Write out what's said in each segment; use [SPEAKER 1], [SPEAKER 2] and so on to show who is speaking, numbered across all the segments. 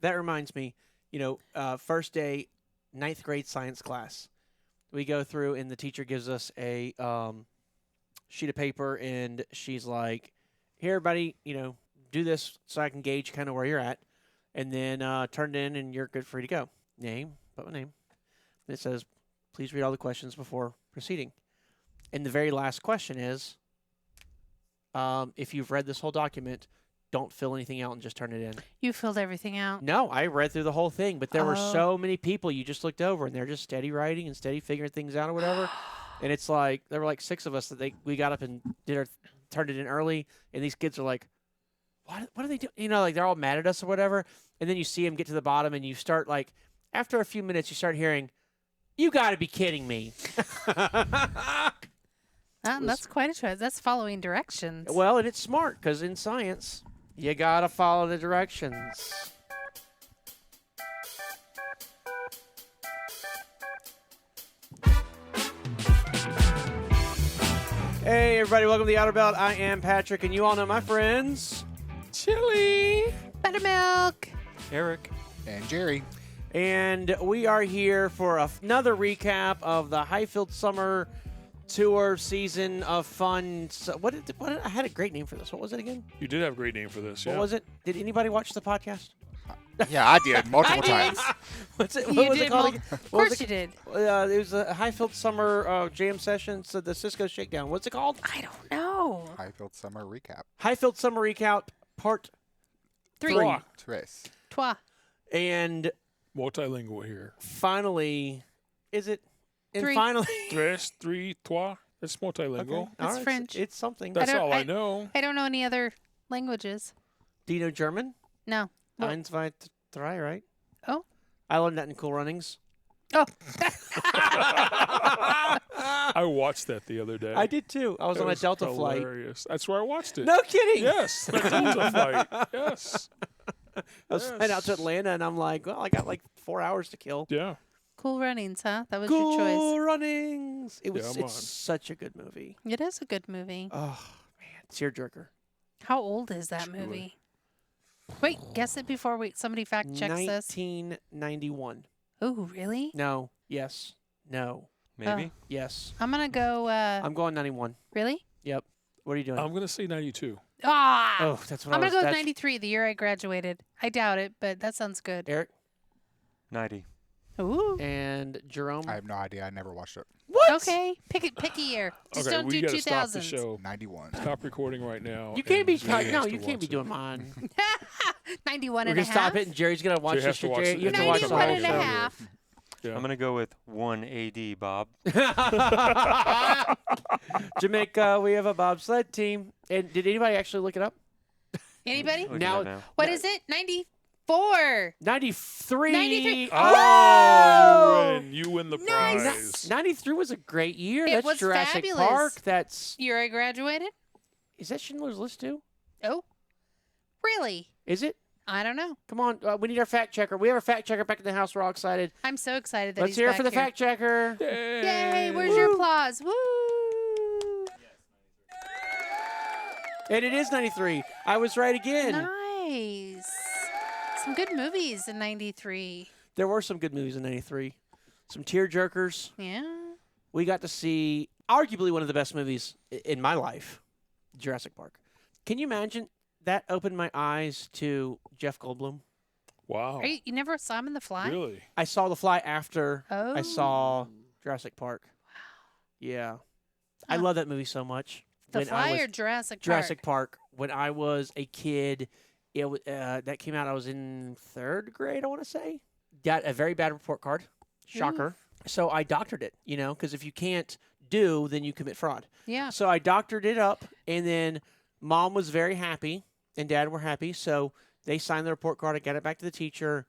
[SPEAKER 1] That reminds me, first day, ninth grade science class. We go through, and the teacher gives us a sheet of paper, and she's like, "Here, everybody, do this so I can gauge kind of where you're at, and then turn it in, and you're good, free to go." Name, put my name. And it says, "Please read all the questions before proceeding." And the very last question is, if you've read this whole document, don't fill anything out and just turn it in.
[SPEAKER 2] You filled everything out?
[SPEAKER 1] No, I read through the whole thing, but there were so many people you just looked over, and they're just steady writing and steady figuring things out or whatever. And it's like, there were like 6 of us that we got up and turned it in early, and these kids are like, what are they doing? Like they're all mad at us or whatever. And then you see them get to the bottom, and you start like, after a few minutes, you start hearing, "You got to be kidding me."
[SPEAKER 2] That's quite a choice. That's following directions.
[SPEAKER 1] Well, and it's smart because in science, you got to follow the directions. Hey, everybody. Welcome to the Outer Belt. I am Patrick, and you all know my friends.
[SPEAKER 3] Chili.
[SPEAKER 2] Buttermilk.
[SPEAKER 3] Eric.
[SPEAKER 4] And Jerry.
[SPEAKER 1] And we are here for another recap of the Hyfield Summer Tour season of fun. So I had a great name for this. What was it again?
[SPEAKER 3] You did have a great name for this,
[SPEAKER 1] What was it? Did anybody watch the podcast?
[SPEAKER 4] Yeah, I did multiple times.
[SPEAKER 1] What was it
[SPEAKER 2] You
[SPEAKER 1] called?
[SPEAKER 2] did. Of course you did.
[SPEAKER 1] It was a Hyfield Summer Jam Session, so the Cisco Shakedown. What's it called?
[SPEAKER 2] I don't know.
[SPEAKER 4] Hyfield Summer Recap.
[SPEAKER 1] Hyfield Summer Recount Part
[SPEAKER 2] 3.
[SPEAKER 4] Tres.
[SPEAKER 2] Trois.
[SPEAKER 1] And
[SPEAKER 3] Multilingual here.
[SPEAKER 1] finally, is it? And
[SPEAKER 2] 3.
[SPEAKER 1] finally,
[SPEAKER 3] Tres, three, trois. It's multilingual.
[SPEAKER 1] all
[SPEAKER 2] That's
[SPEAKER 1] right,
[SPEAKER 2] French.
[SPEAKER 1] It's something.
[SPEAKER 3] That's
[SPEAKER 2] don't-
[SPEAKER 3] all I
[SPEAKER 2] I-
[SPEAKER 3] know.
[SPEAKER 2] I don't know any other languages.
[SPEAKER 1] Do you know German?
[SPEAKER 2] No. What?
[SPEAKER 1] Eins, zwei, drei, right?
[SPEAKER 2] Oh.
[SPEAKER 1] I learned that in Cool Runnings.
[SPEAKER 2] Oh.
[SPEAKER 3] I watched that the other day.
[SPEAKER 1] I did too. I was
[SPEAKER 3] It
[SPEAKER 1] on a Delta flight.
[SPEAKER 3] hilarious. That's where I watched it.
[SPEAKER 1] No kidding.
[SPEAKER 3] Yes, the Delta flight. Yes.
[SPEAKER 1] I was flying out to Atlanta, and I'm like, well, I got like 4 hours to kill.
[SPEAKER 3] Yeah.
[SPEAKER 2] Cool Runnings, huh? That was your choice.
[SPEAKER 1] Cool Runnings.
[SPEAKER 3] I'm
[SPEAKER 1] It's
[SPEAKER 3] on.
[SPEAKER 1] such a good movie.
[SPEAKER 2] It is a good movie.
[SPEAKER 1] Oh man, tearjerker.
[SPEAKER 2] How old is that
[SPEAKER 3] Truly.
[SPEAKER 2] movie? Wait, guess it before somebody fact checks this.
[SPEAKER 1] 1991.
[SPEAKER 2] Oh, really?
[SPEAKER 1] No. Yes. No.
[SPEAKER 5] Maybe.
[SPEAKER 1] Yes.
[SPEAKER 2] I'm gonna go.
[SPEAKER 1] I'm going 91.
[SPEAKER 2] Really?
[SPEAKER 1] Yep. What are you doing?
[SPEAKER 3] I'm going to say 92.
[SPEAKER 2] Ah!
[SPEAKER 1] oh, that's what
[SPEAKER 2] I'm
[SPEAKER 1] I
[SPEAKER 2] gonna
[SPEAKER 1] was.
[SPEAKER 2] go with
[SPEAKER 1] that's-
[SPEAKER 2] 93, the year I graduated. I doubt it, but that sounds good.
[SPEAKER 1] Eric
[SPEAKER 5] 90.
[SPEAKER 2] Ooh.
[SPEAKER 1] and Jerome.
[SPEAKER 4] I have no idea. I never watched it.
[SPEAKER 1] What?
[SPEAKER 2] Okay, pick a year. Just
[SPEAKER 3] Okay,
[SPEAKER 2] don't
[SPEAKER 3] we
[SPEAKER 2] do
[SPEAKER 3] got to stop the
[SPEAKER 2] 2000s.
[SPEAKER 3] show.
[SPEAKER 4] 91.
[SPEAKER 3] Stop recording right now.
[SPEAKER 1] You can't
[SPEAKER 3] and
[SPEAKER 1] be.
[SPEAKER 3] Jerry
[SPEAKER 1] No,
[SPEAKER 3] has
[SPEAKER 1] you
[SPEAKER 3] to
[SPEAKER 1] can't be
[SPEAKER 3] watch
[SPEAKER 1] doing mine.
[SPEAKER 2] 91
[SPEAKER 1] We're
[SPEAKER 2] and a
[SPEAKER 1] gonna stop
[SPEAKER 2] half.
[SPEAKER 1] it, and Jerry's gonna watch
[SPEAKER 3] Jerry
[SPEAKER 1] this
[SPEAKER 3] has to
[SPEAKER 1] shit.
[SPEAKER 3] watch
[SPEAKER 1] Jerry,
[SPEAKER 3] it.
[SPEAKER 1] you have to watch the
[SPEAKER 2] 91
[SPEAKER 1] whole
[SPEAKER 2] and a
[SPEAKER 1] show.
[SPEAKER 2] half.
[SPEAKER 3] Yeah.
[SPEAKER 5] I'm going to go with 1 AD, Bob.
[SPEAKER 1] Jamaica, we have a bobsled team. And did anybody actually look it up?
[SPEAKER 2] Anybody?
[SPEAKER 5] Look at
[SPEAKER 1] Now-
[SPEAKER 5] that now.
[SPEAKER 2] What is it? 94.
[SPEAKER 1] 93.
[SPEAKER 2] 93.
[SPEAKER 3] Oh, you win the
[SPEAKER 2] Nice.
[SPEAKER 3] prize.
[SPEAKER 1] 93 was a great year.
[SPEAKER 2] It
[SPEAKER 1] That's
[SPEAKER 2] was
[SPEAKER 1] Jurassic
[SPEAKER 2] fabulous.
[SPEAKER 1] Park. That's
[SPEAKER 2] Year I graduated?
[SPEAKER 1] is that Schindler's List too?
[SPEAKER 2] Oh. Really?
[SPEAKER 1] Is it?
[SPEAKER 2] I don't know.
[SPEAKER 1] Come on, we need our fact checker. We have our fact checker back in the house. We're all excited.
[SPEAKER 2] I'm so excited that
[SPEAKER 1] Let's
[SPEAKER 2] he's
[SPEAKER 1] hear it
[SPEAKER 2] back
[SPEAKER 1] for the
[SPEAKER 2] here.
[SPEAKER 1] fact checker.
[SPEAKER 2] Yay, where's your applause? Woo!
[SPEAKER 1] And it is 93. I was right again.
[SPEAKER 2] Nice. Some good movies in 93.
[SPEAKER 1] There were some good movies in 93. Some tear jerkers.
[SPEAKER 2] Yeah.
[SPEAKER 1] We got to see arguably one of the best movies in my life, Jurassic Park. Can you imagine? That opened my eyes to Jeff Goldblum.
[SPEAKER 3] Wow.
[SPEAKER 2] You never saw him in The Fly?
[SPEAKER 3] Really?
[SPEAKER 1] I saw The Fly after I
[SPEAKER 2] Oh.
[SPEAKER 1] saw Jurassic Park. Yeah. I
[SPEAKER 2] Huh.
[SPEAKER 1] love that movie so much.
[SPEAKER 2] The
[SPEAKER 1] When I
[SPEAKER 2] Fly
[SPEAKER 1] was-
[SPEAKER 2] or Jurassic Park?
[SPEAKER 1] Jurassic Park. When I was a kid, that came out. I was in 3rd grade, I want to say. Got a very bad report card. Shocker. So I doctored it, because if you can't do, then you commit fraud.
[SPEAKER 2] Yeah.
[SPEAKER 1] So I doctored it up, and then Mom was very happy, and Dad were happy. So they signed the report card. I got it back to the teacher.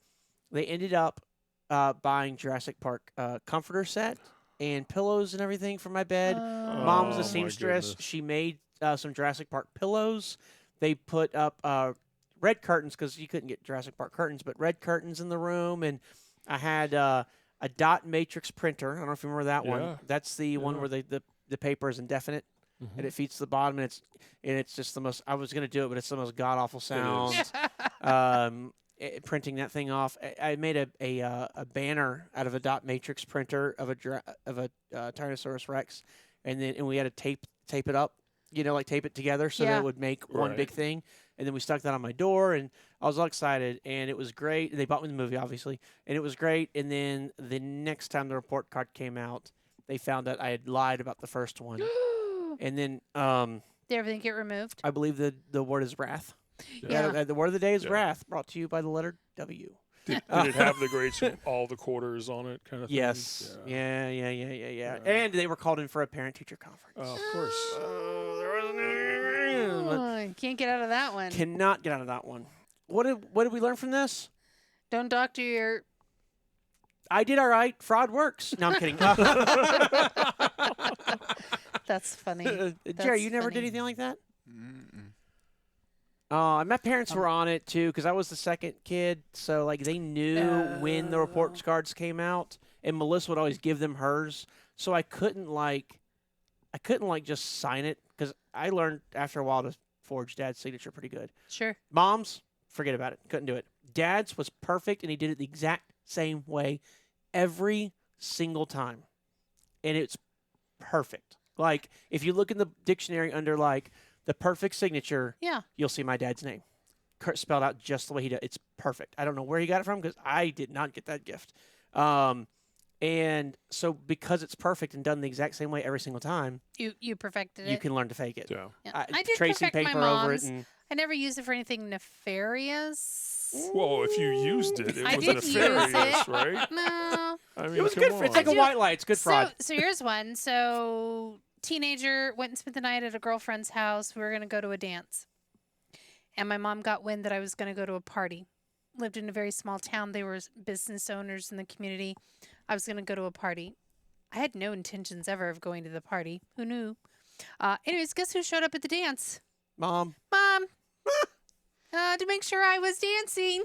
[SPEAKER 1] They ended up buying Jurassic Park comforter set and pillows and everything for my bed. Mom was
[SPEAKER 3] Oh,
[SPEAKER 1] a
[SPEAKER 3] my
[SPEAKER 1] seamstress.
[SPEAKER 3] goodness.
[SPEAKER 1] She made some Jurassic Park pillows. They put up red curtains because you couldn't get Jurassic Park curtains, but red curtains in the room. And I had a dot matrix printer. I don't know if you remember that
[SPEAKER 3] Yeah.
[SPEAKER 1] one. That's the one
[SPEAKER 3] Yeah.
[SPEAKER 1] where the paper is indefinite.
[SPEAKER 3] Mhm.
[SPEAKER 1] And it feeds to the bottom, and it's just the most. I was gonna do it, but it's the most god awful sound.
[SPEAKER 3] is.
[SPEAKER 1] printing that thing off. I made a banner out of a dot matrix printer of a Tyrannosaurus Rex, and we had to tape it up, like tape it together so that
[SPEAKER 2] Yeah.
[SPEAKER 1] it would make one
[SPEAKER 3] Right.
[SPEAKER 1] big thing. And then we stuck that on my door, and I was all excited, and it was great. They bought me the movie, obviously, and it was great. And then the next time the report card came out, they found that I had lied about the first one. And then
[SPEAKER 2] Did everything get removed?
[SPEAKER 1] I believe the word is wrath.
[SPEAKER 2] Yeah.
[SPEAKER 1] The word of the day is
[SPEAKER 3] Yeah.
[SPEAKER 1] wrath, brought to you by the letter W.
[SPEAKER 3] Did it have the grades from all the quarters on it, kind of thing?
[SPEAKER 1] Yes. Yeah.
[SPEAKER 3] Yeah.
[SPEAKER 1] And they were called in for a parent-teacher conference.
[SPEAKER 3] Oh, of course.
[SPEAKER 1] There wasn't
[SPEAKER 2] Oh, can't get out of that one.
[SPEAKER 1] cannot get out of that one. What did we learn from this?
[SPEAKER 2] Don't doctor your.
[SPEAKER 1] I did all right. Fraud works. No, I'm kidding.
[SPEAKER 2] That's funny.
[SPEAKER 1] Jerry,
[SPEAKER 2] That's
[SPEAKER 1] you never did
[SPEAKER 2] funny.
[SPEAKER 1] anything like that?
[SPEAKER 4] Mm-mm.
[SPEAKER 1] My parents were on it too because I was the second kid, so like they knew when the report cards came out, and Melissa would always give them hers. So I couldn't just sign it because I learned after a while to forge Dad's signature pretty good.
[SPEAKER 2] Sure.
[SPEAKER 1] Mom's, forget about it, couldn't do it. Dad's was perfect, and he did it the exact same way every single time, and it's perfect. Like if you look in the dictionary under like the perfect signature,
[SPEAKER 2] Yeah.
[SPEAKER 1] you'll see my dad's name spelled out just the way he does. It's perfect. I don't know where he got it from because I did not get that gift. And so because it's perfect and done the exact same way every single time,
[SPEAKER 2] You perfected it.
[SPEAKER 1] you can learn to fake it.
[SPEAKER 3] Yeah.
[SPEAKER 2] Yeah. I did
[SPEAKER 1] tracing
[SPEAKER 2] perfect my
[SPEAKER 1] paper over it.
[SPEAKER 2] mom's.
[SPEAKER 1] And
[SPEAKER 2] I never used it for anything nefarious.
[SPEAKER 3] Well, if you used it, it
[SPEAKER 2] I
[SPEAKER 3] was
[SPEAKER 2] did use
[SPEAKER 3] nefarious,
[SPEAKER 2] it.
[SPEAKER 3] right?
[SPEAKER 2] No.
[SPEAKER 3] I mean,
[SPEAKER 1] it was
[SPEAKER 3] come
[SPEAKER 1] good.
[SPEAKER 3] on.
[SPEAKER 1] It's like a
[SPEAKER 2] do-
[SPEAKER 1] white light. It's good fraud.
[SPEAKER 2] So here's one. So teenager went and spent the night at a girlfriend's house. We were going to go to a dance. And my mom got wind that I was going to go to a party. Lived in a very small town. They were business owners in the community. I was going to go to a party. I had no intentions ever of going to the party. Who knew? Anyways, guess who showed up at the dance?
[SPEAKER 1] Mom.
[SPEAKER 2] Mom. To make sure I was dancing.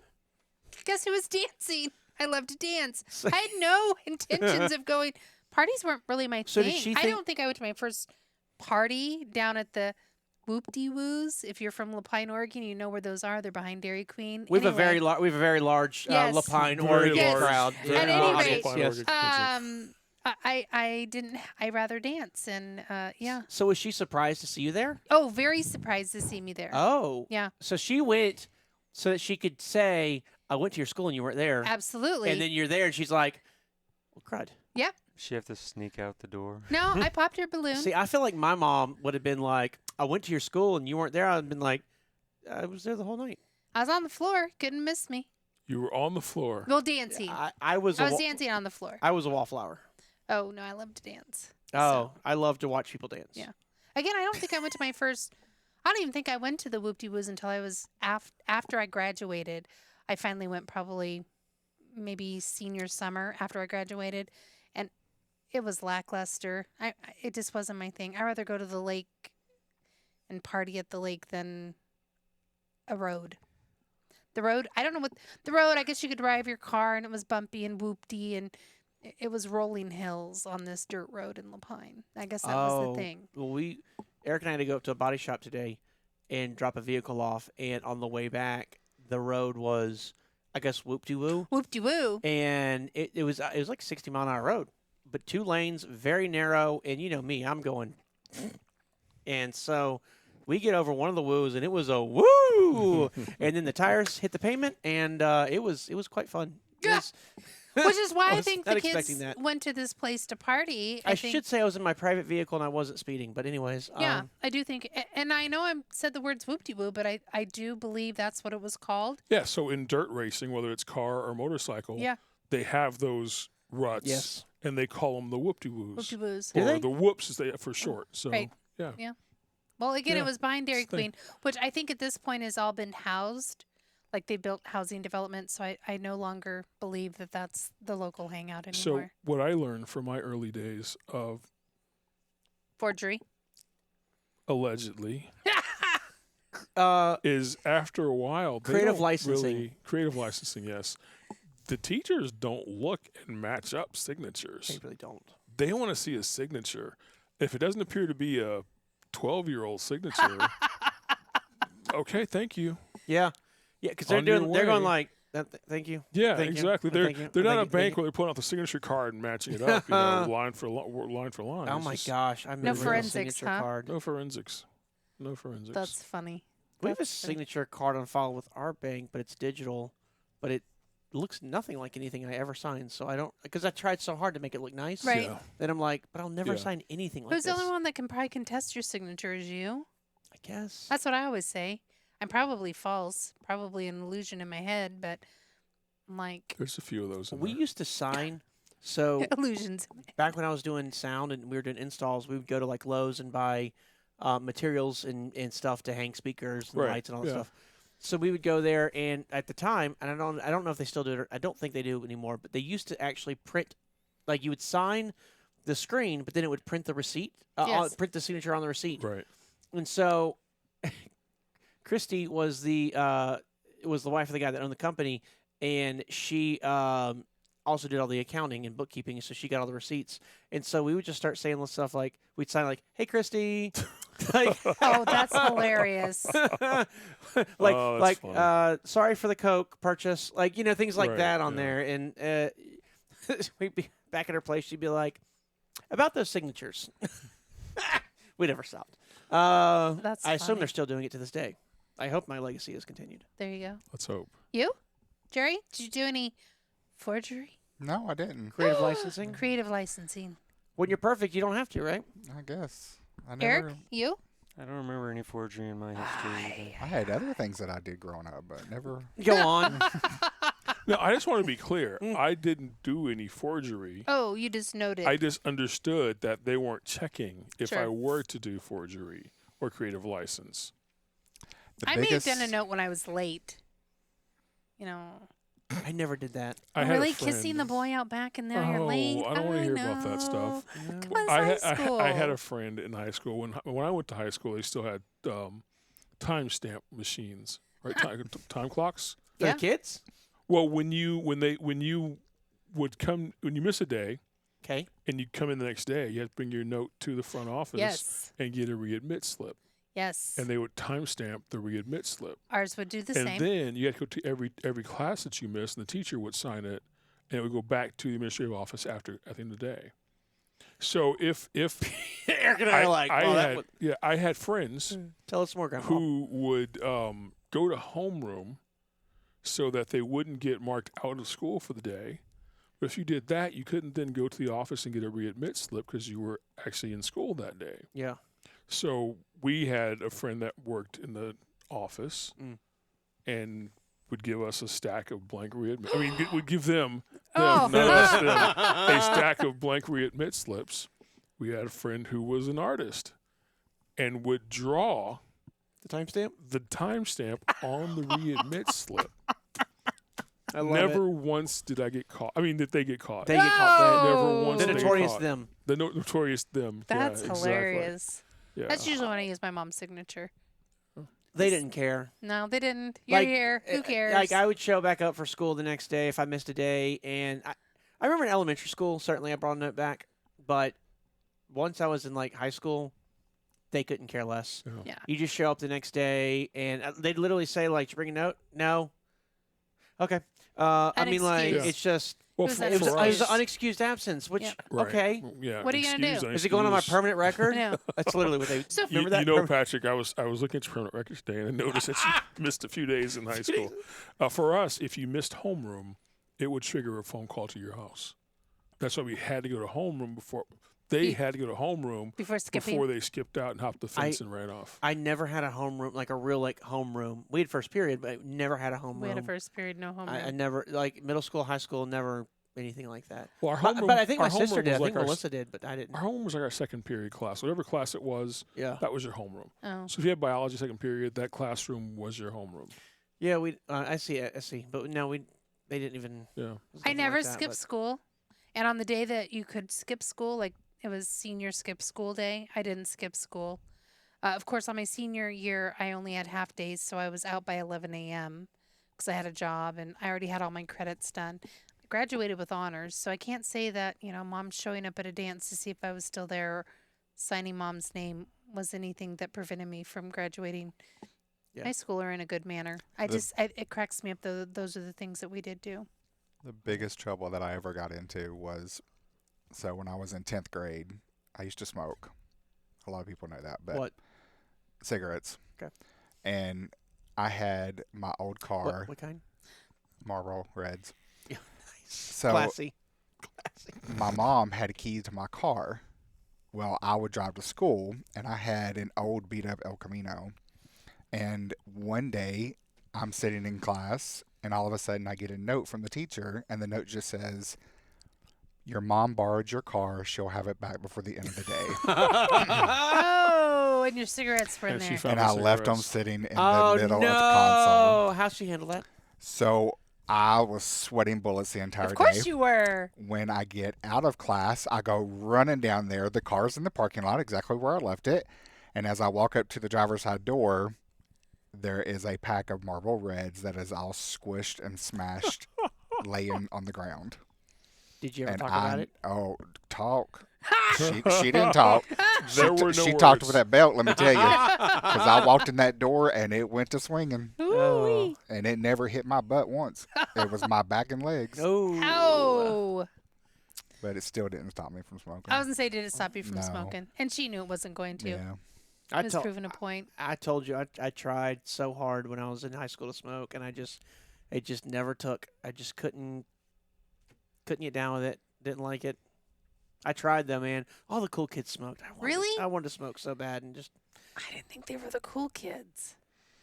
[SPEAKER 2] Guess who was dancing? I love to dance. I had no intentions of going. Parties weren't really my
[SPEAKER 1] So
[SPEAKER 2] thing.
[SPEAKER 1] did she
[SPEAKER 2] I
[SPEAKER 1] think-
[SPEAKER 2] don't think I went to my first party down at the Whoop-de-woos. If you're from Lapine, Oregon, you know where those are. They're behind Dairy Queen.
[SPEAKER 1] We have a very
[SPEAKER 2] Anyway,
[SPEAKER 1] large
[SPEAKER 2] Yes.
[SPEAKER 1] Lapine,
[SPEAKER 3] Very
[SPEAKER 1] Oregon
[SPEAKER 2] Yes.
[SPEAKER 1] crowd.
[SPEAKER 3] Very
[SPEAKER 2] At any
[SPEAKER 3] large
[SPEAKER 2] rate,
[SPEAKER 3] Lapine,
[SPEAKER 1] yes.
[SPEAKER 3] Oregon contingent.
[SPEAKER 2] I didn't. I rather dance, and yeah.
[SPEAKER 1] So was she surprised to see you there?
[SPEAKER 2] Oh, very surprised to see me there.
[SPEAKER 1] Oh.
[SPEAKER 2] Yeah.
[SPEAKER 1] So she went so that she could say, I went to your school and you weren't there.
[SPEAKER 2] Absolutely.
[SPEAKER 1] And then you're there and she's like, well, crud.
[SPEAKER 5] She have to sneak out the door.
[SPEAKER 2] No, I popped her balloon.
[SPEAKER 1] See, I feel like my mom would have been like, I went to your school and you weren't there. I'd been like, I was there the whole night.
[SPEAKER 2] I was on the floor. Couldn't miss me.
[SPEAKER 3] You were on the floor.
[SPEAKER 2] Well, dancing.
[SPEAKER 1] I was
[SPEAKER 2] I was dancing on the floor.
[SPEAKER 1] I was a wallflower.
[SPEAKER 2] Oh, no, I love to dance.
[SPEAKER 1] Oh,
[SPEAKER 2] So,
[SPEAKER 1] I love to watch people dance.
[SPEAKER 2] Yeah. Again, I don't think I went to my first. I don't even think I went to the Whoop-de-woos until I was after I graduated. I finally went probably maybe senior summer after I graduated, and it was lackluster. It just wasn't my thing. I'd rather go to the lake and party at the lake than a road. The road, I don't know what the road. I guess you could drive your car, and it was bumpy and whoopty, and it was rolling hills on this dirt road in Lapine. I guess that was the thing.
[SPEAKER 1] Well, Eric and I had to go up to a body shop today and drop a vehicle off, and on the way back, the road was, I guess, whoop-de-woo.
[SPEAKER 2] Whoop-de-woo.
[SPEAKER 1] And it was like 60-mile-an-hour road, but 2 lanes, very narrow, and you know me, I'm going. And so we get over one of the woos, and it was a woo! And then the tires hit the pavement, and it was quite fun. It
[SPEAKER 2] Yeah.
[SPEAKER 1] was-
[SPEAKER 2] Which is why I
[SPEAKER 1] was
[SPEAKER 2] think
[SPEAKER 1] not
[SPEAKER 2] the
[SPEAKER 1] expecting
[SPEAKER 2] kids
[SPEAKER 1] that.
[SPEAKER 2] went to this place to party.
[SPEAKER 1] I
[SPEAKER 2] think,
[SPEAKER 1] should say I was in my private vehicle and I wasn't speeding, but anyways.
[SPEAKER 2] Yeah, I do think, and I know I said the words whoop-de-woo, but I do believe that's what it was called.
[SPEAKER 3] Yeah, so in dirt racing, whether it's car or motorcycle,
[SPEAKER 2] Yeah.
[SPEAKER 3] they have those ruts,
[SPEAKER 1] Yes.
[SPEAKER 3] and they call them the whoop-de-woos.
[SPEAKER 2] Whoop-de-woos.
[SPEAKER 1] Do
[SPEAKER 3] Or
[SPEAKER 1] they?
[SPEAKER 3] the whoops, as they for short. So,
[SPEAKER 2] Right.
[SPEAKER 3] yeah.
[SPEAKER 2] Well, again,
[SPEAKER 3] Yeah,
[SPEAKER 2] it was behind Dairy
[SPEAKER 3] it's the thing.
[SPEAKER 2] Queen, which I think at this point has all been housed. Like they built housing development, so I no longer believe that that's the local hangout
[SPEAKER 3] So
[SPEAKER 2] anymore.
[SPEAKER 3] what I learned from my early days of
[SPEAKER 2] Forgery.
[SPEAKER 3] allegedly
[SPEAKER 1] Uh,
[SPEAKER 3] is after a while they
[SPEAKER 1] Creative
[SPEAKER 3] don't
[SPEAKER 1] licensing.
[SPEAKER 3] really- creative licensing, yes. The teachers don't look and match up signatures.
[SPEAKER 1] they really don't.
[SPEAKER 3] They want to see a signature. If it doesn't appear to be a 12-year-old signature, okay, thank you.
[SPEAKER 1] Yeah. Yeah, because they're
[SPEAKER 3] On your
[SPEAKER 1] going
[SPEAKER 3] way.
[SPEAKER 1] like, Thank you.
[SPEAKER 3] Yeah,
[SPEAKER 1] Thank you.
[SPEAKER 3] exactly. They're
[SPEAKER 1] Thank you.
[SPEAKER 3] they're not
[SPEAKER 1] Thank
[SPEAKER 3] a
[SPEAKER 1] you. Thank
[SPEAKER 3] bank
[SPEAKER 1] you.
[SPEAKER 3] where they're pulling out the signature card and matching it up, line for line.
[SPEAKER 1] Oh
[SPEAKER 3] It's
[SPEAKER 1] my
[SPEAKER 3] just
[SPEAKER 1] gosh! I
[SPEAKER 2] No
[SPEAKER 1] remember the
[SPEAKER 2] forensics,
[SPEAKER 1] signature
[SPEAKER 2] huh?
[SPEAKER 1] card.
[SPEAKER 3] No forensics. No forensics.
[SPEAKER 2] That's funny.
[SPEAKER 1] We have a
[SPEAKER 2] That's funny.
[SPEAKER 1] signature card on file with our bank, but it's digital, but it looks nothing like anything I ever signed. So I don't, because I tried so hard to make it look nice.
[SPEAKER 2] Right.
[SPEAKER 3] Yeah.
[SPEAKER 1] Then I'm like, but I'll never
[SPEAKER 3] Yeah.
[SPEAKER 1] sign anything like
[SPEAKER 2] Who's
[SPEAKER 1] this.
[SPEAKER 2] the only one that can probably contest your signature is you?
[SPEAKER 1] I guess.
[SPEAKER 2] That's what I always say. I'm probably false, probably an illusion in my head, but I'm like
[SPEAKER 3] There's a few of those. In
[SPEAKER 1] We
[SPEAKER 3] there.
[SPEAKER 1] used to sign. So
[SPEAKER 2] illusions.
[SPEAKER 1] back when I was doing sound and we were doing installs, we would go to like Lowe's and buy materials and stuff to hang speakers and
[SPEAKER 3] Right,
[SPEAKER 1] lights and all that
[SPEAKER 3] yeah.
[SPEAKER 1] stuff. So we would go there, and at the time, and I don't know if they still do it. I don't think they do anymore. But they used to actually print, like you would sign the screen, but then it would print the receipt,
[SPEAKER 2] Yes.
[SPEAKER 1] print the signature on the receipt.
[SPEAKER 3] Right.
[SPEAKER 1] And so, Christy was the wife of the guy that owned the company, and she also did all the accounting and bookkeeping, so she got all the receipts. And so we would just start saying little stuff like, we'd sign like, "Hey, Christy," like,
[SPEAKER 2] Oh, that's hilarious.
[SPEAKER 3] Oh, that's funny.
[SPEAKER 1] sorry for the Coke purchase, like things like
[SPEAKER 3] Right,
[SPEAKER 1] that on
[SPEAKER 3] yeah.
[SPEAKER 1] there. And we'd be back at her place. She'd be like, "About those signatures." We never stopped.
[SPEAKER 2] That's
[SPEAKER 1] I assume
[SPEAKER 2] funny.
[SPEAKER 1] they're still doing it to this day. I hope my legacy is continued.
[SPEAKER 2] There you go.
[SPEAKER 3] Let's hope.
[SPEAKER 2] You? Jerry, did you do any forgery?
[SPEAKER 4] No, I didn't.
[SPEAKER 1] Creative licensing.
[SPEAKER 2] Creative licensing.
[SPEAKER 1] When you're perfect, you don't have to, right?
[SPEAKER 4] I guess. I never.
[SPEAKER 2] Eric, you?
[SPEAKER 5] I don't remember any forgery in my history.
[SPEAKER 4] I had other things that I did growing up, but never.
[SPEAKER 1] Go on.
[SPEAKER 3] No, I just want to be clear.
[SPEAKER 1] Mm.
[SPEAKER 3] I didn't do any forgery.
[SPEAKER 2] Oh, you just noted.
[SPEAKER 3] I just understood that they weren't checking if I
[SPEAKER 2] Sure.
[SPEAKER 3] were to do forgery or creative license.
[SPEAKER 4] The
[SPEAKER 2] I may have
[SPEAKER 4] biggest,
[SPEAKER 2] done a note when I was late.
[SPEAKER 1] I never did that.
[SPEAKER 3] I had a
[SPEAKER 2] really kissing the
[SPEAKER 3] friend-
[SPEAKER 2] boy out back and now you're
[SPEAKER 3] Oh,
[SPEAKER 2] late.
[SPEAKER 3] I don't want to hear about that
[SPEAKER 2] know.
[SPEAKER 3] stuff.
[SPEAKER 2] Come on,
[SPEAKER 3] I,
[SPEAKER 2] it's high school.
[SPEAKER 3] I had a friend in high school. When I went to high school, they still had timestamp machines, right? Time clocks.
[SPEAKER 1] For
[SPEAKER 2] Yeah.
[SPEAKER 1] the kids?
[SPEAKER 3] Well, when you would come when you miss a day
[SPEAKER 1] Okay.
[SPEAKER 3] and you come in the next day, you had to bring your note to the front office
[SPEAKER 2] Yes.
[SPEAKER 3] and get a readmit slip,
[SPEAKER 2] Yes.
[SPEAKER 3] and they would timestamp the readmit slip.
[SPEAKER 2] Ours would do the
[SPEAKER 3] And
[SPEAKER 2] same.
[SPEAKER 3] then you had to go to every class that you missed, and the teacher would sign it, and it would go back to the administrative office at the end of the day. So if
[SPEAKER 1] Eric and I are like,
[SPEAKER 3] I
[SPEAKER 1] "Oh, that
[SPEAKER 3] had,
[SPEAKER 1] would-
[SPEAKER 3] yeah, I had friends
[SPEAKER 1] tell us more, Grandma."
[SPEAKER 3] who would go to homeroom so that they wouldn't get marked out of school for the day. But if you did that, you couldn't then go to the office and get a readmit slip because you were actually in school that day.
[SPEAKER 1] Yeah.
[SPEAKER 3] So we had a friend that worked in the office
[SPEAKER 1] Mm.
[SPEAKER 3] and would give us a stack of blank readmit. I mean, would give them,
[SPEAKER 2] Oh.
[SPEAKER 3] not us, them, a stack of blank readmit slips. We had a friend who was an artist and would draw
[SPEAKER 1] The timestamp?
[SPEAKER 3] the timestamp on the readmit slip.
[SPEAKER 1] I love
[SPEAKER 3] Never
[SPEAKER 1] it.
[SPEAKER 3] once did I get caught. I mean, did they get caught?
[SPEAKER 1] They get caught.
[SPEAKER 3] Never once
[SPEAKER 1] The
[SPEAKER 3] did they get
[SPEAKER 1] notorious
[SPEAKER 3] caught.
[SPEAKER 1] them.
[SPEAKER 3] The notorious them.
[SPEAKER 2] That's
[SPEAKER 3] yeah, exactly.
[SPEAKER 2] hilarious.
[SPEAKER 3] Yeah.
[SPEAKER 2] That's usually when I use my mom's signature.
[SPEAKER 1] They didn't care.
[SPEAKER 2] No, they didn't. You're
[SPEAKER 1] Like,
[SPEAKER 2] here. Who cares?
[SPEAKER 1] Like, I would show back up for school the next day if I missed a day. And I remember in elementary school, certainly I brought a note back. But once I was in, like, high school, they couldn't care less.
[SPEAKER 2] Yeah.
[SPEAKER 1] You just show up the next day, and they'd literally say, like, "Did you bring a note?" "No." "Okay." I mean, like,
[SPEAKER 2] Unexcused.
[SPEAKER 1] it's just,
[SPEAKER 3] Well,
[SPEAKER 2] Who's
[SPEAKER 3] for,
[SPEAKER 2] that
[SPEAKER 1] it was
[SPEAKER 3] for
[SPEAKER 2] for?
[SPEAKER 3] us,
[SPEAKER 1] an unexcused absence, which,
[SPEAKER 2] Yeah.
[SPEAKER 3] right.
[SPEAKER 1] okay.
[SPEAKER 3] Yeah.
[SPEAKER 2] What are you gonna
[SPEAKER 3] excused,
[SPEAKER 2] do?
[SPEAKER 1] Is it going on my
[SPEAKER 3] unexcused.
[SPEAKER 1] permanent record?
[SPEAKER 2] I know.
[SPEAKER 1] That's literally what they.
[SPEAKER 2] So-
[SPEAKER 1] remember that?
[SPEAKER 3] You know, Patrick, I was looking at your permanent records today, and I noticed that you missed a few days in high school. For us, if you missed homeroom, it would trigger a phone call to your house. That's why we had to go to homeroom before. They
[SPEAKER 2] You-
[SPEAKER 3] had to go to homeroom
[SPEAKER 2] Before skipping.
[SPEAKER 3] before they skipped out and hopped the fence and ran off.
[SPEAKER 1] I never had a homeroom, like a real like homeroom. We had first period, but I never had a homeroom.
[SPEAKER 2] we had a first period, no homeroom.
[SPEAKER 1] I never like middle school, high school, never anything like that.
[SPEAKER 3] Well, our
[SPEAKER 1] But,
[SPEAKER 3] homeroom,
[SPEAKER 1] but I think
[SPEAKER 3] our
[SPEAKER 1] my sister
[SPEAKER 3] homeroom
[SPEAKER 1] did. I
[SPEAKER 3] was
[SPEAKER 1] think
[SPEAKER 3] like
[SPEAKER 1] Melissa did, but I didn't.
[SPEAKER 3] our homeroom was like our second period class. Whatever class it was,
[SPEAKER 1] Yeah,
[SPEAKER 3] that was your homeroom.
[SPEAKER 2] oh.
[SPEAKER 3] So if you had biology second period, that classroom was your homeroom.
[SPEAKER 1] yeah. We. I see. I see. But no, they didn't even.
[SPEAKER 3] Yeah.
[SPEAKER 2] I never
[SPEAKER 1] like that,
[SPEAKER 2] skipped
[SPEAKER 1] but-
[SPEAKER 2] school. And on the day that you could skip school, like it was senior skip school day, I didn't skip school. Of course, on my senior year, I only had half days, so I was out by 11 a.m. because I had a job and I already had all my credits done. I graduated with honors, so I can't say that, mom showing up at a dance to see if I was still there or signing mom's name was anything that prevented me from graduating
[SPEAKER 1] Yeah.
[SPEAKER 2] High school are in a good manner. It cracks me up. Those are the things that we did do.
[SPEAKER 4] The biggest trouble that I ever got into was, so when I was in 10th grade, I used to smoke. A lot of people know that, but
[SPEAKER 1] What?
[SPEAKER 4] cigarettes.
[SPEAKER 1] Okay.
[SPEAKER 4] And I had my old car,
[SPEAKER 1] What kind?
[SPEAKER 4] Marlboro Reds.
[SPEAKER 1] Yeah, nice.
[SPEAKER 4] So
[SPEAKER 1] Classy.
[SPEAKER 4] my mom had a key to my car. Well, I would drive to school, and I had an old beat up El Camino. And one day, I'm sitting in class, and all of a sudden, I get a note from the teacher, and the note just says, "Your mom borrowed your car. She'll have it back before the end of the day."
[SPEAKER 2] Oh, and your cigarettes were in
[SPEAKER 3] And she
[SPEAKER 2] there.
[SPEAKER 3] found
[SPEAKER 4] And
[SPEAKER 3] the
[SPEAKER 4] I left them
[SPEAKER 3] cigarettes.
[SPEAKER 4] sitting in
[SPEAKER 1] Oh,
[SPEAKER 4] the middle
[SPEAKER 1] no.
[SPEAKER 4] of the console.
[SPEAKER 1] How'd she handle that?
[SPEAKER 4] So I was sweating bullets the entire
[SPEAKER 2] Of course
[SPEAKER 4] day.
[SPEAKER 2] you were.
[SPEAKER 4] When I get out of class, I go running down there. The car's in the parking lot, exactly where I left it. And as I walk up to the driver's side door, there is a pack of Marlboro Reds that is all squished and smashed, laying on the ground.
[SPEAKER 1] Did you ever
[SPEAKER 4] And
[SPEAKER 1] talk about it?
[SPEAKER 4] Oh, talk. She didn't talk.
[SPEAKER 3] There were no
[SPEAKER 4] She talked
[SPEAKER 3] words.
[SPEAKER 4] with that belt, let me tell you. Because I walked in that door and it went to swinging.
[SPEAKER 2] Ooh-wee.
[SPEAKER 4] And it never hit my butt once. It was my back and legs.
[SPEAKER 1] Oh.
[SPEAKER 2] Oh.
[SPEAKER 4] But it still didn't stop me from smoking.
[SPEAKER 2] I was going to say, did it stop you from
[SPEAKER 4] No.
[SPEAKER 2] smoking? And she knew it wasn't going to.
[SPEAKER 4] Yeah.
[SPEAKER 1] I
[SPEAKER 2] It was
[SPEAKER 1] told
[SPEAKER 2] proving a point.
[SPEAKER 1] I told you I tried so hard when I was in high school to smoke, and it just never took. I just couldn't get down with it. Didn't like it. I tried though, man. All the cool kids smoked.
[SPEAKER 2] Really?
[SPEAKER 1] I wanted to smoke so bad, and just
[SPEAKER 2] I didn't think they were the cool kids.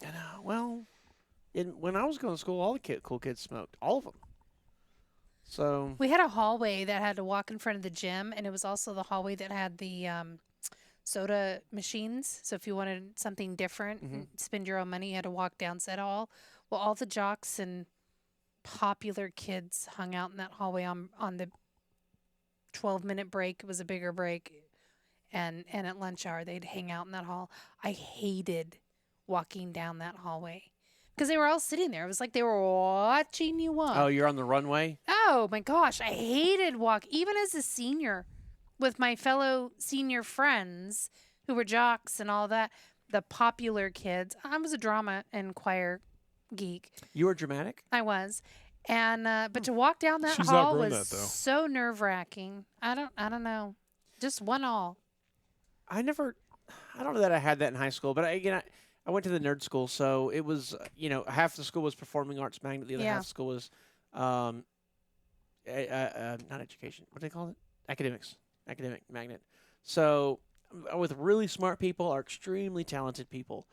[SPEAKER 1] you know. Well, when I was going to school, all the cool kids smoked, all of them. So
[SPEAKER 2] We had a hallway that had to walk in front of the gym, and it was also the hallway that had the soda machines. So if you wanted something different,
[SPEAKER 1] Mhm.
[SPEAKER 2] and spend your own money, you had to walk down Set Hall. Well, all the jocks and popular kids hung out in that hallway on the 12-minute break. It was a bigger break. And at lunch hour, they'd hang out in that hall. I hated walking down that hallway because they were all sitting there. It was like they were watching you walk.
[SPEAKER 1] oh, you're on the runway.
[SPEAKER 2] Oh my gosh, I hated even as a senior with my fellow senior friends who were jocks and all that, the popular kids. I was a drama and choir geek.
[SPEAKER 1] You were dramatic.
[SPEAKER 2] I was. And but to walk down that
[SPEAKER 3] She's
[SPEAKER 2] hall
[SPEAKER 3] outgrown
[SPEAKER 2] was
[SPEAKER 3] that, though.
[SPEAKER 2] so nerve-wracking. I don't know. Just one all.
[SPEAKER 1] I don't know that I had that in high school, but I went to the nerd school, so it was half the school was performing arts magnet, the other
[SPEAKER 2] Yeah.
[SPEAKER 1] half the school was not education. What do they call it? Academic magnet. So with really smart people or extremely talented people,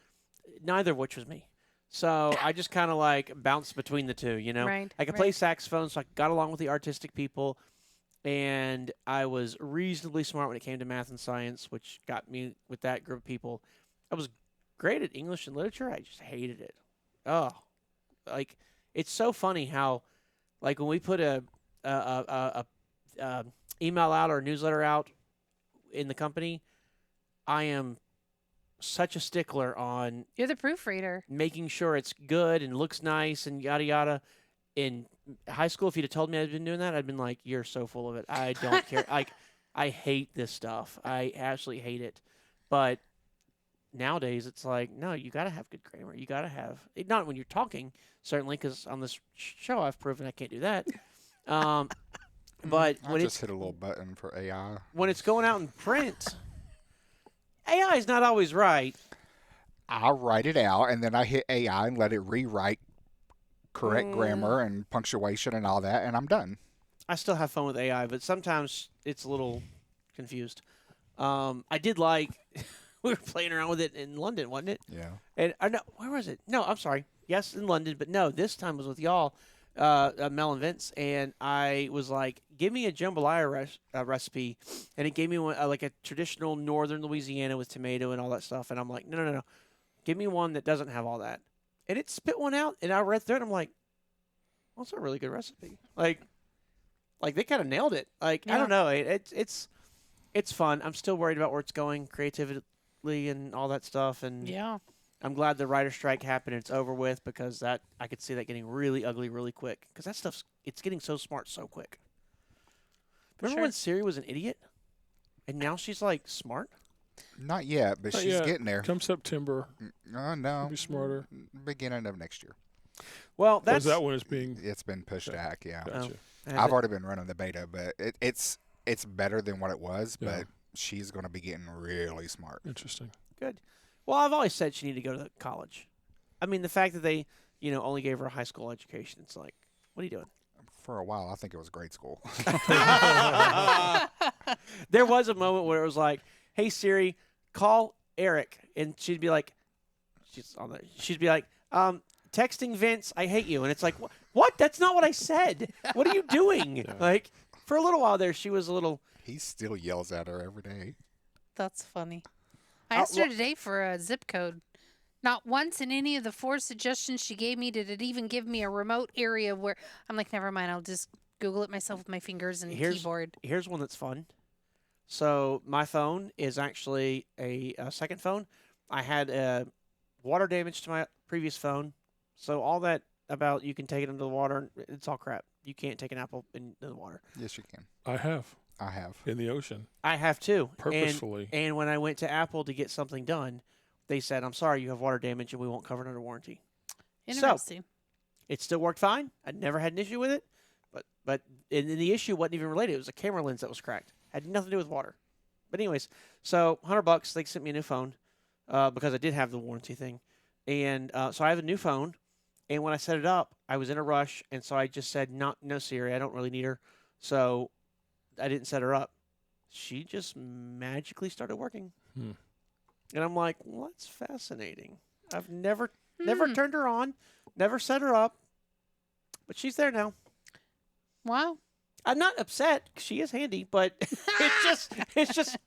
[SPEAKER 1] neither of which was me. So I just kind of like bounced between the two,
[SPEAKER 2] Right,
[SPEAKER 1] I could play
[SPEAKER 2] right.
[SPEAKER 1] saxophone, so I got along with the artistic people. And I was reasonably smart when it came to math and science, which got me with that group of people. I was great at English and literature. I just hated it. Oh, like it's so funny how, like when we put a email out or a newsletter out in the company, I am such a stickler on
[SPEAKER 2] You're the proofreader.
[SPEAKER 1] making sure it's good and looks nice and yada yada. In high school, if you'd have told me I'd been doing that, I'd been like, "You're so full of it. I don't care. Like, I hate this stuff. I absolutely hate it." But nowadays, it's like, no, you got to have good grammar. You got to have not when you're talking, certainly, because on this show I've proven I can't do that. But
[SPEAKER 4] I
[SPEAKER 1] when
[SPEAKER 4] just
[SPEAKER 1] it's
[SPEAKER 4] hit a little button for AI.
[SPEAKER 1] when it's going out in print, AI is not always right.
[SPEAKER 4] I write it out, and then I hit AI and let it rewrite correct grammar and punctuation and all that, and I'm done.
[SPEAKER 1] I still have fun with AI, but sometimes it's a little confused. I did like we were playing around with it in London, wasn't it?
[SPEAKER 4] Yeah.
[SPEAKER 1] And I know where was it? No, I'm sorry. Yes, in London, but no, this time was with y'all, Mel and Vince, and I was like, "Give me a jambalaya recipe," and it gave me one like a traditional Northern Louisiana with tomato and all that stuff, and I'm like, "No, give me one that doesn't have all that." And it spit one out, and I read through it. And I'm like, well, "That's a really good recipe." Like they kind of nailed it. Like I don't know, it's fun. I'm still worried about where it's going creatively and all that stuff. And
[SPEAKER 2] Yeah.
[SPEAKER 1] I'm glad the writer strike happened and it's over with because that I could see that getting really ugly really quick because that it's getting so smart so quick. Remember
[SPEAKER 2] Sure.
[SPEAKER 1] when Siri was an idiot, and now she's like smart?
[SPEAKER 4] Not yet, but
[SPEAKER 3] Not
[SPEAKER 4] she's
[SPEAKER 3] yet.
[SPEAKER 4] getting there.
[SPEAKER 3] Come September,
[SPEAKER 4] No,
[SPEAKER 3] be smarter.
[SPEAKER 4] beginning of next year.
[SPEAKER 1] Well,
[SPEAKER 3] Because
[SPEAKER 1] that's
[SPEAKER 3] that one is being.
[SPEAKER 4] It's been pushed
[SPEAKER 3] Okay.
[SPEAKER 4] back. Yeah,
[SPEAKER 3] Gotcha.
[SPEAKER 4] I've already been running the beta, but it's better than what it was.
[SPEAKER 3] Yeah.
[SPEAKER 4] But she's going to be getting really smart.
[SPEAKER 3] Interesting.
[SPEAKER 1] good. Well, I've always said she needed to go to college. I mean, the fact that they, only gave her a high school education, it's like, what are you doing?
[SPEAKER 4] For a while, I think it was grade school.
[SPEAKER 1] There was a moment where it was like, "Hey Siri, call Eric," and she'd be like, "Texting Vince, I hate you," and it's like, "What? That's not what I said. What are you doing?"
[SPEAKER 3] Yeah.
[SPEAKER 1] Like, for a little while there, she was a little.
[SPEAKER 4] He still yells at her every day.
[SPEAKER 2] That's funny. I asked her today for a zip code. Not once in any of the 4 suggestions she gave me did it even give me a remote area where I'm like, never mind, I'll just Google it myself with my fingers and keyboard.
[SPEAKER 1] Here's one that's fun. So my phone is actually a second phone. I had water damage to my previous phone, so all that about you can take it into the water, it's all crap. You can't take an apple into the water.
[SPEAKER 4] Yes, you can.
[SPEAKER 3] I have
[SPEAKER 4] I have.
[SPEAKER 3] in the ocean
[SPEAKER 1] I have too.
[SPEAKER 3] purposefully.
[SPEAKER 1] And when I went to Apple to get something done, they said, "I'm sorry, you have water damage and we won't cover it under warranty."
[SPEAKER 2] Interesting.
[SPEAKER 1] It still worked fine. I never had an issue with it, but and the issue wasn't even related. It was a camera lens that was cracked. Had nothing to do with water. But anyways, so $100 they sent me a new phone because I did have the warranty thing, and so I have a new phone. And when I set it up, I was in a rush, and so I just said, "No, Siri, I don't really need her," so I didn't set her up. She just magically started working, and I'm like, "Well, that's fascinating. I've never turned her on, never set her up, but she's there now."
[SPEAKER 2] Wow.
[SPEAKER 1] I'm not upset 'cause she is handy, but it's just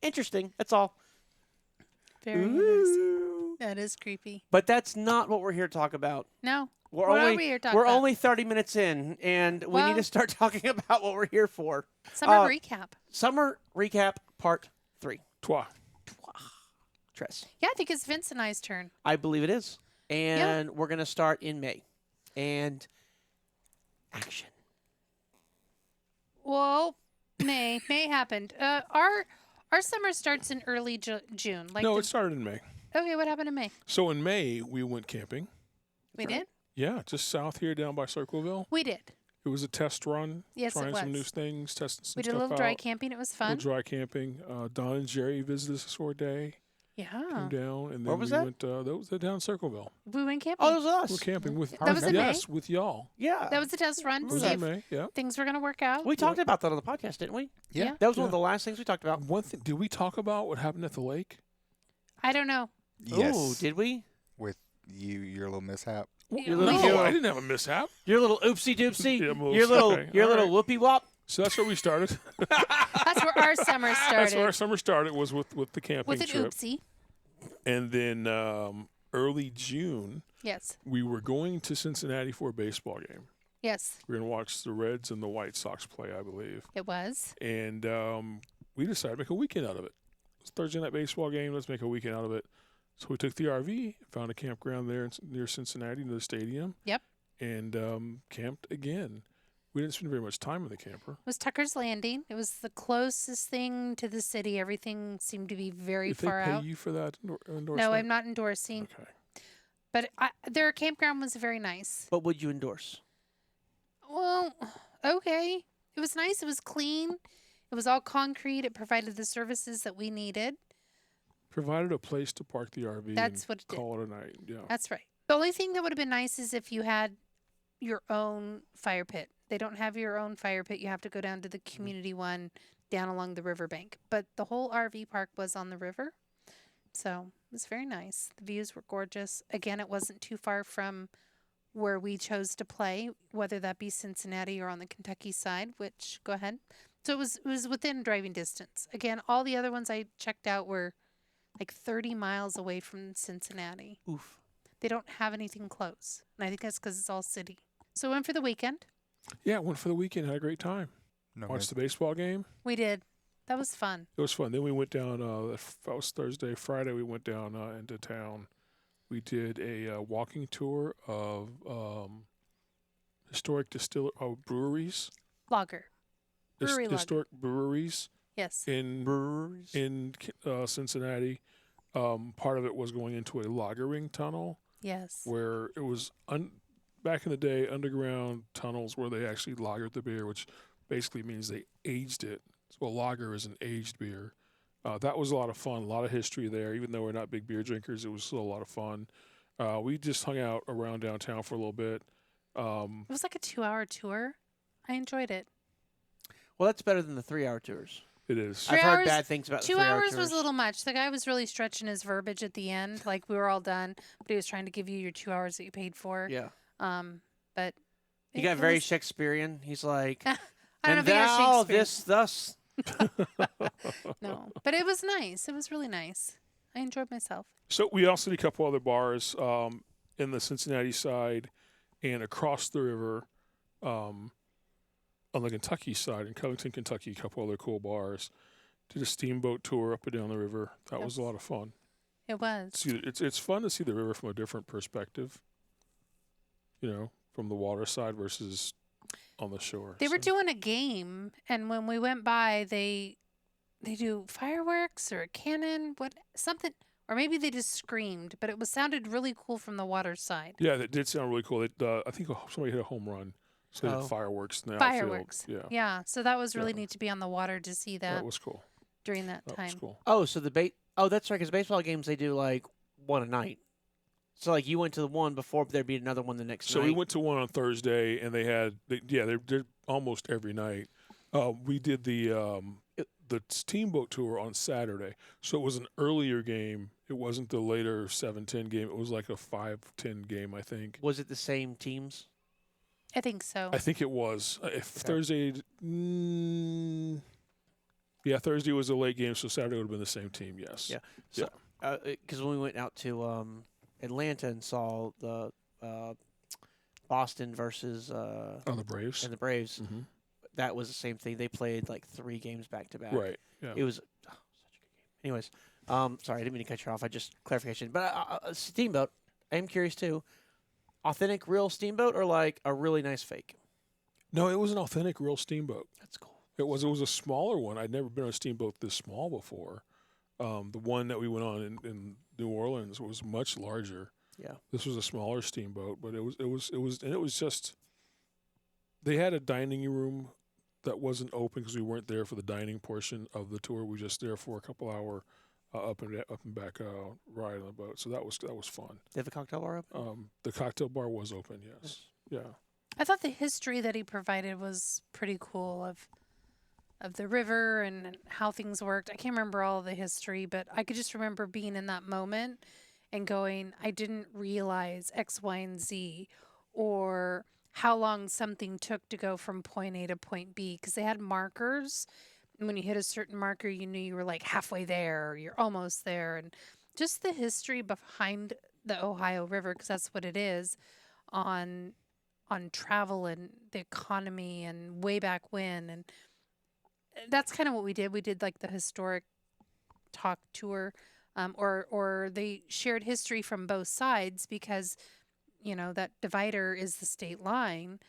[SPEAKER 1] interesting. That's all.
[SPEAKER 2] Very interesting.
[SPEAKER 1] Ooh.
[SPEAKER 2] That is creepy.
[SPEAKER 1] But that's not what we're here to talk about.
[SPEAKER 2] No.
[SPEAKER 1] We're
[SPEAKER 2] What are
[SPEAKER 1] only
[SPEAKER 2] we here talking
[SPEAKER 1] we're
[SPEAKER 2] about?
[SPEAKER 1] only 30 minutes in, and we need
[SPEAKER 2] Well-
[SPEAKER 1] to start talking about what we're here for.
[SPEAKER 2] Summer recap.
[SPEAKER 1] Summer recap part 3.
[SPEAKER 3] Toi.
[SPEAKER 1] Tress.
[SPEAKER 2] Yeah, I think it's Vince and I's turn.
[SPEAKER 1] I believe it is, and we're gonna start in May, and action.
[SPEAKER 2] Well, May happened. Our summer starts in early June. Like
[SPEAKER 3] No, it started in May.
[SPEAKER 2] Okay, what happened in May?
[SPEAKER 3] So in May, we went camping.
[SPEAKER 2] We did.
[SPEAKER 3] Yeah, just south here down by Circleville.
[SPEAKER 2] We did.
[SPEAKER 3] It was a test run.
[SPEAKER 2] Yes, it
[SPEAKER 3] trying some new
[SPEAKER 2] was.
[SPEAKER 3] things, testing some
[SPEAKER 2] We did
[SPEAKER 3] stuff
[SPEAKER 2] a little dry
[SPEAKER 3] out.
[SPEAKER 2] camping. It was
[SPEAKER 3] A
[SPEAKER 2] fun.
[SPEAKER 3] little dry camping. Don and Jerry visited us for a day. Came
[SPEAKER 2] Yeah.
[SPEAKER 3] down, and then
[SPEAKER 1] Where was
[SPEAKER 3] we
[SPEAKER 1] that?
[SPEAKER 3] went. That was down in Circleville.
[SPEAKER 2] We went camping.
[SPEAKER 1] Oh, that was
[SPEAKER 3] We're
[SPEAKER 1] us.
[SPEAKER 3] camping with.
[SPEAKER 2] That was in May?
[SPEAKER 3] yes, with y'all.
[SPEAKER 1] Yeah.
[SPEAKER 2] That was a test run.
[SPEAKER 3] It was
[SPEAKER 2] See
[SPEAKER 3] in
[SPEAKER 2] if
[SPEAKER 3] May. Yeah.
[SPEAKER 2] things were going to work out.
[SPEAKER 1] We talked about that on the podcast, didn't we?
[SPEAKER 2] Yeah.
[SPEAKER 1] That was one of
[SPEAKER 3] Yeah.
[SPEAKER 1] the last things we talked about.
[SPEAKER 3] One thing. Did we talk about what happened at the lake?
[SPEAKER 2] I don't know.
[SPEAKER 4] Yes.
[SPEAKER 1] Oh, did we?
[SPEAKER 4] With your little mishap.
[SPEAKER 1] Your
[SPEAKER 2] We
[SPEAKER 1] little-
[SPEAKER 2] did.
[SPEAKER 3] No, I didn't have a mishap.
[SPEAKER 1] Your little oopsie doopsie.
[SPEAKER 3] Yeah, well,
[SPEAKER 1] your little
[SPEAKER 3] okay,
[SPEAKER 1] your
[SPEAKER 3] all
[SPEAKER 1] little
[SPEAKER 3] right.
[SPEAKER 1] whoopee wop.
[SPEAKER 3] So that's where we started.
[SPEAKER 2] That's where our summer started.
[SPEAKER 3] That's where our summer started. Was with the camping
[SPEAKER 2] with an
[SPEAKER 3] trip,
[SPEAKER 2] oopsie.
[SPEAKER 3] and then early June
[SPEAKER 2] Yes.
[SPEAKER 3] we were going to Cincinnati for a baseball game.
[SPEAKER 2] Yes,
[SPEAKER 3] We were going to watch the Reds and the White Sox play, I believe.
[SPEAKER 2] it was.
[SPEAKER 3] And we decided to make a weekend out of it. It's Thursday night baseball game. Let's make a weekend out of it. So we took the RV, found a campground there near Cincinnati near the stadium.
[SPEAKER 2] Yep.
[SPEAKER 3] And camped again. We didn't spend very much time in the camper.
[SPEAKER 2] It was Tucker's Landing. It was the closest thing to the city. Everything seemed to be very
[SPEAKER 3] Did
[SPEAKER 2] far
[SPEAKER 3] they pay
[SPEAKER 2] out.
[SPEAKER 3] you for that endorsement?
[SPEAKER 2] No, I'm not endorsing.
[SPEAKER 3] Okay.
[SPEAKER 2] But their campground was very nice.
[SPEAKER 1] What would you endorse?
[SPEAKER 2] Well, okay. It was nice. It was clean. It was all concrete. It provided the services that we needed.
[SPEAKER 3] Provided a place to park the RV
[SPEAKER 2] That's
[SPEAKER 3] and
[SPEAKER 2] what it did.
[SPEAKER 3] call it a night. Yeah.
[SPEAKER 2] That's right. The only thing that would have been nice is if you had your own fire pit. They don't have your own fire pit. You have to go down to the community one down along the riverbank. But the whole RV park was on the river. So it was very nice. The views were gorgeous. Again, it wasn't too far from where we chose to play, whether that be Cincinnati or on the Kentucky side, which, go ahead. So it was within driving distance. Again, all the other ones I checked out were like 30 miles away from Cincinnati.
[SPEAKER 1] Oof.
[SPEAKER 2] They don't have anything close. And I think that's because it's all city. So we went for the weekend.
[SPEAKER 3] Yeah, went for the weekend. Had a great time.
[SPEAKER 4] No,
[SPEAKER 3] Watched the baseball game.
[SPEAKER 2] We did. That was fun.
[SPEAKER 3] It was fun. Then we went down. That was Thursday. Friday we went down into town. We did a walking tour of historic breweries.
[SPEAKER 2] Lager. Brewery lager.
[SPEAKER 3] Historic breweries
[SPEAKER 2] Yes.
[SPEAKER 1] Breweries.
[SPEAKER 3] in Cincinnati. Part of it was going into a lagering tunnel
[SPEAKER 2] Yes.
[SPEAKER 3] where it was back in the day underground tunnels where they actually lagered the beer, which basically means they aged it. So a lager is an aged beer. That was a lot of fun, a lot of history there. Even though we're not big beer drinkers, it was still a lot of fun. We just hung out around downtown for a little bit.
[SPEAKER 2] It was like a 2-hour tour. I enjoyed it.
[SPEAKER 1] Well, that's better than the 3-hour tours.
[SPEAKER 3] It is.
[SPEAKER 2] Three
[SPEAKER 1] I've heard
[SPEAKER 2] hours-
[SPEAKER 1] bad things about the
[SPEAKER 2] 2
[SPEAKER 1] 3-hour
[SPEAKER 2] hours
[SPEAKER 1] tours.
[SPEAKER 2] was a little much. The guy was really stretching his verbiage at the end. Like we were all done, but he was trying to give you your 2 hours that you paid for.
[SPEAKER 1] Yeah.
[SPEAKER 2] But
[SPEAKER 1] He
[SPEAKER 2] it-
[SPEAKER 1] got
[SPEAKER 2] it
[SPEAKER 1] very
[SPEAKER 2] was-
[SPEAKER 1] Shakespearean. He's like,
[SPEAKER 2] I don't know
[SPEAKER 1] and
[SPEAKER 2] if he has
[SPEAKER 1] thou
[SPEAKER 2] Shakespeare.
[SPEAKER 1] this thus.
[SPEAKER 2] No, but it was nice. It was really nice. I enjoyed myself.
[SPEAKER 3] So we also did a couple other bars in the Cincinnati side and across the river on the Kentucky side in Covington, Kentucky. A couple other cool bars. Did a steamboat tour up and down the river. That was a lot of fun.
[SPEAKER 2] It was.
[SPEAKER 3] It's fun to see the river from a different perspective. You know, from the water side versus on the shore.
[SPEAKER 2] They were
[SPEAKER 3] So-
[SPEAKER 2] doing a game, and when we went by, they do fireworks or a cannon, something, or maybe they just screamed. But it sounded really cool from the water side.
[SPEAKER 3] Yeah, that did sound really cool. I think somebody hit a home run. So they
[SPEAKER 1] Oh.
[SPEAKER 3] did fireworks in the
[SPEAKER 2] Fireworks.
[SPEAKER 3] outfield. Yeah,
[SPEAKER 2] Yeah, so that was really
[SPEAKER 3] Yeah.
[SPEAKER 2] neat to be on the water to see
[SPEAKER 3] that
[SPEAKER 2] that
[SPEAKER 3] was cool.
[SPEAKER 2] during that
[SPEAKER 3] That
[SPEAKER 2] time.
[SPEAKER 3] was cool.
[SPEAKER 1] Oh, so that's right, because baseball games, they do like one a night. So like you went to the one before, but there'd be another one the next
[SPEAKER 3] So
[SPEAKER 1] night.
[SPEAKER 3] we went to one on Thursday, and they did almost every night. We did the steamboat tour on Saturday, so it was an earlier game. It wasn't the later 7:10 game. It was like a 5:10 game, I think.
[SPEAKER 1] Was it the same teams?
[SPEAKER 2] I think so.
[SPEAKER 3] I think it was. If
[SPEAKER 1] Okay.
[SPEAKER 3] Thursday, Thursday was a late game, so Saturday would have been the same team. Yes.
[SPEAKER 1] Yeah. So, because when we went out to Atlanta and saw the Boston versus
[SPEAKER 3] Oh, the Braves.
[SPEAKER 1] and the Braves,
[SPEAKER 3] Mm-hmm.
[SPEAKER 1] that was the same thing. They played like 3 games back to back.
[SPEAKER 3] Right. Yeah.
[SPEAKER 1] It was such a good game. Anyways, sorry, I didn't mean to cut you off. I just clarification. But Steamboat, I am curious too. Authentic, real Steamboat, or like a really nice fake?
[SPEAKER 3] No, it was an authentic, real steamboat.
[SPEAKER 1] That's cool.
[SPEAKER 3] It was a smaller one. I'd never been on a steamboat this small before. The one that we went on in New Orleans was much larger.
[SPEAKER 1] Yeah.
[SPEAKER 3] This was a smaller steamboat, but it was just. They had a dining room that wasn't open because we weren't there for the dining portion of the tour. We were just there for a couple hour up and back ride on the boat. So that was fun.
[SPEAKER 1] They have a cocktail bar open?
[SPEAKER 3] The cocktail bar was open. Yes. Yeah.
[SPEAKER 2] I thought the history that he provided was pretty cool of the river and how things worked. I can't remember all of the history, but I could just remember being in that moment and going, I didn't realize X, Y, and Z, or how long something took to go from point A to point B, because they had markers. And when you hit a certain marker, you knew you were like halfway there, or you're almost there. And just the history behind the Ohio River, because that's what it is, on travel and the economy and way back when. And that's kind of what we did. We did like the historic talk tour, or they shared history from both sides, because that divider is the state line,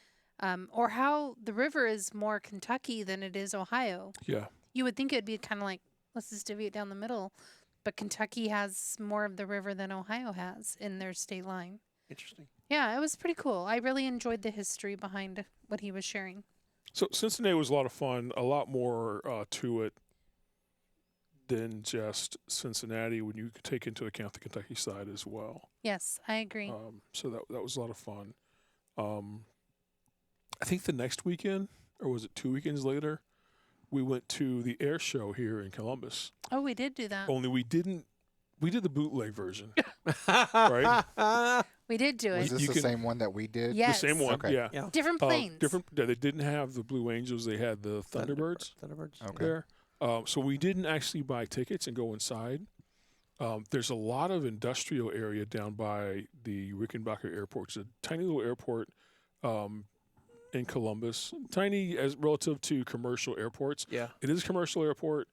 [SPEAKER 2] or how the river is more Kentucky than it is Ohio.
[SPEAKER 3] Yeah.
[SPEAKER 2] You would think it'd be kind of like, let's just divvy it down the middle, but Kentucky has more of the river than Ohio has in their state line.
[SPEAKER 1] Interesting.
[SPEAKER 2] Yeah, it was pretty cool. I really enjoyed the history behind what he was sharing.
[SPEAKER 3] So Cincinnati was a lot of fun. A lot more to it than just Cincinnati when you take into account the Kentucky side as well.
[SPEAKER 2] Yes, I agree.
[SPEAKER 3] So that was a lot of fun. I think the next weekend, or was it 2 weekends later, we went to the air show here in Columbus.
[SPEAKER 2] Oh, we did do that.
[SPEAKER 3] Only we did the bootleg version. Right?
[SPEAKER 2] We did do
[SPEAKER 4] Was
[SPEAKER 2] it.
[SPEAKER 4] this
[SPEAKER 3] You
[SPEAKER 4] the
[SPEAKER 3] can-
[SPEAKER 4] same one that we did?
[SPEAKER 2] Yes.
[SPEAKER 3] The same one,
[SPEAKER 4] Okay.
[SPEAKER 3] yeah.
[SPEAKER 1] Yeah.
[SPEAKER 2] Different planes.
[SPEAKER 3] They didn't have the Blue Angels. They had the Thunderbirds
[SPEAKER 1] Thunderbirds.
[SPEAKER 4] Okay.
[SPEAKER 3] there. So we didn't actually buy tickets and go inside. There's a lot of industrial area down by the Rickenbacker Airport. It's a tiny little airport in Columbus. Tiny as relative to commercial airports.
[SPEAKER 1] Yeah.
[SPEAKER 3] It is a commercial airport,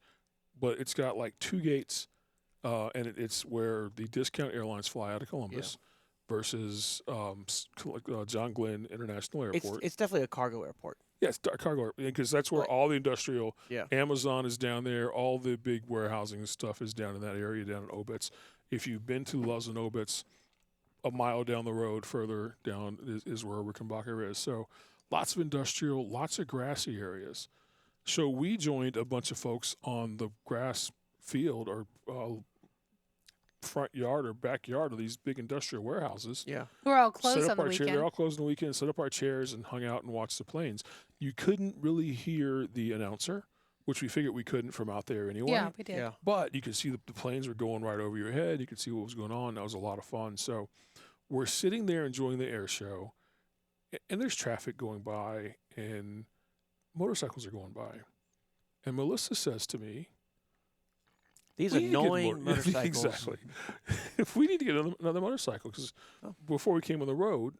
[SPEAKER 3] but it's got like 2 gates, and it's where the discount airlines fly out of Columbus versus John Glenn International Airport.
[SPEAKER 1] It's definitely a cargo airport.
[SPEAKER 3] Yes, cargo, because that's where
[SPEAKER 1] Like-
[SPEAKER 3] all the industrial.
[SPEAKER 1] Yeah.
[SPEAKER 3] Amazon is down there. All the big warehousing stuff is down in that area, down in Obitz. If you've been to Loves and Obitz, a mile down the road, further down is where Rickenbacker is. So lots of industrial, lots of grassy areas. So we joined a bunch of folks on the grass field or front yard or backyard of these big industrial warehouses.
[SPEAKER 1] Yeah.
[SPEAKER 2] We're all
[SPEAKER 3] Set
[SPEAKER 2] closed
[SPEAKER 3] up
[SPEAKER 2] on the
[SPEAKER 3] our chair.
[SPEAKER 2] weekend.
[SPEAKER 3] They're all closed on the weekend. Set up our chairs and hung out and watched the planes. You couldn't really hear the announcer, which we figured we couldn't from out there anyway.
[SPEAKER 2] Yeah, we did.
[SPEAKER 1] Yeah.
[SPEAKER 3] But you could see the planes were going right over your head. You could see what was going on. That was a lot of fun. So we're sitting there enjoying the air show, and there's traffic going by, and motorcycles are going by. And Melissa says to me,
[SPEAKER 1] These
[SPEAKER 3] "We need to get
[SPEAKER 1] annoying motorcycles.
[SPEAKER 3] Exactly. If we need to get another motorcycle, because before we came on the road,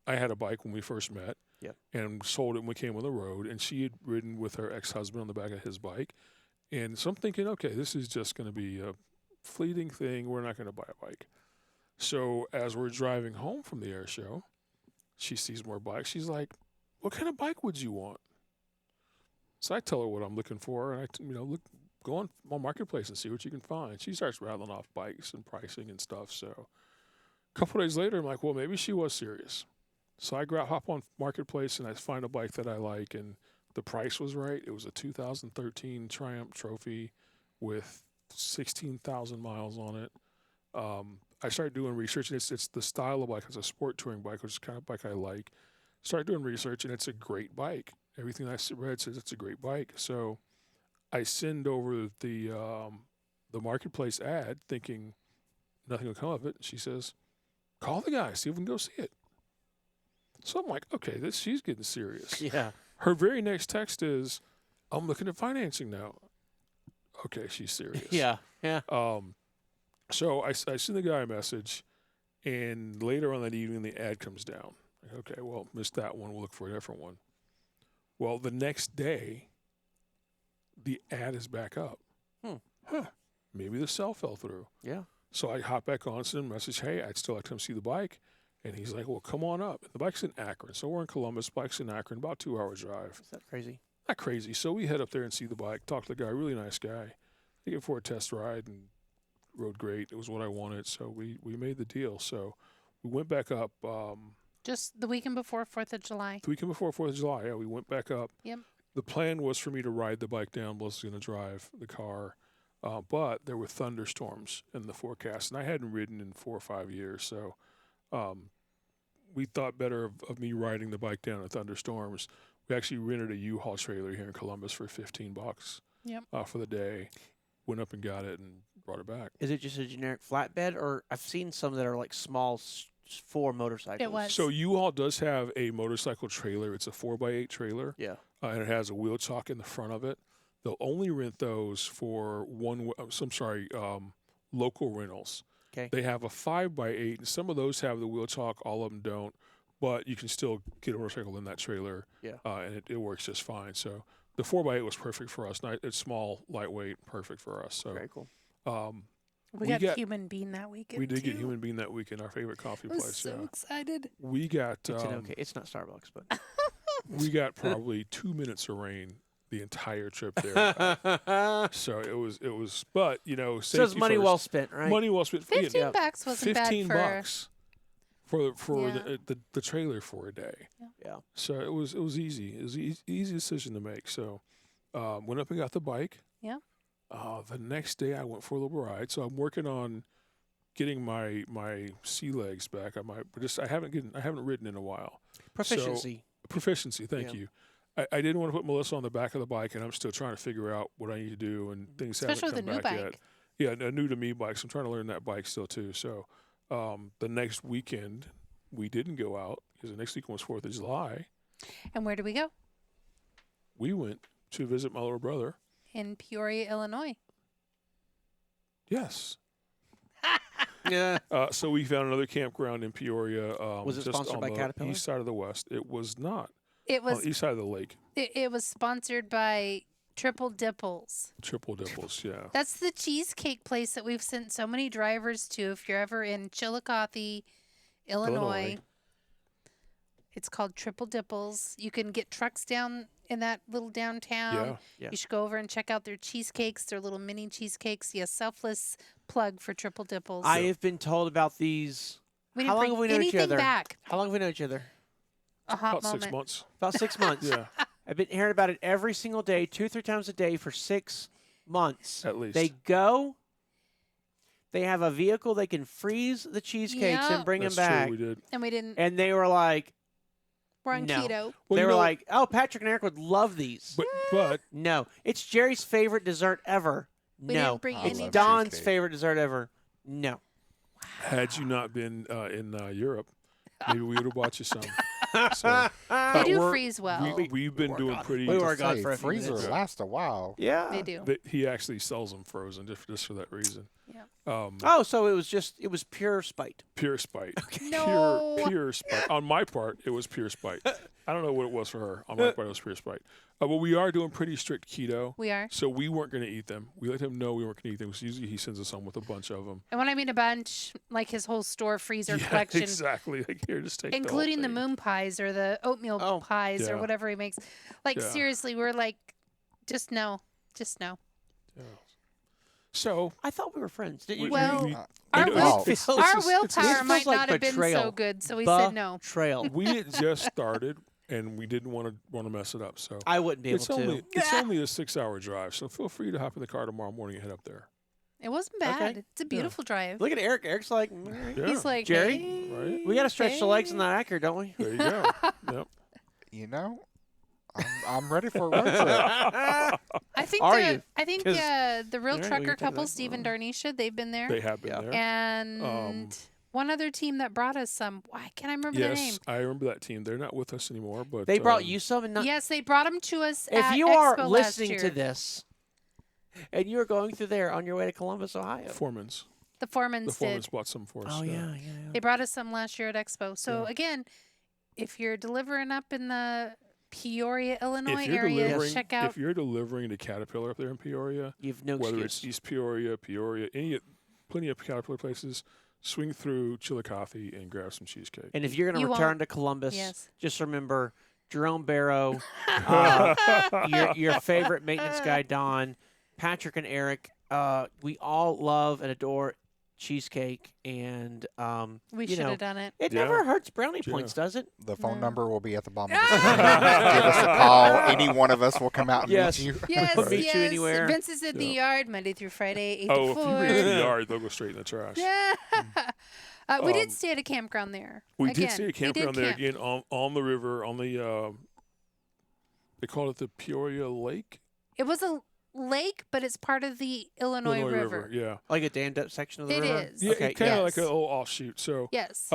[SPEAKER 3] I had a bike when we first met,
[SPEAKER 1] Yep.
[SPEAKER 3] and sold it when we came on the road, and she had ridden with her ex-husband on the back of his bike. And so I'm thinking, okay, this is just going to be a fleeting thing. We're not going to buy a bike. So as we're driving home from the air show, she sees more bikes. She's like, "What kind of bike would you want?" So I tell her what I'm looking for, and go on Marketplace and see what you can find. She starts rattling off bikes and pricing and stuff. So a couple days later, I'm like, well, maybe she was serious. So I hop on Marketplace and I find a bike that I like, and the price was right. It was a 2013 Triumph Trophy with 16,000 miles on it. I started doing research, and it's the style of bike. It's a sport touring bike, which is the kind of bike I like. Started doing research, and it's a great bike. Everything I read says it's a great bike. So I send over the Marketplace ad thinking nothing will come of it. She says, "Call the guy, see if we can go see it." So I'm like, okay, she's getting serious.
[SPEAKER 1] Yeah.
[SPEAKER 3] Her very next text is, "I'm looking at financing now." Okay, she's serious.
[SPEAKER 1] Yeah. Yeah.
[SPEAKER 3] So I send the guy a message, and later on that evening, the ad comes down. Like, okay, well, missed that one. We'll look for a different one. Well, the next day, the ad is back up. Maybe the sale fell through.
[SPEAKER 1] Yeah.
[SPEAKER 3] So I hop back on, send him a message, "Hey, I'd still like to come see the bike." And he's like, "Well, come on up." And the bike's in Akron. So we're in Columbus, bike's in Akron, about 2 hour drive.
[SPEAKER 1] Is that crazy?
[SPEAKER 3] Not crazy. So we head up there and see the bike, talk to the guy, really nice guy. Take it for a test ride and rode great. It was what I wanted. So we made the deal. So we went back up
[SPEAKER 2] Just the weekend before 4th of July.
[SPEAKER 3] the weekend before 4th of July. Yeah, we went back up.
[SPEAKER 2] Yep.
[SPEAKER 3] The plan was for me to ride the bike down. Melissa's going to drive the car. But there were thunderstorms in the forecast, and I hadn't ridden in 4 or 5 years. So we thought better of me riding the bike down in thunderstorms. We actually rented a U-Haul trailer here in Columbus for $15
[SPEAKER 2] Yep.
[SPEAKER 3] For the day. Went up and got it and brought it back.
[SPEAKER 1] Is it just a generic flatbed, or I've seen some that are like small for motorcycles?
[SPEAKER 2] It was.
[SPEAKER 3] So U-Haul does have a motorcycle trailer. It's a 4x8 trailer.
[SPEAKER 1] Yeah.
[SPEAKER 3] And it has a wheel chock in the front of it. They'll only rent those for local rentals.
[SPEAKER 1] Okay.
[SPEAKER 3] They have a 5x8, and some of those have the wheel chock. All of them don't, but you can still get a motorcycle in that trailer.
[SPEAKER 1] Yeah.
[SPEAKER 3] And it works just fine. So the 4x8 was perfect for us. It's small, lightweight, perfect for us. So
[SPEAKER 1] Very cool.
[SPEAKER 2] we got Human Bean that weekend.
[SPEAKER 3] we did get
[SPEAKER 2] too.
[SPEAKER 3] Human Bean that weekend, our favorite coffee
[SPEAKER 2] I was
[SPEAKER 3] place.
[SPEAKER 2] so
[SPEAKER 3] Yeah.
[SPEAKER 2] excited.
[SPEAKER 3] We got
[SPEAKER 1] It's not Starbucks, but
[SPEAKER 3] we got probably 2 minutes of rain the entire trip there. So it was, but
[SPEAKER 1] so
[SPEAKER 3] safety
[SPEAKER 1] it's money
[SPEAKER 3] first.
[SPEAKER 1] well spent, right?
[SPEAKER 3] Money well spent.
[SPEAKER 2] 15 bucks wasn't
[SPEAKER 3] 15
[SPEAKER 2] bad
[SPEAKER 3] bucks for
[SPEAKER 2] Yeah.
[SPEAKER 3] the trailer for a day.
[SPEAKER 1] Yeah.
[SPEAKER 3] So it was easy. It was an easy decision to make. So went up and got the bike.
[SPEAKER 2] Yeah.
[SPEAKER 3] The next day I went for a little ride. So I'm working on getting my sea legs back. I haven't ridden in a while.
[SPEAKER 1] Proficiency.
[SPEAKER 3] Proficiency. Thank
[SPEAKER 1] Yeah.
[SPEAKER 3] you. I didn't want to put Melissa on the back of the bike, and I'm still trying to figure out what I need to do, and things
[SPEAKER 2] Especially
[SPEAKER 3] haven't
[SPEAKER 2] with
[SPEAKER 3] come
[SPEAKER 2] a
[SPEAKER 3] back
[SPEAKER 2] new
[SPEAKER 3] yet.
[SPEAKER 2] bike.
[SPEAKER 3] Yeah, a new to me bike. So I'm trying to learn that bike still too. So the next weekend we didn't go out because the next weekend was 4th of July.
[SPEAKER 2] And where did we go?
[SPEAKER 3] We went to visit my little brother.
[SPEAKER 2] In Peoria, Illinois.
[SPEAKER 3] Yes.
[SPEAKER 1] Yeah.
[SPEAKER 3] So we found another campground in Peoria.
[SPEAKER 1] Was it
[SPEAKER 3] just
[SPEAKER 1] sponsored
[SPEAKER 3] on
[SPEAKER 1] by
[SPEAKER 3] the
[SPEAKER 1] Caterpillar?
[SPEAKER 3] east side of the west. It was not.
[SPEAKER 2] It
[SPEAKER 3] On
[SPEAKER 2] was
[SPEAKER 3] the east side of the lake.
[SPEAKER 2] it was sponsored by Triple Dipples.
[SPEAKER 3] Triple Dipples, yeah.
[SPEAKER 2] That's the cheesecake place that we've sent so many drivers to. If you're ever in Chillicothe, Illinois. It's called Triple Dipples. You can get trucks down in that little downtown.
[SPEAKER 3] Yeah.
[SPEAKER 1] Yeah.
[SPEAKER 2] You should go over and check out their cheesecakes, their little mini cheesecakes. Yes, selfless plug for Triple Dipples.
[SPEAKER 1] I have been told about these.
[SPEAKER 2] we
[SPEAKER 1] How
[SPEAKER 2] didn't
[SPEAKER 1] long
[SPEAKER 2] bring
[SPEAKER 1] have we known each
[SPEAKER 2] anything
[SPEAKER 1] other?
[SPEAKER 2] back.
[SPEAKER 1] How long have we known each other?
[SPEAKER 2] A hot
[SPEAKER 3] About
[SPEAKER 2] moment.
[SPEAKER 3] 6 months.
[SPEAKER 1] About 6 months.
[SPEAKER 3] Yeah,
[SPEAKER 1] I've been hearing about it every single day, 2-3 times a day for 6 months.
[SPEAKER 3] at least.
[SPEAKER 1] They go. They have a vehicle. They can freeze the cheesecakes
[SPEAKER 2] Yeah.
[SPEAKER 1] and bring
[SPEAKER 3] That's
[SPEAKER 1] them back.
[SPEAKER 3] true. We did.
[SPEAKER 2] And we didn't.
[SPEAKER 1] And they were like,
[SPEAKER 2] We're on
[SPEAKER 1] no.
[SPEAKER 2] keto.
[SPEAKER 3] Well,
[SPEAKER 1] they
[SPEAKER 3] you
[SPEAKER 1] were
[SPEAKER 3] know,
[SPEAKER 1] like, oh, Patrick and Eric would love these.
[SPEAKER 3] but
[SPEAKER 1] No, it's Jerry's favorite dessert ever.
[SPEAKER 2] We
[SPEAKER 1] No,
[SPEAKER 2] didn't bring
[SPEAKER 4] I
[SPEAKER 1] it's
[SPEAKER 2] any
[SPEAKER 4] love
[SPEAKER 2] back.
[SPEAKER 1] Don's
[SPEAKER 4] cheesecake.
[SPEAKER 1] favorite dessert ever. No.
[SPEAKER 3] had you not been in Europe, maybe we would have bought you some. So,
[SPEAKER 2] They
[SPEAKER 3] but
[SPEAKER 2] do
[SPEAKER 3] we're-
[SPEAKER 2] freeze well.
[SPEAKER 3] We've been
[SPEAKER 1] were
[SPEAKER 3] doing
[SPEAKER 1] gone.
[SPEAKER 3] pretty.
[SPEAKER 1] We were
[SPEAKER 4] Say,
[SPEAKER 1] gone for a few
[SPEAKER 4] freezer
[SPEAKER 1] minutes.
[SPEAKER 4] last a while.
[SPEAKER 1] Yeah.
[SPEAKER 2] They do.
[SPEAKER 3] He actually sells them frozen just for that reason.
[SPEAKER 2] Yeah.
[SPEAKER 1] Oh, so it was pure spite.
[SPEAKER 3] Pure spite.
[SPEAKER 2] No.
[SPEAKER 3] Pure spite. On my part, it was pure spite. I don't know what it was for her. On my part, it was pure spite. But we are doing pretty strict keto.
[SPEAKER 2] We are.
[SPEAKER 3] So we weren't going to eat them. We let him know we weren't going to eat them. Because usually he sends us home with a bunch of them.
[SPEAKER 2] And when I mean a bunch, like his whole store freezer collection,
[SPEAKER 3] exactly. Like, here, just take
[SPEAKER 2] including the
[SPEAKER 3] the whole thing.
[SPEAKER 2] moon pies or the oatmeal
[SPEAKER 1] Oh.
[SPEAKER 2] pies or
[SPEAKER 3] Yeah.
[SPEAKER 2] whatever he makes. Like,
[SPEAKER 3] Yeah.
[SPEAKER 2] seriously, we're like, just no. Just no.
[SPEAKER 3] Yeah. So
[SPEAKER 1] I thought we were friends. Didn't you?
[SPEAKER 2] Well,
[SPEAKER 3] we-
[SPEAKER 2] Our,
[SPEAKER 3] you know,
[SPEAKER 2] will,
[SPEAKER 3] it's-
[SPEAKER 1] our
[SPEAKER 3] it's
[SPEAKER 2] our
[SPEAKER 3] just-
[SPEAKER 2] willpower
[SPEAKER 1] feels
[SPEAKER 2] might
[SPEAKER 1] like
[SPEAKER 2] not have been so
[SPEAKER 1] betrayal.
[SPEAKER 2] good, so we said no.
[SPEAKER 1] Trail.
[SPEAKER 3] we had just started, and we didn't want to mess it up. So
[SPEAKER 1] I wouldn't be able
[SPEAKER 3] it's only
[SPEAKER 1] to.
[SPEAKER 3] it's only a 6-hour drive. So feel free to hop in the car tomorrow morning and head up there.
[SPEAKER 2] It wasn't bad.
[SPEAKER 1] Okay.
[SPEAKER 2] It's a beautiful drive.
[SPEAKER 1] Look at Eric. Eric's like, all right.
[SPEAKER 3] Yeah.
[SPEAKER 2] He's like,
[SPEAKER 1] Jerry?
[SPEAKER 2] hey,
[SPEAKER 3] Right.
[SPEAKER 1] We got to stretch the legs in
[SPEAKER 2] hey.
[SPEAKER 1] that acre, don't we?
[SPEAKER 3] There you go. Yep.
[SPEAKER 4] You know, I'm ready for a road trip.
[SPEAKER 2] I think
[SPEAKER 1] Are
[SPEAKER 2] the
[SPEAKER 1] you?
[SPEAKER 2] I think
[SPEAKER 1] 'Cause-
[SPEAKER 2] the real
[SPEAKER 1] All right, we
[SPEAKER 2] trucker
[SPEAKER 1] can take
[SPEAKER 2] couple,
[SPEAKER 1] that.
[SPEAKER 2] Steve and Darnisha, they've been there.
[SPEAKER 3] They have been
[SPEAKER 1] Yeah.
[SPEAKER 3] there.
[SPEAKER 2] And one other team that brought us some. Why can't I remember their name?
[SPEAKER 3] Yes, I remember that team. They're not with us anymore, but
[SPEAKER 1] They brought you some. And not,
[SPEAKER 2] Yes, they brought them to us.
[SPEAKER 1] if
[SPEAKER 2] at
[SPEAKER 1] you
[SPEAKER 2] Expo
[SPEAKER 1] are
[SPEAKER 2] last
[SPEAKER 1] listening
[SPEAKER 2] year.
[SPEAKER 1] to this, and you are going through there on your way to Columbus, Ohio.
[SPEAKER 3] Foremans.
[SPEAKER 2] the Foremans
[SPEAKER 3] The
[SPEAKER 2] did.
[SPEAKER 3] Foremans bought some for us.
[SPEAKER 1] Oh
[SPEAKER 3] yeah.
[SPEAKER 1] yeah.
[SPEAKER 2] They brought us some last year at Expo. So
[SPEAKER 3] Yeah.
[SPEAKER 2] again, if you're delivering up in the Peoria, Illinois
[SPEAKER 3] If you're
[SPEAKER 2] area,
[SPEAKER 3] delivering,
[SPEAKER 2] check out.
[SPEAKER 3] if you're delivering to Caterpillar up there in Peoria,
[SPEAKER 1] You've no
[SPEAKER 3] whether
[SPEAKER 1] excuse.
[SPEAKER 3] it's East Peoria, plenty of Caterpillar places, swing through Chillicothe and grab some cheesecake.
[SPEAKER 1] And if you're going
[SPEAKER 2] You
[SPEAKER 1] to return
[SPEAKER 2] won't-
[SPEAKER 1] to Columbus,
[SPEAKER 2] Yes.
[SPEAKER 1] just remember Jerome Barrow, your favorite maintenance guy, Don, Patrick and Eric. We all love and adore cheesecake, and
[SPEAKER 2] we
[SPEAKER 1] you
[SPEAKER 2] should
[SPEAKER 1] know,
[SPEAKER 2] have done it.
[SPEAKER 1] it
[SPEAKER 3] Yeah.
[SPEAKER 1] never hurts brownie
[SPEAKER 3] Yeah.
[SPEAKER 1] points, does it?
[SPEAKER 4] The phone
[SPEAKER 2] No.
[SPEAKER 4] number will be at the bottom of the screen. Give us a call. Any one of us will come out and
[SPEAKER 1] Yes.
[SPEAKER 4] meet you.
[SPEAKER 2] Yes,
[SPEAKER 1] We'll meet
[SPEAKER 2] yes.
[SPEAKER 1] you anywhere.
[SPEAKER 2] Vince is in the yard Monday through Friday, 8
[SPEAKER 3] Oh,
[SPEAKER 2] to
[SPEAKER 3] if
[SPEAKER 2] 4.
[SPEAKER 3] you reach the yard, they'll go straight in the trash.
[SPEAKER 2] Yeah. We did
[SPEAKER 3] Um,
[SPEAKER 2] stay at a campground there.
[SPEAKER 3] We
[SPEAKER 2] Again,
[SPEAKER 3] did see a
[SPEAKER 2] we
[SPEAKER 3] campground there
[SPEAKER 2] camp.
[SPEAKER 3] again on the river, on the they call it the Peoria Lake.
[SPEAKER 2] It was a lake, but it's part of the Illinois River.
[SPEAKER 3] Yeah.
[SPEAKER 1] Like a dammed up section of the
[SPEAKER 2] It
[SPEAKER 1] river.
[SPEAKER 2] is.
[SPEAKER 3] Yeah,
[SPEAKER 1] Okay.
[SPEAKER 3] kind of
[SPEAKER 1] yeah.
[SPEAKER 3] like a little offshoot. So
[SPEAKER 2] Yes.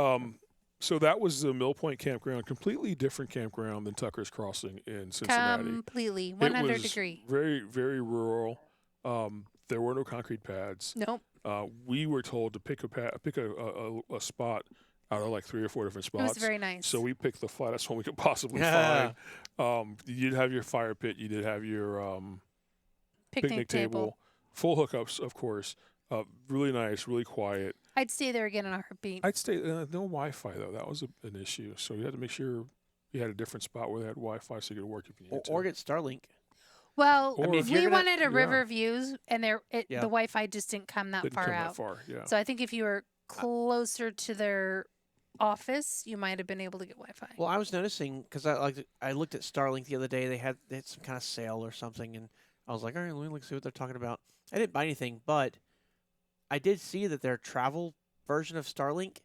[SPEAKER 3] so that was the Mill Point campground, completely different campground than Tucker's Crossing in Cincinnati.
[SPEAKER 2] Completely.
[SPEAKER 3] It
[SPEAKER 2] 100
[SPEAKER 3] was
[SPEAKER 2] degree.
[SPEAKER 3] Very, very rural. There were no concrete pads.
[SPEAKER 2] Nope.
[SPEAKER 3] We were told to pick a spot out of like 3 or 4 different
[SPEAKER 2] It
[SPEAKER 3] spots.
[SPEAKER 2] was very nice.
[SPEAKER 3] So we picked the flattest one we could possibly
[SPEAKER 1] Yeah.
[SPEAKER 3] find. You did have your fire pit. You did have your
[SPEAKER 2] picnic table.
[SPEAKER 3] Full hookups, of course. Really nice, really quiet.
[SPEAKER 2] I'd stay there again in a heartbeat.
[SPEAKER 3] I'd stay. No Wi-Fi though. That was an issue. So you had to make sure you had a different spot where they had Wi-Fi so you could work if you needed to.
[SPEAKER 1] Or get Starlink.
[SPEAKER 2] Well,
[SPEAKER 3] I mean, if
[SPEAKER 2] we
[SPEAKER 1] you're gonna-
[SPEAKER 2] wanted a
[SPEAKER 3] yeah.
[SPEAKER 2] river views, and
[SPEAKER 1] Yeah.
[SPEAKER 2] the Wi-Fi just didn't come that
[SPEAKER 3] Didn't
[SPEAKER 2] far
[SPEAKER 3] come
[SPEAKER 2] out.
[SPEAKER 3] that far. Yeah.
[SPEAKER 2] So I think if you were closer to their office, you might have been able to get Wi-Fi.
[SPEAKER 1] Well, I was noticing because I looked at Starlink the other day. They had some kind of sale or something, and I was like, all right, let me see what they're talking about. I didn't buy anything, but I did see that their travel version of Starlink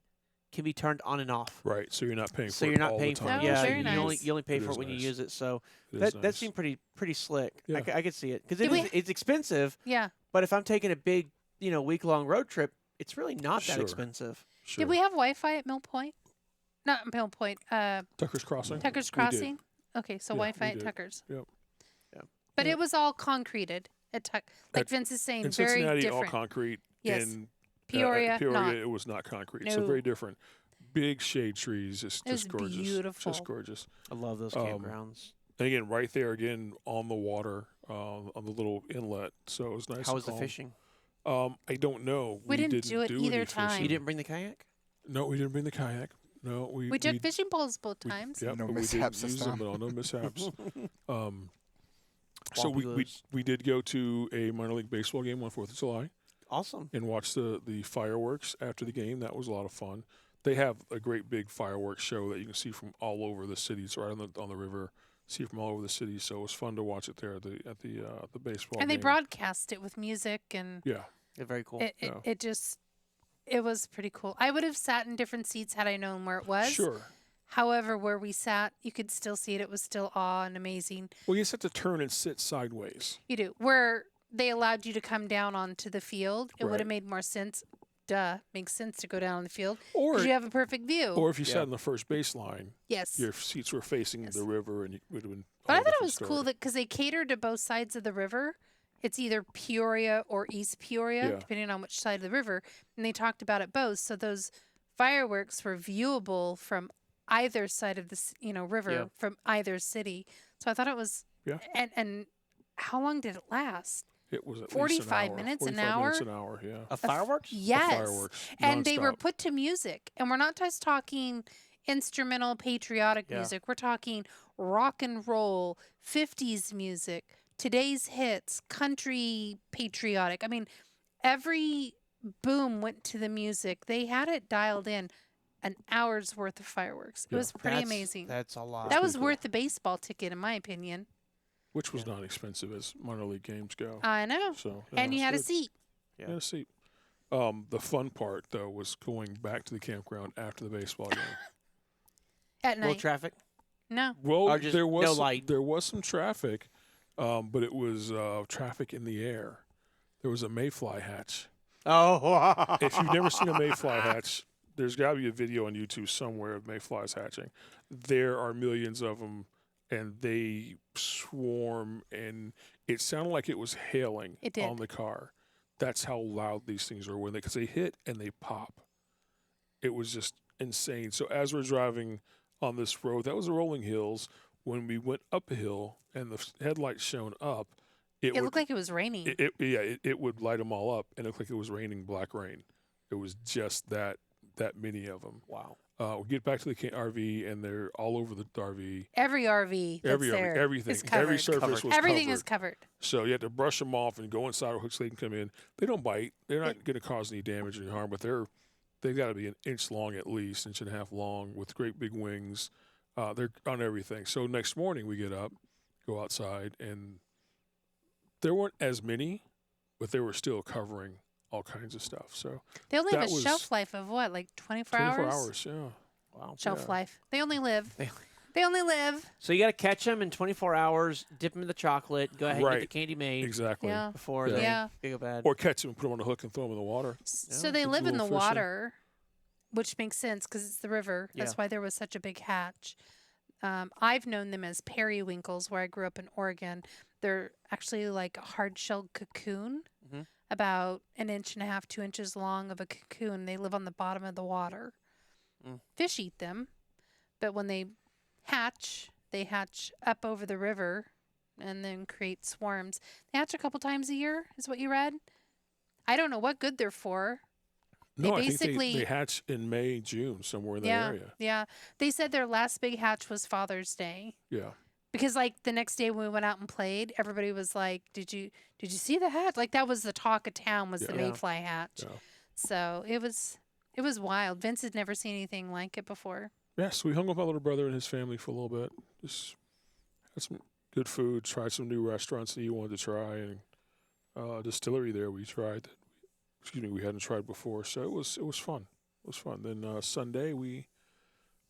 [SPEAKER 1] can be turned on and off.
[SPEAKER 3] Right. So you're not paying
[SPEAKER 1] So
[SPEAKER 3] for
[SPEAKER 1] you're
[SPEAKER 3] it
[SPEAKER 1] not
[SPEAKER 3] all
[SPEAKER 1] paying
[SPEAKER 3] the
[SPEAKER 1] for
[SPEAKER 3] time.
[SPEAKER 1] it.
[SPEAKER 2] Oh,
[SPEAKER 1] Yeah,
[SPEAKER 2] very
[SPEAKER 1] you only
[SPEAKER 2] nice.
[SPEAKER 1] you only pay
[SPEAKER 3] It
[SPEAKER 1] for
[SPEAKER 3] is
[SPEAKER 1] it when you
[SPEAKER 3] nice.
[SPEAKER 1] use it. So
[SPEAKER 3] It is
[SPEAKER 1] that
[SPEAKER 3] nice.
[SPEAKER 1] seemed pretty slick.
[SPEAKER 3] Yeah.
[SPEAKER 1] I could see it because
[SPEAKER 2] Did we-
[SPEAKER 1] it's expensive.
[SPEAKER 2] Yeah.
[SPEAKER 1] But if I'm taking a big week-long road trip, it's really not that
[SPEAKER 3] Sure.
[SPEAKER 1] expensive.
[SPEAKER 3] Sure.
[SPEAKER 2] Did we have Wi-Fi at Mill Point? Not Mill Point.
[SPEAKER 3] Tucker's Crossing?
[SPEAKER 2] Tucker's
[SPEAKER 3] We did.
[SPEAKER 2] Crossing. Okay, so
[SPEAKER 3] Yeah, we
[SPEAKER 2] Wi-Fi at
[SPEAKER 3] did.
[SPEAKER 2] Tucker's.
[SPEAKER 3] Yep.
[SPEAKER 1] Yeah.
[SPEAKER 2] But
[SPEAKER 3] Yeah.
[SPEAKER 2] it was all concreted at Tuck. Like
[SPEAKER 3] At-
[SPEAKER 2] Vince is saying,
[SPEAKER 3] In
[SPEAKER 2] very
[SPEAKER 3] Cincinnati, all
[SPEAKER 2] different.
[SPEAKER 3] concrete.
[SPEAKER 2] Yes.
[SPEAKER 3] In
[SPEAKER 2] Peoria,
[SPEAKER 3] Peoria,
[SPEAKER 2] not.
[SPEAKER 3] it was not concrete. So
[SPEAKER 2] No.
[SPEAKER 3] very different. Big shade trees,
[SPEAKER 2] It was
[SPEAKER 3] just gorgeous.
[SPEAKER 2] beautiful.
[SPEAKER 3] Just gorgeous.
[SPEAKER 1] I love those
[SPEAKER 3] Um,
[SPEAKER 1] campgrounds.
[SPEAKER 3] And again, right there again on the water, on the little inlet. So it was nice.
[SPEAKER 1] How
[SPEAKER 3] and
[SPEAKER 1] was the
[SPEAKER 3] calm.
[SPEAKER 1] fishing?
[SPEAKER 3] I don't know.
[SPEAKER 2] We didn't do it either
[SPEAKER 3] any
[SPEAKER 2] time.
[SPEAKER 3] fishing.
[SPEAKER 1] You didn't bring the kayak?
[SPEAKER 3] No, we didn't bring the kayak. no.
[SPEAKER 2] We took fishing poles both times.
[SPEAKER 3] Yep,
[SPEAKER 4] No
[SPEAKER 3] but we
[SPEAKER 4] mishaps
[SPEAKER 3] did
[SPEAKER 4] this
[SPEAKER 3] use them,
[SPEAKER 4] time?
[SPEAKER 3] but no mishaps. So
[SPEAKER 1] Floppy
[SPEAKER 3] we
[SPEAKER 1] loose.
[SPEAKER 3] did go to a minor league baseball game on 4th of July
[SPEAKER 1] Awesome.
[SPEAKER 3] and watch the fireworks after the game. That was a lot of fun. They have a great big fireworks show that you can see from all over the city. It's right on the river. See from all over the city. So it was fun to watch it there at the baseball.
[SPEAKER 2] And they
[SPEAKER 3] game.
[SPEAKER 2] broadcast it with music, and
[SPEAKER 3] Yeah.
[SPEAKER 1] Yeah, very cool.
[SPEAKER 2] it was pretty cool. I would have sat in different seats had I known where it was.
[SPEAKER 3] Sure.
[SPEAKER 2] However, where we sat, you could still see it. It was still awe and amazing.
[SPEAKER 3] Well, you just have to turn and sit sideways.
[SPEAKER 2] You do. Where they allowed you to come down onto the field, it would
[SPEAKER 3] Right.
[SPEAKER 2] have made more sense. Makes sense to go down on the field
[SPEAKER 3] Or
[SPEAKER 2] because you have a perfect view.
[SPEAKER 3] or if you
[SPEAKER 1] Yeah.
[SPEAKER 3] sat on the first baseline,
[SPEAKER 2] yes.
[SPEAKER 3] your seats were facing
[SPEAKER 2] Yes.
[SPEAKER 3] the river, and you would have been.
[SPEAKER 2] But
[SPEAKER 3] all
[SPEAKER 2] I thought it
[SPEAKER 3] different
[SPEAKER 2] was cool
[SPEAKER 3] story.
[SPEAKER 2] that because they catered to both sides of the river. It's either Peoria or East Peoria,
[SPEAKER 3] Yeah.
[SPEAKER 2] depending on which side of the river. And they talked about it both. So those fireworks were viewable from either side of the river,
[SPEAKER 1] Yeah.
[SPEAKER 2] from either city. So I thought it was.
[SPEAKER 3] Yeah.
[SPEAKER 2] And how long did it last?
[SPEAKER 3] It was at
[SPEAKER 2] 45
[SPEAKER 3] least an hour.
[SPEAKER 2] minutes, an
[SPEAKER 3] 45 minutes,
[SPEAKER 2] hour?
[SPEAKER 3] an hour, yeah.
[SPEAKER 1] A fireworks?
[SPEAKER 2] Yes.
[SPEAKER 3] Fireworks,
[SPEAKER 2] And they were
[SPEAKER 3] nonstop.
[SPEAKER 2] put to music. And we're not just talking instrumental patriotic
[SPEAKER 1] Yeah.
[SPEAKER 2] music. We're talking rock and roll, 50s music, today's hits, country patriotic. I mean, every boom went to the music. They had it dialed in an hour's worth of fireworks. It
[SPEAKER 3] Yeah.
[SPEAKER 2] was pretty amazing.
[SPEAKER 1] That's a lot.
[SPEAKER 2] That was
[SPEAKER 3] pretty cool.
[SPEAKER 2] worth the baseball ticket, in my opinion.
[SPEAKER 3] Which was
[SPEAKER 1] Yeah.
[SPEAKER 3] not expensive as minor league games go.
[SPEAKER 2] I know.
[SPEAKER 3] So
[SPEAKER 2] And you
[SPEAKER 3] it's
[SPEAKER 2] had a
[SPEAKER 3] good.
[SPEAKER 2] seat.
[SPEAKER 1] Yeah.
[SPEAKER 3] You had a seat. The fun part though was going back to the campground after the baseball game.
[SPEAKER 2] At
[SPEAKER 1] Little
[SPEAKER 2] night.
[SPEAKER 1] traffic.
[SPEAKER 2] No.
[SPEAKER 3] Well,
[SPEAKER 1] Or just
[SPEAKER 3] there was
[SPEAKER 1] no
[SPEAKER 3] some,
[SPEAKER 1] light.
[SPEAKER 3] there was some traffic, but it was traffic in the air. There was a mayfly hatch.
[SPEAKER 1] Oh.
[SPEAKER 3] If you've never seen a mayfly hatch, there's got to be a video on YouTube somewhere of mayflies hatching. There are millions of them, and they swarm, and it sounded like it was hailing
[SPEAKER 2] It did.
[SPEAKER 3] on the car. That's how loud these things are because they hit and they pop. It was just insane. So as we're driving on this road, that was the rolling hills. When we went up a hill and the headlights shone up,
[SPEAKER 2] It
[SPEAKER 3] would,
[SPEAKER 2] looked like it was raining.
[SPEAKER 3] it would light them all up, and it looked like it was raining black rain. It was just that many of them.
[SPEAKER 1] Wow.
[SPEAKER 3] We get back to the RV, and they're all over the RV.
[SPEAKER 2] Every RV that's
[SPEAKER 3] Every
[SPEAKER 2] there
[SPEAKER 3] RV, everything,
[SPEAKER 2] is covered.
[SPEAKER 3] every surface
[SPEAKER 1] Covered.
[SPEAKER 3] was
[SPEAKER 2] Everything
[SPEAKER 3] covered.
[SPEAKER 2] is covered.
[SPEAKER 3] So you had to brush them off and go inside hooks so they can come in. They don't bite. They're not going to cause any damage or any harm, but they've got to be an inch long at least, inch and a half long, with great big wings. They're on everything. So next morning we get up, go outside, and there weren't as many, but they were still covering all kinds of stuff. So
[SPEAKER 2] They only have
[SPEAKER 3] that
[SPEAKER 2] a
[SPEAKER 3] was
[SPEAKER 2] shelf life of what, like 24
[SPEAKER 3] 24
[SPEAKER 2] hours?
[SPEAKER 3] hours, yeah.
[SPEAKER 1] Wow.
[SPEAKER 2] Shelf
[SPEAKER 3] Yeah.
[SPEAKER 2] life. They only live.
[SPEAKER 1] They-
[SPEAKER 2] They only live.
[SPEAKER 1] So you got to catch them in 24 hours, dip them in the chocolate, go ahead and get the
[SPEAKER 3] Right.
[SPEAKER 1] candy made
[SPEAKER 3] Exactly.
[SPEAKER 2] Yeah.
[SPEAKER 1] before
[SPEAKER 2] Yeah.
[SPEAKER 1] they go bad.
[SPEAKER 3] Or catch them and put them on a hook and throw them in the water.
[SPEAKER 2] So
[SPEAKER 1] Yeah,
[SPEAKER 2] they
[SPEAKER 3] it's a
[SPEAKER 2] live in the
[SPEAKER 3] little fishy.
[SPEAKER 2] water, which makes sense because it's the river. That's
[SPEAKER 1] Yeah.
[SPEAKER 2] why there was such a big hatch. I've known them as periwinkles where I grew up in Oregon. They're actually like a hard-shelled cocoon,
[SPEAKER 1] Mhm.
[SPEAKER 2] about an inch and a half, 2 inches long of a cocoon. They live on the bottom of the water.
[SPEAKER 1] Mm.
[SPEAKER 2] Fish eat them, but when they hatch up over the river and then create swarms. They hatch a couple times a year, is what you read. I don't know what good they're for.
[SPEAKER 3] No, I think
[SPEAKER 2] basically-
[SPEAKER 3] they hatch in May, June, somewhere in that
[SPEAKER 2] Yeah,
[SPEAKER 3] area.
[SPEAKER 2] yeah. They said their last big hatch was Father's Day.
[SPEAKER 3] Yeah.
[SPEAKER 2] Because like the next day when we went out and played, everybody was like, "Did you see the hatch?" Like that was the talk of town was the
[SPEAKER 3] Yeah.
[SPEAKER 2] mayfly hatch.
[SPEAKER 3] Yeah.
[SPEAKER 2] So it was wild. Vince had never seen anything like it before.
[SPEAKER 3] Yeah, so we hung with my little brother and his family for a little bit. Just had some good food, tried some new restaurants that he wanted to try, and distillery there we tried. We hadn't tried before, so it was fun. It was fun. Then Sunday we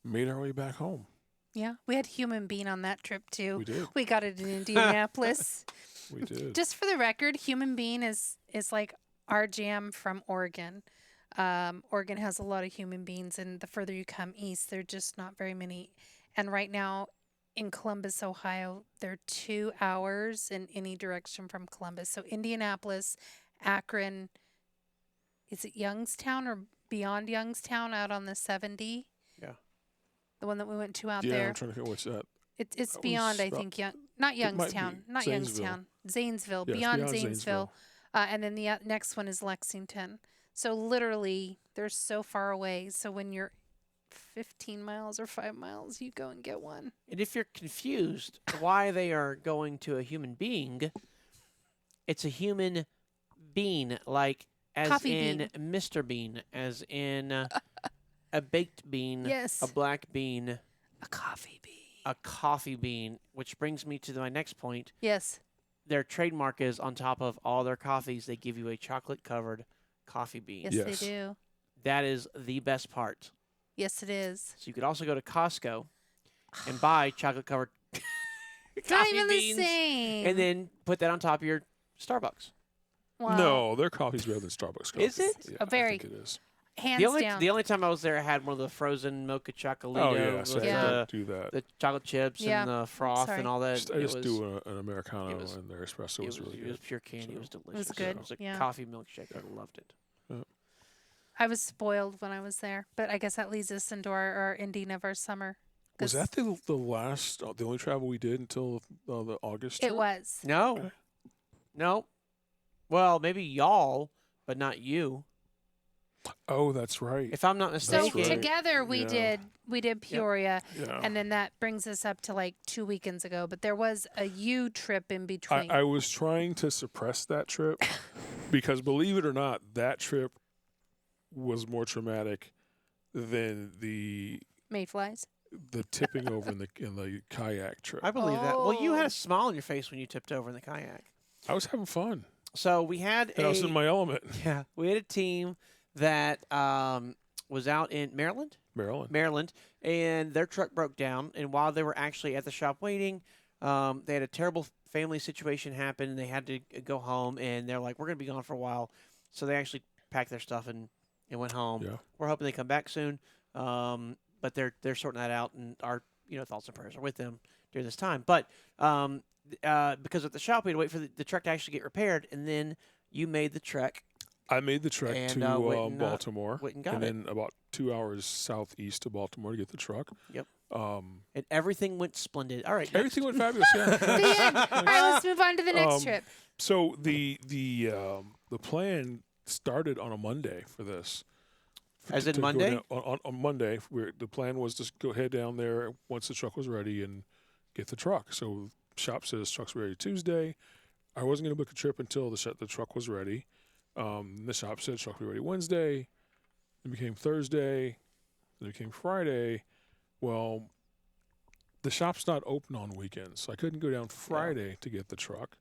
[SPEAKER 3] made our way back home.
[SPEAKER 2] Yeah, we had Human Bean on that trip too.
[SPEAKER 3] We did.
[SPEAKER 2] We got it in Indianapolis.
[SPEAKER 3] We did.
[SPEAKER 2] Just for the record, Human Bean is like our jam from Oregon. Oregon has a lot of human beans, and the further you come east, there are just not very many. And right now in Columbus, Ohio, they're 2 hours in any direction from Columbus. So Indianapolis, Akron, is it Youngstown or beyond Youngstown out on the 70?
[SPEAKER 1] Yeah.
[SPEAKER 2] The one that we went to out
[SPEAKER 3] yeah,
[SPEAKER 2] there.
[SPEAKER 3] I'm trying to think what's that.
[SPEAKER 2] It's
[SPEAKER 3] That
[SPEAKER 2] beyond,
[SPEAKER 3] was
[SPEAKER 2] I
[SPEAKER 3] about-
[SPEAKER 2] think, not
[SPEAKER 3] It might be
[SPEAKER 2] Youngstown, not
[SPEAKER 3] Zanesville.
[SPEAKER 2] Youngstown, Zanesville,
[SPEAKER 3] Yeah, it's
[SPEAKER 2] beyond Zanesville. And then the next one is Lexington. So literally, they're so far away. So when you're 15 miles or 5 miles, you go and get one.
[SPEAKER 1] And if you're confused why they are going to a human being, it's a human bean, like as
[SPEAKER 2] Coffee
[SPEAKER 1] in Mr. Bean, as in a baked bean,
[SPEAKER 2] Yes.
[SPEAKER 1] a black bean,
[SPEAKER 2] A coffee bean.
[SPEAKER 1] a coffee bean, which brings me to my next point.
[SPEAKER 2] Yes.
[SPEAKER 1] Their trademark is on top of all their coffees, they give you a chocolate-covered coffee bean.
[SPEAKER 2] Yes,
[SPEAKER 3] Yes.
[SPEAKER 2] they do.
[SPEAKER 1] That is the best part.
[SPEAKER 2] Yes, it is.
[SPEAKER 1] So you could also go to Costco and buy chocolate-covered
[SPEAKER 2] It's not
[SPEAKER 1] coffee
[SPEAKER 2] even
[SPEAKER 1] beans,
[SPEAKER 2] the same.
[SPEAKER 1] and then put that on top of your Starbucks.
[SPEAKER 2] Well,
[SPEAKER 3] No, their coffee's better than Starbucks coffee.
[SPEAKER 1] Is it?
[SPEAKER 3] Yeah,
[SPEAKER 2] A very-
[SPEAKER 3] I think it is.
[SPEAKER 2] hands
[SPEAKER 1] The only
[SPEAKER 2] down.
[SPEAKER 1] the only time I was there, I had one of the frozen mocha chocolate.
[SPEAKER 3] Oh yeah, so
[SPEAKER 1] with
[SPEAKER 3] I
[SPEAKER 2] Yeah.
[SPEAKER 3] don't do that.
[SPEAKER 1] the chocolate chips
[SPEAKER 2] Yeah.
[SPEAKER 1] and the froth
[SPEAKER 2] Sorry.
[SPEAKER 1] and all that.
[SPEAKER 3] I just
[SPEAKER 1] it was,
[SPEAKER 3] do an Americano,
[SPEAKER 1] it was-
[SPEAKER 3] and their espresso
[SPEAKER 1] it
[SPEAKER 3] was really
[SPEAKER 1] it
[SPEAKER 3] good.
[SPEAKER 1] was pure candy. It was
[SPEAKER 3] So-
[SPEAKER 1] delicious.
[SPEAKER 2] good,
[SPEAKER 1] It was a
[SPEAKER 2] yeah.
[SPEAKER 1] coffee milkshake. I loved it.
[SPEAKER 2] I was spoiled when I was there, but I guess that leads us into our ending of our summer.
[SPEAKER 3] Was
[SPEAKER 2] 'cause
[SPEAKER 3] that the last, the only travel we did until the August?
[SPEAKER 2] It
[SPEAKER 3] trip?
[SPEAKER 2] was.
[SPEAKER 1] No,
[SPEAKER 3] Okay.
[SPEAKER 1] no. Well, maybe y'all, but not you.
[SPEAKER 3] Oh, that's right.
[SPEAKER 1] If I'm not
[SPEAKER 2] So
[SPEAKER 1] mistaken.
[SPEAKER 3] right.
[SPEAKER 2] together we
[SPEAKER 3] Yeah.
[SPEAKER 2] did Peoria,
[SPEAKER 3] Yeah.
[SPEAKER 2] and then that brings us up to like 2 weekends ago. But there was a U trip in between.
[SPEAKER 3] I was trying to suppress that trip because, believe it or not, that trip was more traumatic than the
[SPEAKER 2] Mayflies.
[SPEAKER 3] tipping over in the kayak trip.
[SPEAKER 1] I believe that. Well, you had
[SPEAKER 2] Oh.
[SPEAKER 1] a smile on your face when you tipped over in the kayak.
[SPEAKER 3] I was having fun,
[SPEAKER 1] So we had
[SPEAKER 3] and I was in my element.
[SPEAKER 1] yeah, we had a team that was out in Maryland, and their truck broke down. And while they were actually at the shop waiting, they had a terrible family situation happen, and they had to go home. And they're like, "We're going to be gone for a while," so they actually packed their stuff and went home.
[SPEAKER 3] Yeah.
[SPEAKER 1] We're hoping they come back soon, but they're sorting that out, and our thoughts and prayers are with them during this time. But because at the shop we had to wait for the truck to actually get repaired, and then you made the trek.
[SPEAKER 3] I made the trek
[SPEAKER 1] And,
[SPEAKER 3] to
[SPEAKER 1] went and,
[SPEAKER 3] Baltimore,
[SPEAKER 1] went and got
[SPEAKER 3] and
[SPEAKER 1] it.
[SPEAKER 3] then about 2 hours southeast of Baltimore to get the truck.
[SPEAKER 1] Yep.
[SPEAKER 3] Um,
[SPEAKER 1] And everything went splendid. All right.
[SPEAKER 3] everything went fabulous.
[SPEAKER 2] The
[SPEAKER 3] Yeah.
[SPEAKER 2] end. All right, let's move on to the next trip.
[SPEAKER 3] So the plan started on a Monday for this.
[SPEAKER 1] As in
[SPEAKER 3] to go
[SPEAKER 1] Monday?
[SPEAKER 3] down- on Monday, the plan was to go head down there once the truck was ready and get the truck. So shop says truck's ready Tuesday. I wasn't going to book a trip until the truck was ready. The shop said truck will be ready Wednesday. It became Thursday. Then it became Friday. Well, the shop's not open on weekends, so I couldn't go down Friday to get the truck.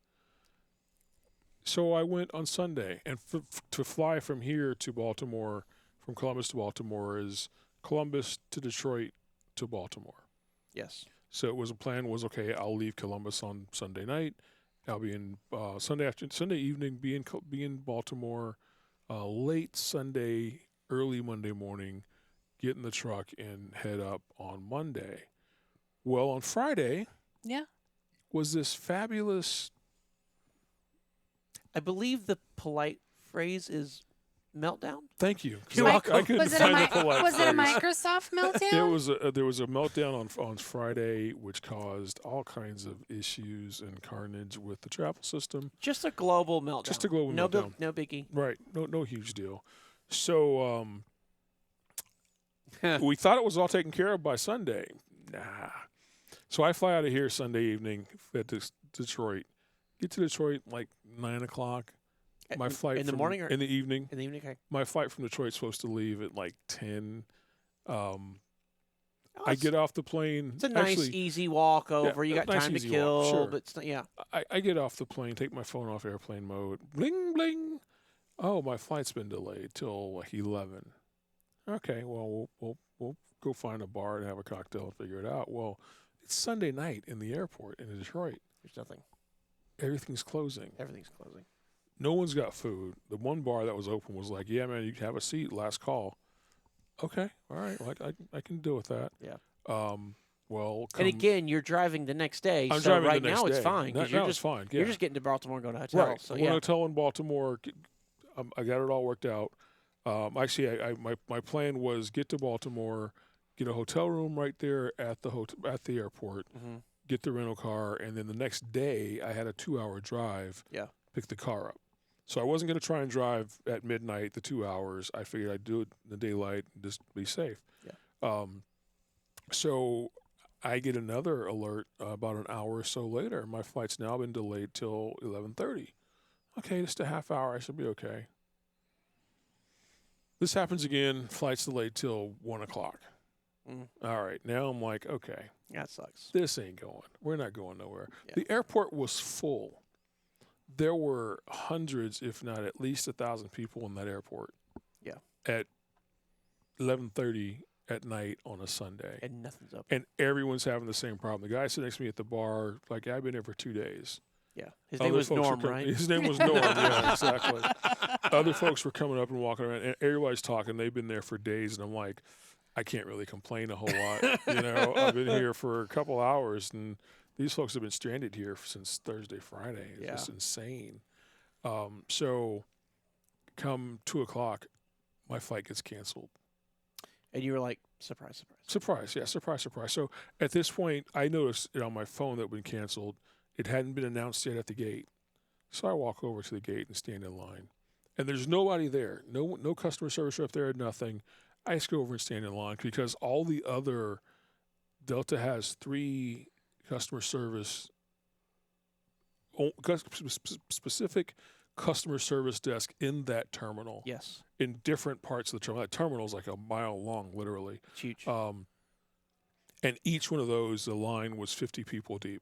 [SPEAKER 3] So I went on Sunday, and to fly from here to Baltimore, from Columbus to Baltimore, is Columbus to Detroit to Baltimore.
[SPEAKER 1] Yes.
[SPEAKER 3] So it was okay. I'll leave Columbus on Sunday night. I'll be in Sunday evening. Be in Baltimore late Sunday, early Monday morning. Get in the truck and head up on Monday. Well, on Friday,
[SPEAKER 2] Yeah.
[SPEAKER 3] was this fabulous.
[SPEAKER 1] I believe the polite phrase is meltdown.
[SPEAKER 3] Thank you. 'cause
[SPEAKER 1] You're
[SPEAKER 3] I
[SPEAKER 1] welcome.
[SPEAKER 3] couldn't
[SPEAKER 2] Was it a
[SPEAKER 3] find the polite
[SPEAKER 2] was it a
[SPEAKER 3] phrase.
[SPEAKER 2] Microsoft meltdown?
[SPEAKER 3] There was a meltdown on Friday, which caused all kinds of issues and carnage with the travel system.
[SPEAKER 1] Just a global meltdown.
[SPEAKER 3] Just a global
[SPEAKER 1] no
[SPEAKER 3] meltdown.
[SPEAKER 1] No biggie.
[SPEAKER 3] Right. No huge deal. So we thought it was all taken care of by Sunday. Nah. So I fly out of here Sunday evening, head to Detroit. Get to Detroit like 9 o'clock. My flight
[SPEAKER 1] in the
[SPEAKER 3] from-
[SPEAKER 1] morning or
[SPEAKER 3] in the evening.
[SPEAKER 1] in the evening? Okay.
[SPEAKER 3] My flight from Detroit's supposed to leave at like 10.
[SPEAKER 1] Oh,
[SPEAKER 3] I
[SPEAKER 1] it's-
[SPEAKER 3] get off the plane.
[SPEAKER 1] It's a nice,
[SPEAKER 3] Actually,
[SPEAKER 1] easy walk over. You got
[SPEAKER 3] nice,
[SPEAKER 1] time to
[SPEAKER 3] easy
[SPEAKER 1] kill,
[SPEAKER 3] walk, sure.
[SPEAKER 1] but it's not, yeah.
[SPEAKER 3] I get off the plane, take my phone off airplane mode. Bling, bling. Oh, my flight's been delayed till like 11. Okay, well, we'll go find a bar and have a cocktail and figure it out. Well, it's Sunday night in the airport in Detroit.
[SPEAKER 1] There's nothing.
[SPEAKER 3] Everything's closing.
[SPEAKER 1] Everything's closing.
[SPEAKER 3] No one's got food. The one bar that was open was like, yeah, man, you can have a seat. Last call. Okay, all right. Well, I can deal with that.
[SPEAKER 1] Yeah.
[SPEAKER 3] Well,
[SPEAKER 1] And again, you're driving the next day,
[SPEAKER 3] I'm
[SPEAKER 1] so
[SPEAKER 3] driving
[SPEAKER 1] right
[SPEAKER 3] the next
[SPEAKER 1] now it's
[SPEAKER 3] day.
[SPEAKER 1] fine
[SPEAKER 3] Now
[SPEAKER 1] because you're
[SPEAKER 3] it's
[SPEAKER 1] just
[SPEAKER 3] fine. Yeah.
[SPEAKER 1] you're just getting to Baltimore and going to a hotel.
[SPEAKER 3] Right.
[SPEAKER 1] So
[SPEAKER 3] I want
[SPEAKER 1] yeah.
[SPEAKER 3] a hotel in Baltimore. I got it all worked out. Actually, my plan was get to Baltimore, get a hotel room right there at the airport,
[SPEAKER 1] Mhm.
[SPEAKER 3] get the rental car, and then the next day I had a 2-hour drive.
[SPEAKER 1] Yeah.
[SPEAKER 3] Pick the car up. So I wasn't going to try and drive at midnight the 2 hours. I figured I'd do it in the daylight and just be safe.
[SPEAKER 1] Yeah.
[SPEAKER 3] So I get another alert about an hour or so later. My flight's now been delayed till 11:30. Okay, just a half hour. I should be okay. This happens again. Flight's delayed till 1 o'clock. All right, now I'm like, okay,
[SPEAKER 1] That sucks.
[SPEAKER 3] this ain't going. We're not going nowhere.
[SPEAKER 1] Yeah.
[SPEAKER 3] The airport was full. There were hundreds, if not at least 1,000 people in that airport.
[SPEAKER 1] Yeah.
[SPEAKER 3] At 11:30 at night on a Sunday.
[SPEAKER 1] And nothing's open.
[SPEAKER 3] And everyone's having the same problem. The guy sitting next to me at the bar, like, I've been there for 2 days.
[SPEAKER 1] Yeah. His name was Norm, right?
[SPEAKER 3] His name was Norm, yeah, exactly. Other folks were coming up and walking around, and everybody's talking. They've been there for days, and I'm like, I can't really complain a whole lot. I've been here for a couple hours, and these folks have been stranded here since Thursday, Friday. It's just insane. So come 2 o'clock, my flight gets canceled.
[SPEAKER 1] And you were like, surprise, surprise.
[SPEAKER 3] Surprise, yeah, surprise, surprise. So at this point, I noticed on my phone that it had been canceled. It hadn't been announced yet at the gate. So I walk over to the gate and stand in line. And there's nobody there. No customer service rep there, nothing. I just go over and stand in line because all the other Delta has 3 customer service specific customer service desk in that terminal.
[SPEAKER 1] Yes.
[SPEAKER 3] In different parts of the terminal. That terminal is like a mile long, literally.
[SPEAKER 1] It's huge.
[SPEAKER 3] And each one of those, the line was 50 people deep.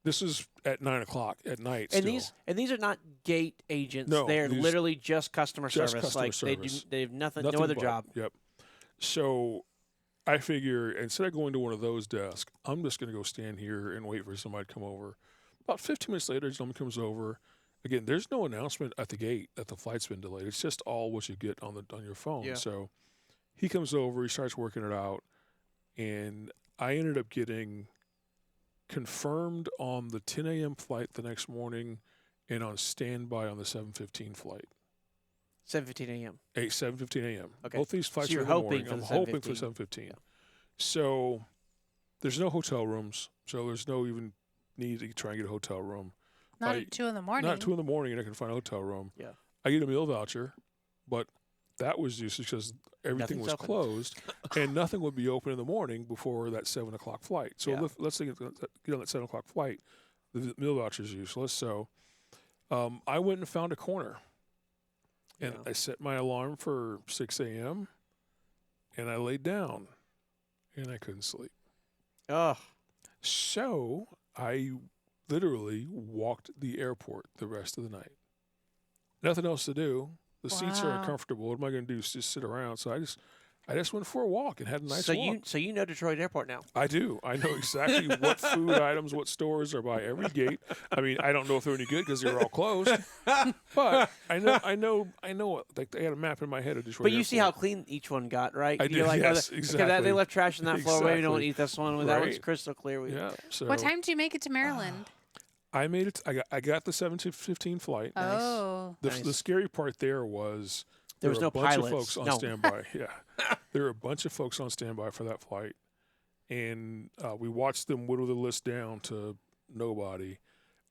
[SPEAKER 3] This is at 9 o'clock at night.
[SPEAKER 1] And
[SPEAKER 3] still.
[SPEAKER 1] these are not gate agents.
[SPEAKER 3] No,
[SPEAKER 1] they're
[SPEAKER 3] these-
[SPEAKER 1] literally just customer
[SPEAKER 3] just
[SPEAKER 1] service.
[SPEAKER 3] customer
[SPEAKER 1] Like
[SPEAKER 3] service.
[SPEAKER 1] they have nothing no
[SPEAKER 3] Nothing
[SPEAKER 1] other
[SPEAKER 3] but-
[SPEAKER 1] job.
[SPEAKER 3] Yep. So I figure instead of going to one of those desks, I'm just going to go stand here and wait for somebody to come over. About 15 minutes later, someone comes over. Again, there's no announcement at the gate that the flight's been delayed. It's just all what you get on your phone.
[SPEAKER 1] Yeah.
[SPEAKER 3] So he comes over, he starts working it out, and I ended up getting confirmed on the 10 a.m. flight the next morning and on standby on the 7:15 flight.
[SPEAKER 1] 7:15 a.m.
[SPEAKER 3] 7:15 a.m.
[SPEAKER 1] Okay.
[SPEAKER 3] Both these flights
[SPEAKER 1] So you're
[SPEAKER 3] are in the
[SPEAKER 1] hoping
[SPEAKER 3] morning.
[SPEAKER 1] for
[SPEAKER 3] I'm
[SPEAKER 1] the
[SPEAKER 3] hoping for
[SPEAKER 1] 7:15.
[SPEAKER 3] 7:15.
[SPEAKER 1] Yeah.
[SPEAKER 3] So there's no hotel rooms. So there's no even need to try and get a hotel room.
[SPEAKER 2] Not at 2 in the morning.
[SPEAKER 3] Not at 2 in the morning, and I can find a hotel room.
[SPEAKER 1] Yeah.
[SPEAKER 3] I get a meal voucher, but that was just because everything
[SPEAKER 1] Nothing's
[SPEAKER 3] was
[SPEAKER 1] open.
[SPEAKER 3] closed, and nothing would be open in the morning before that 7 o'clock flight. So
[SPEAKER 1] Yeah.
[SPEAKER 3] let's say get on that 7 o'clock flight. The meal voucher is useless. So I went and found a corner, and
[SPEAKER 1] Yeah.
[SPEAKER 3] I set my alarm for 6 a.m., and I laid down, and I couldn't sleep.
[SPEAKER 1] Ugh.
[SPEAKER 3] So I literally walked the airport the rest of the night. Nothing else to do. The seats are
[SPEAKER 2] Wow.
[SPEAKER 3] uncomfortable. What am I going to do? Just sit around. So I just went for a walk and had a nice
[SPEAKER 1] so
[SPEAKER 3] walk.
[SPEAKER 1] you know Detroit Airport now.
[SPEAKER 3] I do. I know exactly what food items, what stores are by every gate. I mean, I don't know if they're any good because they're all closed. But I know. Like I had a map in my head of Detroit.
[SPEAKER 1] But you see how
[SPEAKER 3] Airport.
[SPEAKER 1] clean each one got, right?
[SPEAKER 3] I
[SPEAKER 1] You're
[SPEAKER 3] did,
[SPEAKER 1] like,
[SPEAKER 3] yes,
[SPEAKER 1] okay,
[SPEAKER 3] exactly.
[SPEAKER 1] they left trash on that floor. Maybe we don't
[SPEAKER 3] Exactly.
[SPEAKER 1] eat this one. That one's
[SPEAKER 3] Right.
[SPEAKER 1] crystal clear.
[SPEAKER 3] Yeah. So
[SPEAKER 2] What time do you make it to Maryland?
[SPEAKER 3] I made it. I got the 7:15 flight.
[SPEAKER 1] Nice.
[SPEAKER 2] Oh.
[SPEAKER 3] The
[SPEAKER 1] Nice.
[SPEAKER 3] scary part there was
[SPEAKER 1] There was
[SPEAKER 3] were
[SPEAKER 1] no
[SPEAKER 3] a bunch
[SPEAKER 1] pilots.
[SPEAKER 3] of folks on
[SPEAKER 1] No.
[SPEAKER 3] standby. Yeah, there were a bunch of folks on standby for that flight, and we watched them whittle the list down to nobody.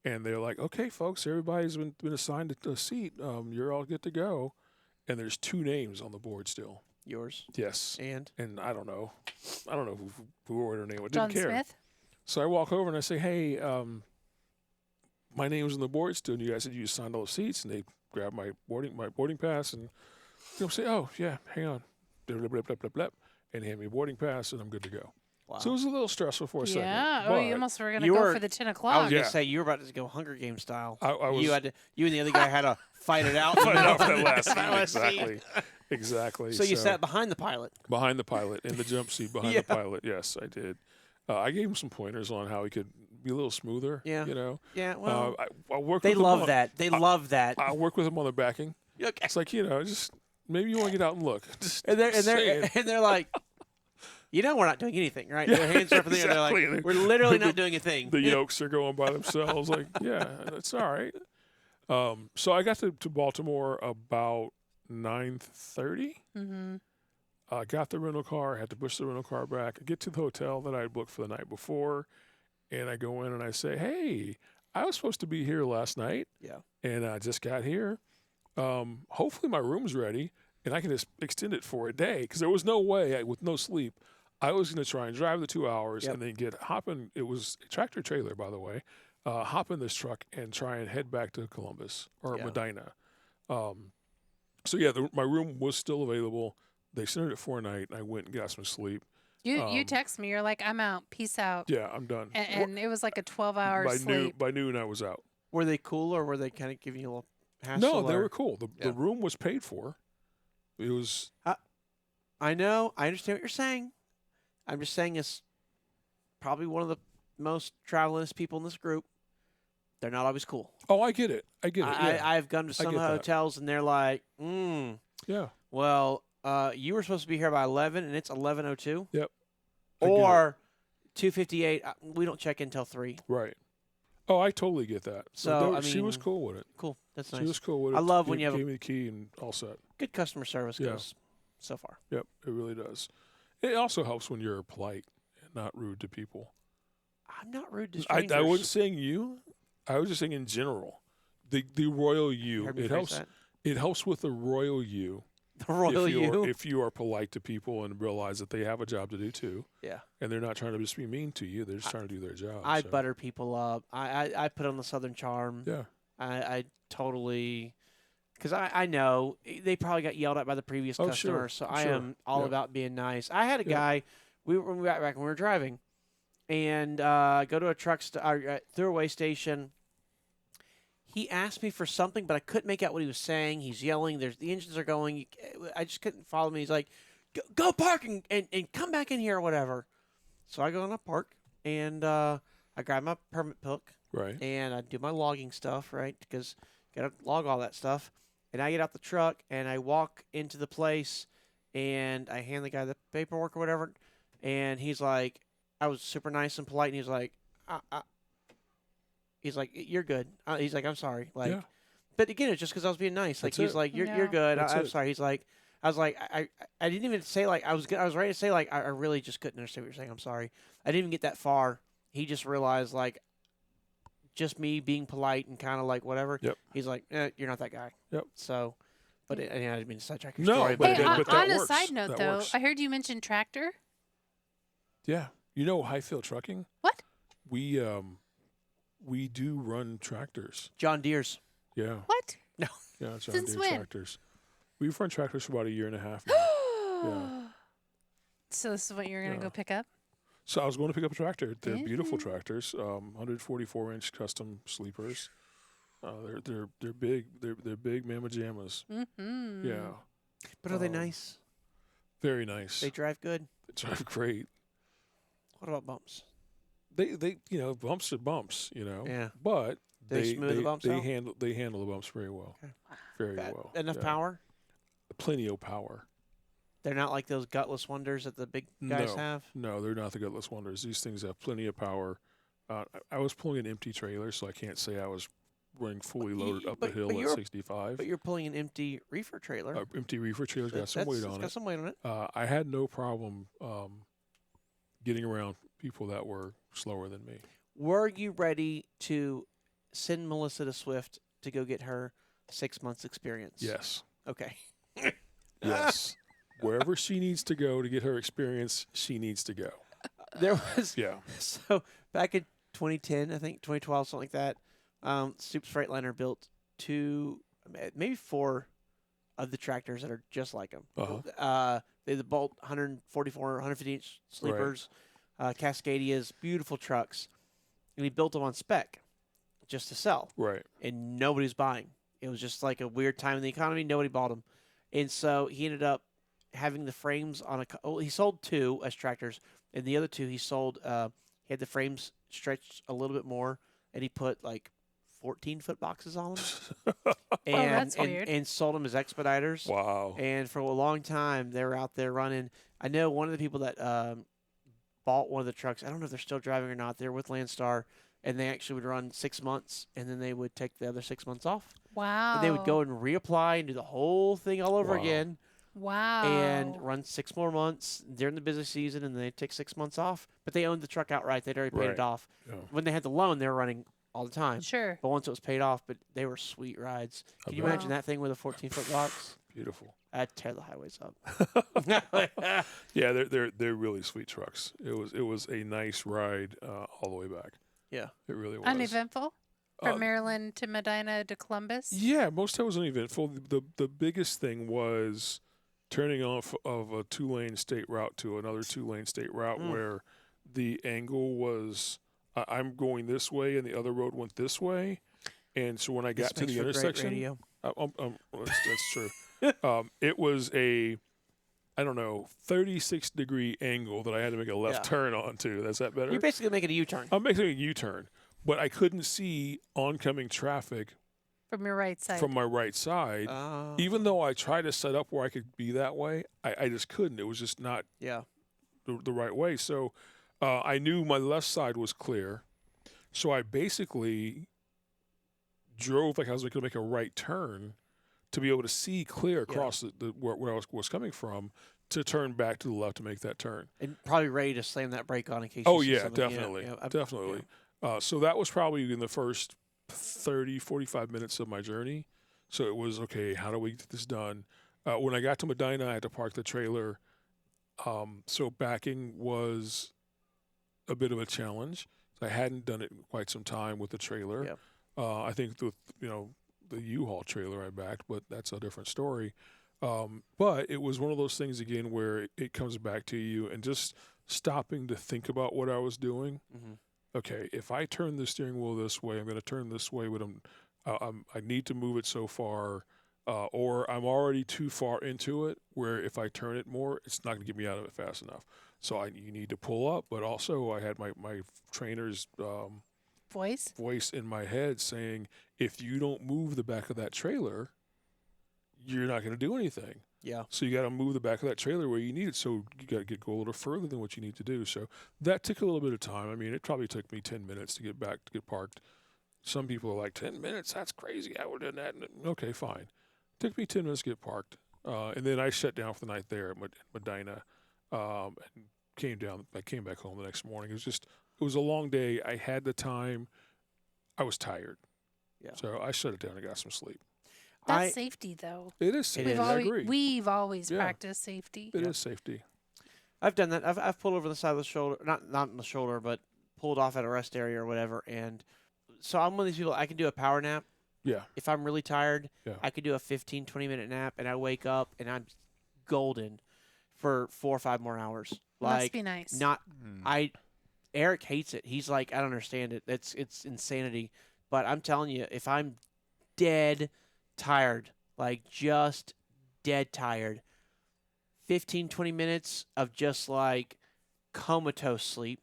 [SPEAKER 3] And they're like, "Okay, folks, everybody's been assigned a seat. You're all good to go." And there's 2 names on the board still.
[SPEAKER 1] Yours
[SPEAKER 3] Yes,
[SPEAKER 1] and
[SPEAKER 3] and I don't know who wrote her name. I
[SPEAKER 2] John
[SPEAKER 3] didn't care.
[SPEAKER 2] Smith?
[SPEAKER 3] So I walk over and I say, "Hey, my name's on the board still." And you guys said you signed all the seats, and they grab my boarding pass and they'll say, "Oh yeah, hang on," blah, blah, blah, blah, blah, blah, and hand me a boarding pass, and I'm good to go.
[SPEAKER 1] wow.
[SPEAKER 3] So it was a little stressful for a second.
[SPEAKER 2] Yeah. Oh, you
[SPEAKER 3] but
[SPEAKER 2] almost were going to
[SPEAKER 1] You
[SPEAKER 2] go
[SPEAKER 1] were-
[SPEAKER 2] for the 10
[SPEAKER 1] I was
[SPEAKER 2] o'clock.
[SPEAKER 3] Yeah.
[SPEAKER 1] gonna say you were about to go Hunger Games style.
[SPEAKER 3] I was
[SPEAKER 1] you and the other guy had to fight it out.
[SPEAKER 3] find out that last
[SPEAKER 1] That
[SPEAKER 3] seat.
[SPEAKER 1] last seat.
[SPEAKER 3] Exactly.
[SPEAKER 1] So you sat behind the pilot.
[SPEAKER 3] behind the pilot in the jump seat behind
[SPEAKER 1] Yeah.
[SPEAKER 3] the pilot. Yes, I did. I gave him some pointers on how he could be a little smoother.
[SPEAKER 1] Yeah.
[SPEAKER 3] You know.
[SPEAKER 1] Yeah. Well,
[SPEAKER 3] I work.
[SPEAKER 1] they
[SPEAKER 3] with him
[SPEAKER 1] love
[SPEAKER 3] on-
[SPEAKER 1] that. They love that.
[SPEAKER 3] I work with him on the backing.
[SPEAKER 1] Okay.
[SPEAKER 3] It's like, just maybe you want to get out and look. Just
[SPEAKER 1] And they're
[SPEAKER 3] saying.
[SPEAKER 1] and they're like, we're not doing anything, right? Their hands are up in the air. They're
[SPEAKER 3] exactly.
[SPEAKER 1] like, we're literally not doing a thing.
[SPEAKER 3] The yolks are going by themselves. Like, yeah, that's all right. So I got to Baltimore about 9:30.
[SPEAKER 2] Mm-hmm.
[SPEAKER 3] I got the rental car. I had to push the rental car back. I get to the hotel that I had booked for the night before, and I go in and I say, "Hey, I was supposed to be here last night,
[SPEAKER 1] Yeah.
[SPEAKER 3] and I just got here. Hopefully my room's ready." and I can just extend it for a day because there was no way with no sleep I was going to try and drive the 2 hours and then hop in. It was a tractor trailer, by the way. Hop in this truck and try and head back to Columbus or Medina. So yeah, my room was still available. They sent it for a night, and I went and got some sleep.
[SPEAKER 2] You text me. You're like, I'm out. Peace out.
[SPEAKER 3] Yeah, I'm done.
[SPEAKER 2] And it was like a 12-hour sleep.
[SPEAKER 3] By noon, I was out.
[SPEAKER 1] Were they cool, or were they kind of giving you a little hassle?
[SPEAKER 3] No, they were cool. The room was paid for. It was.
[SPEAKER 1] I know. I understand what you're saying. I'm just saying it's probably one of the most travelingest people in this group. They're not always cool.
[SPEAKER 3] Oh, I get it. Yeah.
[SPEAKER 1] I've gone to some hotels, and they're like,
[SPEAKER 3] yeah.
[SPEAKER 1] Well, you were supposed to be here by 11, and it's 11:02.
[SPEAKER 3] Yep.
[SPEAKER 1] Or 2:58. We don't check in until 3.
[SPEAKER 3] Right. Oh, I totally get that.
[SPEAKER 1] So
[SPEAKER 3] she was cool with it.
[SPEAKER 1] Cool. That's nice.
[SPEAKER 3] She was cool with it.
[SPEAKER 1] I love when you have
[SPEAKER 3] gave me the key and all set.
[SPEAKER 1] Good customer service goes so far.
[SPEAKER 3] Yep, it really does. It also helps when you're polite and not rude to people.
[SPEAKER 1] I'm not rude to strangers.
[SPEAKER 3] I wasn't saying you. I was just saying in general. The royal you. It helps. It helps with the royal you.
[SPEAKER 1] The royal you.
[SPEAKER 3] If you are polite to people and realize that they have a job to do too.
[SPEAKER 1] Yeah.
[SPEAKER 3] And they're not trying to just be mean to you. They're just trying to do their job.
[SPEAKER 1] I butter people up. I put on the Southern charm.
[SPEAKER 3] Yeah.
[SPEAKER 1] I totally, because I know they probably got yelled at by the previous customer. So I am all about being nice. I had a guy, when we were back when we were driving, and go to a truck throwaway station. He asked me for something, but I couldn't make out what he was saying. He's yelling. The engines are going. I just couldn't follow me. He's like, go park and come back in here or whatever. So I go in a park, and I grab my permit book.
[SPEAKER 3] Right.
[SPEAKER 1] And I do my logging stuff, right, because got to log all that stuff. And I get out the truck, and I walk into the place, and I hand the guy the paperwork or whatever. And he's like, I was super nice and polite, and he's like, he's like, you're good. He's like, I'm sorry. Like, but again, it's just because I was being nice. Like, he's like, you're good. I'm sorry. He's like, I was like, I didn't even say like I was ready to say like I really just couldn't understand what you're saying. I'm sorry. I didn't even get that far. He just realized like just me being polite and kind of like whatever.
[SPEAKER 3] Yep.
[SPEAKER 1] He's like, you're not that guy.
[SPEAKER 3] Yep.
[SPEAKER 1] So, but I didn't mean to sidetrack your
[SPEAKER 3] No,
[SPEAKER 1] story.
[SPEAKER 3] but
[SPEAKER 2] Hey,
[SPEAKER 3] that
[SPEAKER 2] on a
[SPEAKER 3] works.
[SPEAKER 2] side note,
[SPEAKER 3] That
[SPEAKER 2] though,
[SPEAKER 3] works.
[SPEAKER 2] I heard you mention tractor.
[SPEAKER 3] Yeah. You know Hyfield Trucking?
[SPEAKER 2] What?
[SPEAKER 3] We do run tractors.
[SPEAKER 1] John Deere's.
[SPEAKER 3] Yeah.
[SPEAKER 2] What?
[SPEAKER 3] Yeah, John
[SPEAKER 2] Since
[SPEAKER 3] Deere
[SPEAKER 2] when?
[SPEAKER 3] tractors. We've run tractors for about a year and a half now. Yeah.
[SPEAKER 2] So this is what you're gonna go pick up?
[SPEAKER 3] So I was going to pick up a tractor. They're beautiful tractors, 144-inch custom sleepers. They're big. They're big mamma jammas.
[SPEAKER 2] Mm-hmm.
[SPEAKER 3] Yeah.
[SPEAKER 1] But are they nice?
[SPEAKER 3] Very nice.
[SPEAKER 1] They drive good.
[SPEAKER 3] They drive great.
[SPEAKER 1] What about bumps?
[SPEAKER 3] They bumps are bumps,
[SPEAKER 1] Yeah.
[SPEAKER 3] But
[SPEAKER 1] They smooth the bumps out?
[SPEAKER 3] handle the bumps very well.
[SPEAKER 1] Okay.
[SPEAKER 3] Very well.
[SPEAKER 1] Enough power?
[SPEAKER 3] Plenty of power.
[SPEAKER 1] They're not like those gutless wonders that the big guys have?
[SPEAKER 3] No, they're not the gutless wonders. These things have plenty of power. I was pulling an empty trailer, so I can't say I was running fully loaded up the hill at 65.
[SPEAKER 1] But you're pulling an empty reefer trailer.
[SPEAKER 3] Empty reefer trailer's got some weight on it.
[SPEAKER 1] Got some weight on it.
[SPEAKER 3] I had no problem getting around people that were slower than me.
[SPEAKER 1] Were you ready to send Melissa to Swift to go get her 6 months experience?
[SPEAKER 3] Yes.
[SPEAKER 1] Okay.
[SPEAKER 3] Yes. Wherever she needs to go to get her experience, she needs to go.
[SPEAKER 1] There was
[SPEAKER 3] Yeah.
[SPEAKER 1] So back in 2010, I think 2012, something like that. Stoops Freightliner built 2, maybe 4 of the tractors that are just like them.
[SPEAKER 3] Uh-huh.
[SPEAKER 1] They the Bolt 144, 150-inch sleepers, Cascadias, beautiful trucks, and he built them on spec, just to sell.
[SPEAKER 3] Right.
[SPEAKER 1] And nobody's buying. It was just like a weird time in the economy. Nobody bought them, and so he ended up having the frames on he sold 2 as tractors, and the other 2 he sold. He had the frames stretched a little bit more, and he put like 14-foot boxes on them, and sold them as expediters.
[SPEAKER 3] Wow.
[SPEAKER 1] And for a long time, they were out there running. I know one of the people that bought one of the trucks. I don't know if they're still driving or not. They're with Landstar, and they actually would run 6 months, and then they would take the other 6 months off.
[SPEAKER 2] Wow.
[SPEAKER 1] And they would go and reapply and do the whole thing all over again.
[SPEAKER 2] Wow.
[SPEAKER 1] And run 6 more months during the busy season, and then they'd take 6 months off. But they owned the truck outright. They'd already paid it off.
[SPEAKER 3] Yeah.
[SPEAKER 1] When they had the loan, they were running all the time.
[SPEAKER 2] Sure.
[SPEAKER 1] But once it was paid off, but they were sweet rides. Can you imagine that thing with a 14-foot box?
[SPEAKER 3] Beautiful.
[SPEAKER 1] I'd tear the highways up.
[SPEAKER 3] Yeah, they're really sweet trucks. It was a nice ride all the way back.
[SPEAKER 1] Yeah.
[SPEAKER 3] It really was.
[SPEAKER 2] Uneventful from
[SPEAKER 3] Uh,
[SPEAKER 2] Maryland to Medina to Columbus.
[SPEAKER 3] Yeah, most times uneventful. The biggest thing was turning off of a 2-lane state route to another 2-lane state route where the angle was I'm going this way and the other road went this way, and so when I got to the intersection, that's true. It was a I don't know 36-degree angle that I had to make a left turn onto. Is that better?
[SPEAKER 1] You're basically making a U-turn.
[SPEAKER 3] I'm making a U-turn, but I couldn't see oncoming traffic
[SPEAKER 2] From your right side.
[SPEAKER 3] from my right side. Even though I tried to set up where I could be that way, I just couldn't. It was just not the right way. So I knew my left side was clear. So I basically drove like I was going to make a right turn to be able to see clear across where I was coming from to turn back to the left to make that turn.
[SPEAKER 1] And probably ready to slam that brake on in case
[SPEAKER 3] Oh,
[SPEAKER 1] you see
[SPEAKER 3] yeah,
[SPEAKER 1] something.
[SPEAKER 3] definitely. Definitely. So that was probably in the first 30, 45 minutes of my journey. So it was, okay, how do we get this done? When I got to Medina, I had to park the trailer. So backing was a bit of a challenge. I hadn't done it in quite some time with the trailer.
[SPEAKER 1] Yep.
[SPEAKER 3] I think the U-Haul trailer I backed, but that's a different story. But it was one of those things again where it comes back to you and just stopping to think about what I was doing.
[SPEAKER 1] Mm-hmm.
[SPEAKER 3] Okay, if I turn the steering wheel this way, I'm going to turn this way, but I need to move it so far, or I'm already too far into it where if I turn it more, it's not going to get me out of it fast enough. So you need to pull up, but also I had my trainer's voice in my head saying, if you don't move the back of that trailer, you're not going to do anything.
[SPEAKER 1] Yeah.
[SPEAKER 3] So you got to move the back of that trailer where you need it. So you got to go a little further than what you need to do. So that took a little bit of time. I mean, it probably took me 10 minutes to get parked. Some people are like, 10 minutes? That's crazy. I would have done that. Okay, fine. Took me 10 minutes to get parked. And then I shut down for the night there at Medina and came down. I came back home the next morning. It was a long day. I had the time. I was tired.
[SPEAKER 1] Yeah.
[SPEAKER 3] So I shut it down and got some sleep.
[SPEAKER 2] That's safety, though.
[SPEAKER 3] It is safety. I agree.
[SPEAKER 2] We've always practiced safety.
[SPEAKER 3] It is safety.
[SPEAKER 1] I've done that. I've pulled over the side of the shoulder, not on the shoulder, but pulled off at a rest area or whatever. And so I'm one of these people, I can do a power nap.
[SPEAKER 3] Yeah.
[SPEAKER 1] If I'm really tired,
[SPEAKER 3] Yeah.
[SPEAKER 1] I could do a 15, 20-minute nap, and I wake up, and I'm golden for 4 or 5 more hours.
[SPEAKER 2] Must be nice.
[SPEAKER 1] Eric hates it. He's like, I don't understand it. It's insanity. But I'm telling you, if I'm dead tired, like just dead tired, 15, 20 minutes of just like comatose sleep,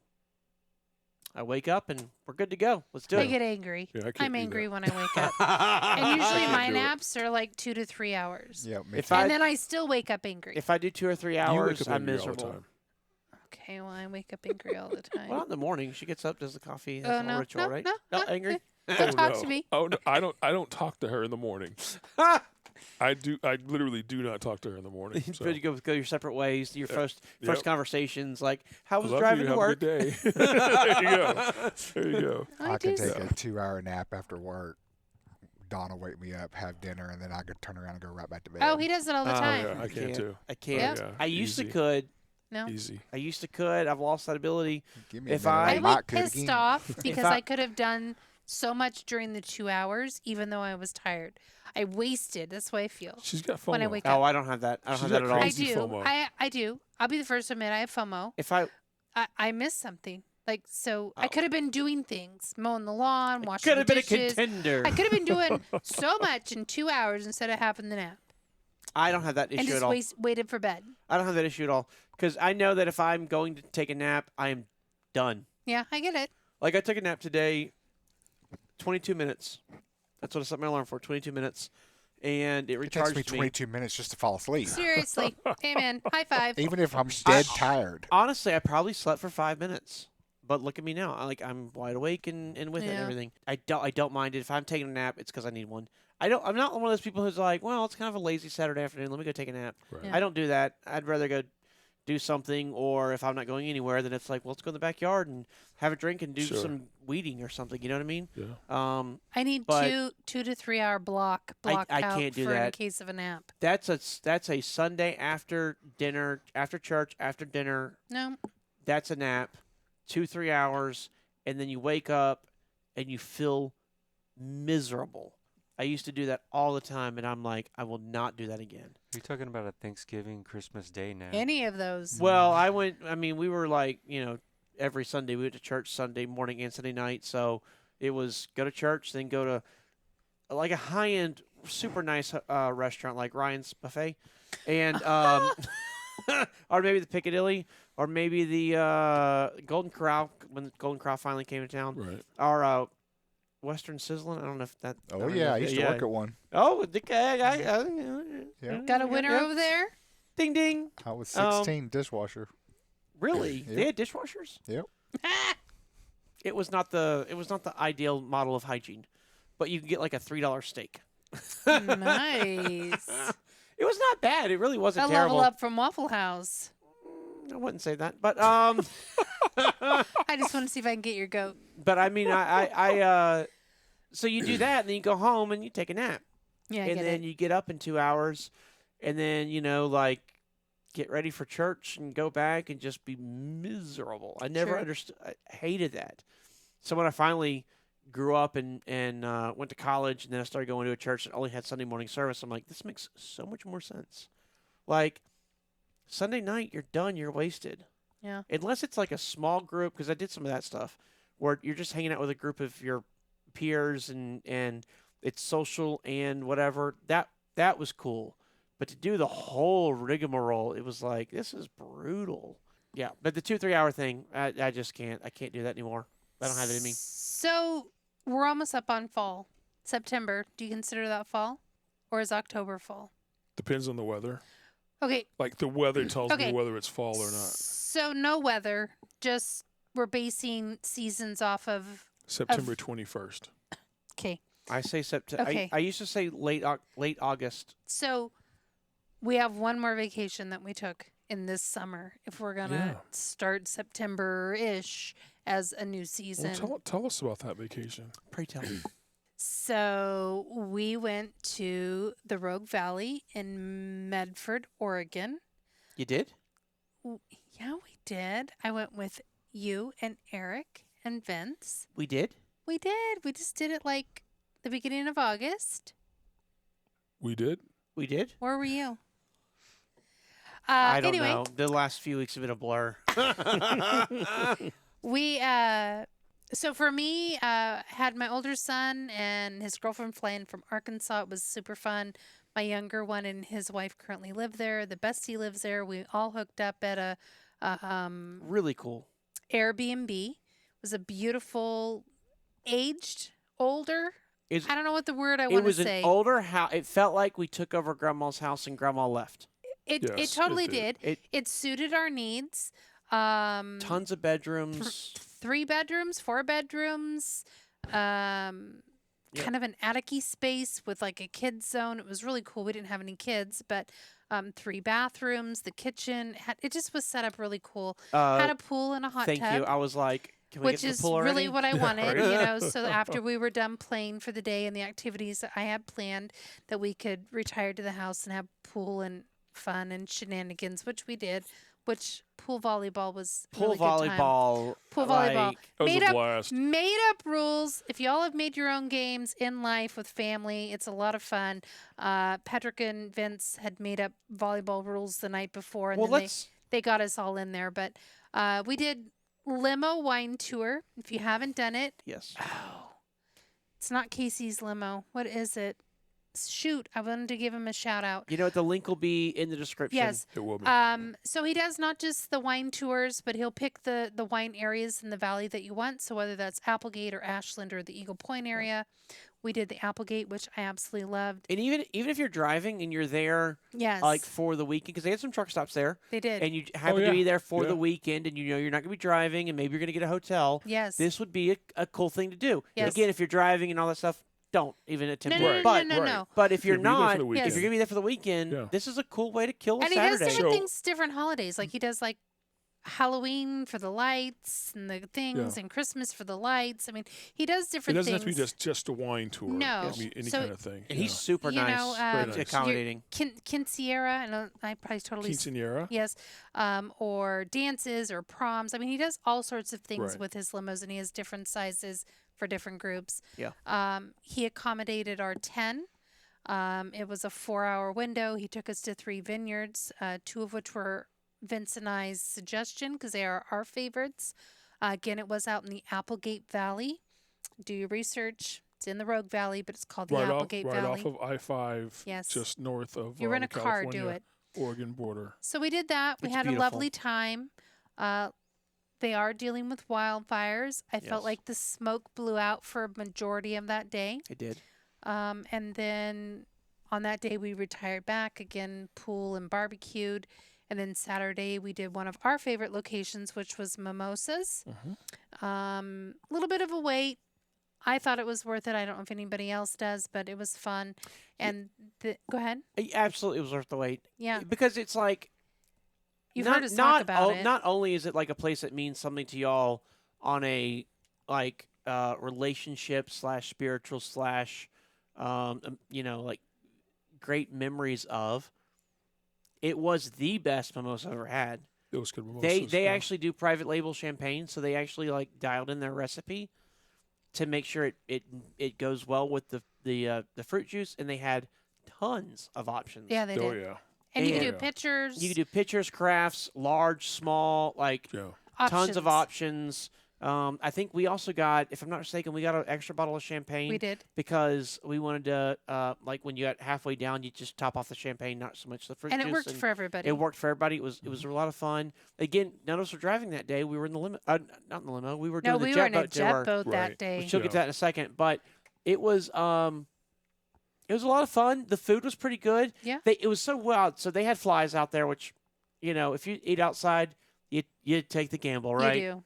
[SPEAKER 1] I wake up and we're good to go. Let's do
[SPEAKER 2] I
[SPEAKER 1] it.
[SPEAKER 2] get angry.
[SPEAKER 3] Yeah,
[SPEAKER 2] I'm angry when I wake up. And usually my naps are like 2 to 3 hours.
[SPEAKER 4] Yeah,
[SPEAKER 2] And then I still wake up angry.
[SPEAKER 1] If I do 2 or 3
[SPEAKER 3] You wake
[SPEAKER 1] hours,
[SPEAKER 3] up
[SPEAKER 1] I'm
[SPEAKER 3] angry all the
[SPEAKER 1] miserable.
[SPEAKER 3] time.
[SPEAKER 2] Okay, well, I wake up angry all the time.
[SPEAKER 1] Well, in the morning, she gets up, does the coffee, has
[SPEAKER 2] Oh,
[SPEAKER 1] a little
[SPEAKER 2] no,
[SPEAKER 1] ritual,
[SPEAKER 2] no,
[SPEAKER 1] right?
[SPEAKER 2] no,
[SPEAKER 1] Angry?
[SPEAKER 2] Don't talk
[SPEAKER 3] no.
[SPEAKER 2] to me.
[SPEAKER 3] Oh no, I don't talk to her in the morning. I literally do not talk to her in the morning. So.
[SPEAKER 1] You go your separate ways. Your first conversations, like, how was
[SPEAKER 3] Love
[SPEAKER 1] driving
[SPEAKER 3] you.
[SPEAKER 1] to
[SPEAKER 3] Have
[SPEAKER 1] work?
[SPEAKER 3] A good day. There you go. There you go.
[SPEAKER 4] I can take a 2-hour nap after work. Dawn will wake me up, have dinner, and then I could turn around and go right back to bed.
[SPEAKER 2] Oh, he does it all the time.
[SPEAKER 3] Yeah, I can too.
[SPEAKER 1] I can't.
[SPEAKER 3] Oh, yeah.
[SPEAKER 1] I used
[SPEAKER 3] Easy.
[SPEAKER 1] to could.
[SPEAKER 2] No.
[SPEAKER 3] Easy.
[SPEAKER 1] I used to could. I've lost that ability.
[SPEAKER 4] Give me a
[SPEAKER 1] If
[SPEAKER 4] minute,
[SPEAKER 1] I-
[SPEAKER 2] I
[SPEAKER 4] might
[SPEAKER 2] would
[SPEAKER 4] could
[SPEAKER 2] pissed
[SPEAKER 4] again.
[SPEAKER 2] off because
[SPEAKER 1] I-
[SPEAKER 2] I could have done so much during the 2 hours, even though I was tired. I wasted. That's the way I feel.
[SPEAKER 3] She's got FOMO.
[SPEAKER 2] When I wake
[SPEAKER 1] Oh, I don't have that. I don't
[SPEAKER 3] She's
[SPEAKER 1] have that
[SPEAKER 3] got
[SPEAKER 1] at all.
[SPEAKER 2] I
[SPEAKER 3] crazy
[SPEAKER 2] do.
[SPEAKER 3] FOMO.
[SPEAKER 2] I do. I'll be the first to admit I have FOMO.
[SPEAKER 1] If I
[SPEAKER 2] I missed something. Like, so
[SPEAKER 1] Oh.
[SPEAKER 2] I could have been doing things, mowing the lawn, washing
[SPEAKER 1] could
[SPEAKER 2] the
[SPEAKER 1] have been a
[SPEAKER 2] dishes.
[SPEAKER 1] contender.
[SPEAKER 2] I could have been doing so much in 2 hours instead of having the nap.
[SPEAKER 1] I don't have that
[SPEAKER 2] And
[SPEAKER 1] issue
[SPEAKER 2] just
[SPEAKER 1] at all.
[SPEAKER 2] waited for bed.
[SPEAKER 1] I don't have that issue at all because I know that if I'm going to take a nap, I am done.
[SPEAKER 2] Yeah, I get it.
[SPEAKER 1] Like I took a nap today, 22 minutes. That's what I set my alarm for, 22 minutes, and it
[SPEAKER 4] It
[SPEAKER 1] recharged
[SPEAKER 4] takes me 22 minutes just to fall asleep.
[SPEAKER 2] Seriously. Hey, man. High five.
[SPEAKER 4] Even if I'm dead tired.
[SPEAKER 1] Honestly, I probably slept for 5 minutes. But look at me now. I'm wide awake and with it and
[SPEAKER 2] Yeah.
[SPEAKER 1] everything. I don't mind it. If I'm taking a nap, it's because I need one. I'm not one of those people who's like, well, it's kind of a lazy Saturday afternoon. Let me go take a nap.
[SPEAKER 3] Right.
[SPEAKER 2] Yeah.
[SPEAKER 1] I don't do that. I'd rather go do something, or if I'm not going anywhere, then it's like, well, let's go in the backyard and have a drink and do
[SPEAKER 3] Sure.
[SPEAKER 1] some weeding or something. You know what I mean?
[SPEAKER 3] Yeah.
[SPEAKER 2] I need
[SPEAKER 1] But
[SPEAKER 2] 2 to 3 hour blocked
[SPEAKER 1] I
[SPEAKER 2] out
[SPEAKER 1] can't do
[SPEAKER 2] for in
[SPEAKER 1] that.
[SPEAKER 2] case of a nap.
[SPEAKER 1] That's a Sunday after dinner, after church, after dinner.
[SPEAKER 2] No.
[SPEAKER 1] That's a nap, 2-3 hours, and then you wake up and you feel miserable. I used to do that all the time, and I'm like, I will not do that again.
[SPEAKER 5] Are you talking about a Thanksgiving, Christmas Day now?
[SPEAKER 2] Any of those.
[SPEAKER 1] Well, we were like, every Sunday we went to church Sunday morning and Sunday night. So it was go to church, then go to like a high-end, super nice restaurant like Ryan's Buffet, and or maybe the Piccadilly, or maybe the Golden Corral when the Golden Corral finally came to town,
[SPEAKER 3] Right.
[SPEAKER 1] or Western Sizzlin'. I don't know if that. I
[SPEAKER 4] Oh
[SPEAKER 1] don't know
[SPEAKER 4] yeah, I
[SPEAKER 1] if-
[SPEAKER 4] used to work at one.
[SPEAKER 1] Oh, okay.
[SPEAKER 4] Yeah.
[SPEAKER 2] Got a winner over there?
[SPEAKER 1] Ding ding.
[SPEAKER 4] I was 16 dishwasher.
[SPEAKER 1] Really?
[SPEAKER 4] Yep.
[SPEAKER 1] They had dishwashers?
[SPEAKER 4] Yep.
[SPEAKER 1] It was not the ideal model of hygiene, but you could get like a $3 steak.
[SPEAKER 2] Nice.
[SPEAKER 1] It was not bad. It really wasn't
[SPEAKER 2] A
[SPEAKER 1] terrible.
[SPEAKER 2] level up from Waffle House.
[SPEAKER 1] I wouldn't say that, but
[SPEAKER 2] I just want to see if I can get your goat.
[SPEAKER 1] but I mean so you do that and then you go home and you take a nap.
[SPEAKER 2] Yeah, I
[SPEAKER 1] And
[SPEAKER 2] get
[SPEAKER 1] then
[SPEAKER 2] it.
[SPEAKER 1] you get up in 2 hours and then like get ready for church and go back and just be miserable. I never
[SPEAKER 2] Sure.
[SPEAKER 1] understood. I hated that. So when I finally grew up and went to college and then I started going to a church that only had Sunday morning service, I'm like, this makes so much more sense. Like Sunday night, you're done. You're wasted.
[SPEAKER 2] Yeah.
[SPEAKER 1] Unless it's like a small group, because I did some of that stuff where you're just hanging out with a group of your peers and it's social and whatever. That was cool. But to do the whole rigmarole, it was like, this is brutal. Yeah, but the 2-3 hour thing, I just can't. I can't do that anymore. I don't have it in me.
[SPEAKER 2] So we're almost up on fall. September. Do you consider that fall? Or is October fall?
[SPEAKER 3] Depends on the weather.
[SPEAKER 2] Okay.
[SPEAKER 3] Like the weather tells
[SPEAKER 2] Okay.
[SPEAKER 3] me whether it's fall or not.
[SPEAKER 2] So no weather. Just we're basing seasons off of.
[SPEAKER 3] September 21st.
[SPEAKER 2] Okay.
[SPEAKER 1] I say September.
[SPEAKER 2] Okay.
[SPEAKER 1] I used to say late August.
[SPEAKER 2] So we have one more vacation that we took in this summer. If we're gonna
[SPEAKER 3] Yeah.
[SPEAKER 2] start September-ish as a new season.
[SPEAKER 3] Well, tell us about that vacation.
[SPEAKER 1] Pray tell.
[SPEAKER 2] So we went to the Rogue Valley in Medford, Oregon.
[SPEAKER 1] You did?
[SPEAKER 2] Yeah, we did. I went with you and Eric and Vince.
[SPEAKER 1] We did?
[SPEAKER 2] We did. We just did it like the beginning of August.
[SPEAKER 3] We did.
[SPEAKER 1] We did?
[SPEAKER 2] Where were you?
[SPEAKER 1] I don't
[SPEAKER 2] anyway,
[SPEAKER 1] know. The last few weeks have been a blur.
[SPEAKER 2] we so for me, had my older son and his girlfriend flying from Arkansas. It was super fun. My younger one and his wife currently live there. The bestie lives there. We all hooked up at a
[SPEAKER 1] Really cool.
[SPEAKER 2] Airbnb. It was a beautiful, aged, older.
[SPEAKER 1] It's-
[SPEAKER 2] I don't know what the word I
[SPEAKER 1] It
[SPEAKER 2] want to
[SPEAKER 1] was
[SPEAKER 2] say.
[SPEAKER 1] an older house. It felt like we took over Grandma's house and Grandma left.
[SPEAKER 2] It
[SPEAKER 3] Yes, it
[SPEAKER 2] totally
[SPEAKER 3] did.
[SPEAKER 2] did. It suited our needs.
[SPEAKER 1] Tons of bedrooms.
[SPEAKER 2] 3 bedrooms, 4 bedrooms, kind of an attic-y space with like a kids zone. It was really cool. We didn't have any kids, but 3 bathrooms, the kitchen. It just was set up really cool. Had a pool and a hot
[SPEAKER 1] Thank
[SPEAKER 2] tub.
[SPEAKER 1] you. I was like, can we
[SPEAKER 2] Which
[SPEAKER 1] get to
[SPEAKER 2] is
[SPEAKER 1] the pool already?
[SPEAKER 2] really what I wanted,
[SPEAKER 3] Right.
[SPEAKER 2] so after we were done playing for the day and the activities that I had planned, that we could retire to the house and have pool and fun and shenanigans, which we did, which pool volleyball was a
[SPEAKER 1] Pool
[SPEAKER 2] really good time.
[SPEAKER 1] volleyball.
[SPEAKER 2] Pool volleyball.
[SPEAKER 1] like,
[SPEAKER 3] That was
[SPEAKER 2] Made
[SPEAKER 3] a
[SPEAKER 2] up,
[SPEAKER 3] blast.
[SPEAKER 2] made up rules. If y'all have made your own games in life with family, it's a lot of fun. Patrick and Vince had made up volleyball rules the night before, and
[SPEAKER 1] well,
[SPEAKER 2] then
[SPEAKER 1] let's.
[SPEAKER 2] they got us all in there. But we did limo wine tour. If you haven't done it,
[SPEAKER 1] Yes.
[SPEAKER 2] it's not Casey's limo. What is it? Shoot, I wanted to give him a shout out.
[SPEAKER 1] You know what? The link will be in the description.
[SPEAKER 2] Yes.
[SPEAKER 3] It will be.
[SPEAKER 2] So he does not just the wine tours, but he'll pick the wine areas in the valley that you want. So whether that's Applegate or Ashland or the Eagle Point area, we did the Applegate, which I absolutely loved.
[SPEAKER 1] And even if you're driving and you're there
[SPEAKER 2] Yes,
[SPEAKER 1] like for the weekend, because they had some truck stops there,
[SPEAKER 2] they did.
[SPEAKER 1] and you happen
[SPEAKER 3] yeah.
[SPEAKER 1] to be there for
[SPEAKER 3] Yeah.
[SPEAKER 1] the weekend, and you're not going to be driving, and maybe you're going to get a hotel.
[SPEAKER 2] Yes.
[SPEAKER 1] This would be a cool thing to do.
[SPEAKER 2] Yes.
[SPEAKER 1] Again, if you're driving and all that stuff, don't even attempt
[SPEAKER 2] No,
[SPEAKER 1] it.
[SPEAKER 2] no,
[SPEAKER 1] but
[SPEAKER 2] no, no,
[SPEAKER 3] right.
[SPEAKER 2] no.
[SPEAKER 1] but if you're
[SPEAKER 3] If you're gonna be there for
[SPEAKER 1] not,
[SPEAKER 3] the
[SPEAKER 1] if
[SPEAKER 3] weekend.
[SPEAKER 1] you're gonna be there for the weekend,
[SPEAKER 3] Yeah.
[SPEAKER 1] this is a cool way to kill a
[SPEAKER 2] And he does
[SPEAKER 1] Saturday.
[SPEAKER 2] different
[SPEAKER 3] So-
[SPEAKER 2] things, different holidays. Like he does like Halloween for the lights and the things, and Christmas for the lights. I mean, he does
[SPEAKER 3] It
[SPEAKER 2] different
[SPEAKER 3] doesn't
[SPEAKER 2] things.
[SPEAKER 3] have to be just a wine tour.
[SPEAKER 2] No.
[SPEAKER 3] It can be any
[SPEAKER 2] So-
[SPEAKER 3] kind of thing.
[SPEAKER 1] And he's super
[SPEAKER 2] You
[SPEAKER 1] nice,
[SPEAKER 2] know,
[SPEAKER 3] Very nice.
[SPEAKER 1] accommodating.
[SPEAKER 2] Quinceañera, and I probably totally
[SPEAKER 3] Quinceañera.
[SPEAKER 2] yes, or dances or proms. I mean, he does all sorts of things
[SPEAKER 3] Right.
[SPEAKER 2] with his limos, and he has different sizes for different groups.
[SPEAKER 1] Yeah.
[SPEAKER 2] He accommodated our 10. It was a 4-hour window. He took us to 3 vineyards, 2 of which were Vince and I's suggestion because they are our favorites. Again, it was out in the Applegate Valley. Do your research. It's in the Rogue Valley, but it's called the
[SPEAKER 3] Right
[SPEAKER 2] Applegate Valley.
[SPEAKER 3] off of I-5,
[SPEAKER 2] Yes.
[SPEAKER 3] just north of
[SPEAKER 2] You rent
[SPEAKER 3] the
[SPEAKER 2] a car, do
[SPEAKER 3] California,
[SPEAKER 2] it.
[SPEAKER 3] Oregon border.
[SPEAKER 2] So we did that. We
[SPEAKER 1] It's
[SPEAKER 2] had a
[SPEAKER 1] beautiful.
[SPEAKER 2] lovely time. They are dealing with wildfires. I felt
[SPEAKER 1] Yes.
[SPEAKER 2] like the smoke blew out for a majority of that day.
[SPEAKER 1] It did.
[SPEAKER 2] And then on that day, we retired back again, pool and barbecued. And then Saturday, we did one of our favorite locations, which was Mimosas. A little bit of a wait. I thought it was worth it. I don't know if anybody else does, but it was fun. And go ahead.
[SPEAKER 1] Absolutely, it was worth the wait.
[SPEAKER 2] Yeah.
[SPEAKER 1] Because it's like
[SPEAKER 2] You've
[SPEAKER 1] not,
[SPEAKER 2] heard us
[SPEAKER 1] not
[SPEAKER 2] talk about it.
[SPEAKER 1] Not only is it like a place that means something to y'all on a like relationship / spiritual / like great memories of. It was the best mimosa I've ever had.
[SPEAKER 3] It was good.
[SPEAKER 1] They
[SPEAKER 3] mimosas, yeah.
[SPEAKER 1] actually do private label champagne, so they actually like dialed in their recipe to make sure it goes well with the fruit juice, and they had tons of options.
[SPEAKER 2] Yeah, they
[SPEAKER 3] Oh
[SPEAKER 2] did.
[SPEAKER 3] yeah.
[SPEAKER 2] And you can
[SPEAKER 1] And-
[SPEAKER 2] do pictures.
[SPEAKER 1] You can do pictures, crafts, large, small, like
[SPEAKER 3] Yeah.
[SPEAKER 1] tons of options. I think we also got, if I'm not mistaken, we got an extra bottle of champagne.
[SPEAKER 2] We did.
[SPEAKER 1] Because we wanted to, like when you got halfway down, you just top off the champagne, not so much the fruit
[SPEAKER 2] And
[SPEAKER 1] juice.
[SPEAKER 2] it worked for everybody.
[SPEAKER 1] It worked for everybody. It was a lot of fun. Again, none of us were driving that day. We were in the limo. Not in the limo. We were
[SPEAKER 2] No,
[SPEAKER 1] doing the
[SPEAKER 2] we
[SPEAKER 1] jet
[SPEAKER 2] were in a
[SPEAKER 1] boat
[SPEAKER 2] jet
[SPEAKER 1] tour.
[SPEAKER 2] boat that
[SPEAKER 3] Right.
[SPEAKER 2] day.
[SPEAKER 1] She'll get to that in a second, but it was a lot of fun. The food was pretty good.
[SPEAKER 2] Yeah.
[SPEAKER 1] It was so wild. So they had flies out there, which, if you eat outside, you take the gamble, right?
[SPEAKER 2] You do.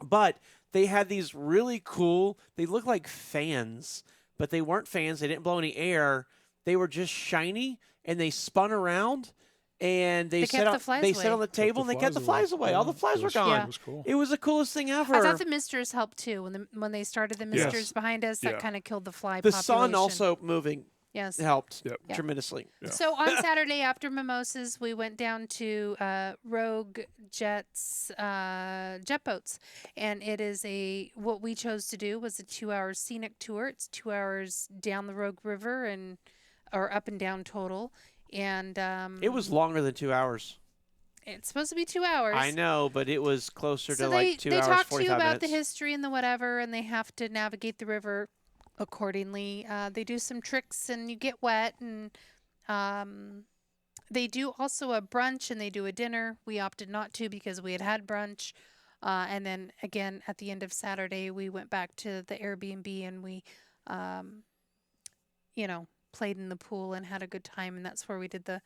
[SPEAKER 1] But they had these really cool. They look like fans, but they weren't fans. They didn't blow any air. They were just shiny, and they spun around, and they
[SPEAKER 2] kept the flies
[SPEAKER 1] they
[SPEAKER 2] away.
[SPEAKER 1] sat on the table, and they kept the flies away. All the flies were gone.
[SPEAKER 3] It was cool.
[SPEAKER 1] It was the coolest thing ever.
[SPEAKER 2] I thought the misters helped too. When they started the
[SPEAKER 3] Yes.
[SPEAKER 2] misters behind us, that
[SPEAKER 3] Yeah.
[SPEAKER 2] kind of killed the fly
[SPEAKER 1] the
[SPEAKER 2] population.
[SPEAKER 1] sun also moving
[SPEAKER 2] Yes.
[SPEAKER 1] helped
[SPEAKER 3] Yep.
[SPEAKER 2] Yeah.
[SPEAKER 1] tremendously.
[SPEAKER 3] Yeah.
[SPEAKER 2] So on Saturday after mimosas, we went down to Rogue Jets jet boats, and it is what we chose to do was a 2-hour scenic tour. It's 2 hours down the Rogue River or up and down total, and
[SPEAKER 1] It was longer than 2 hours.
[SPEAKER 2] it's supposed to be 2 hours.
[SPEAKER 1] I know, but it was closer
[SPEAKER 2] So
[SPEAKER 1] to like 2
[SPEAKER 2] they
[SPEAKER 1] hours,
[SPEAKER 2] talk to
[SPEAKER 1] 45
[SPEAKER 2] you about
[SPEAKER 1] minutes.
[SPEAKER 2] the history and the whatever, and they have to navigate the river accordingly. They do some tricks, and you get wet, and they do also a brunch, and they do a dinner. We opted not to because we had brunch, and then again at the end of Saturday, we went back to the Airbnb, and we, played in the pool and had a good time, and that's where we did the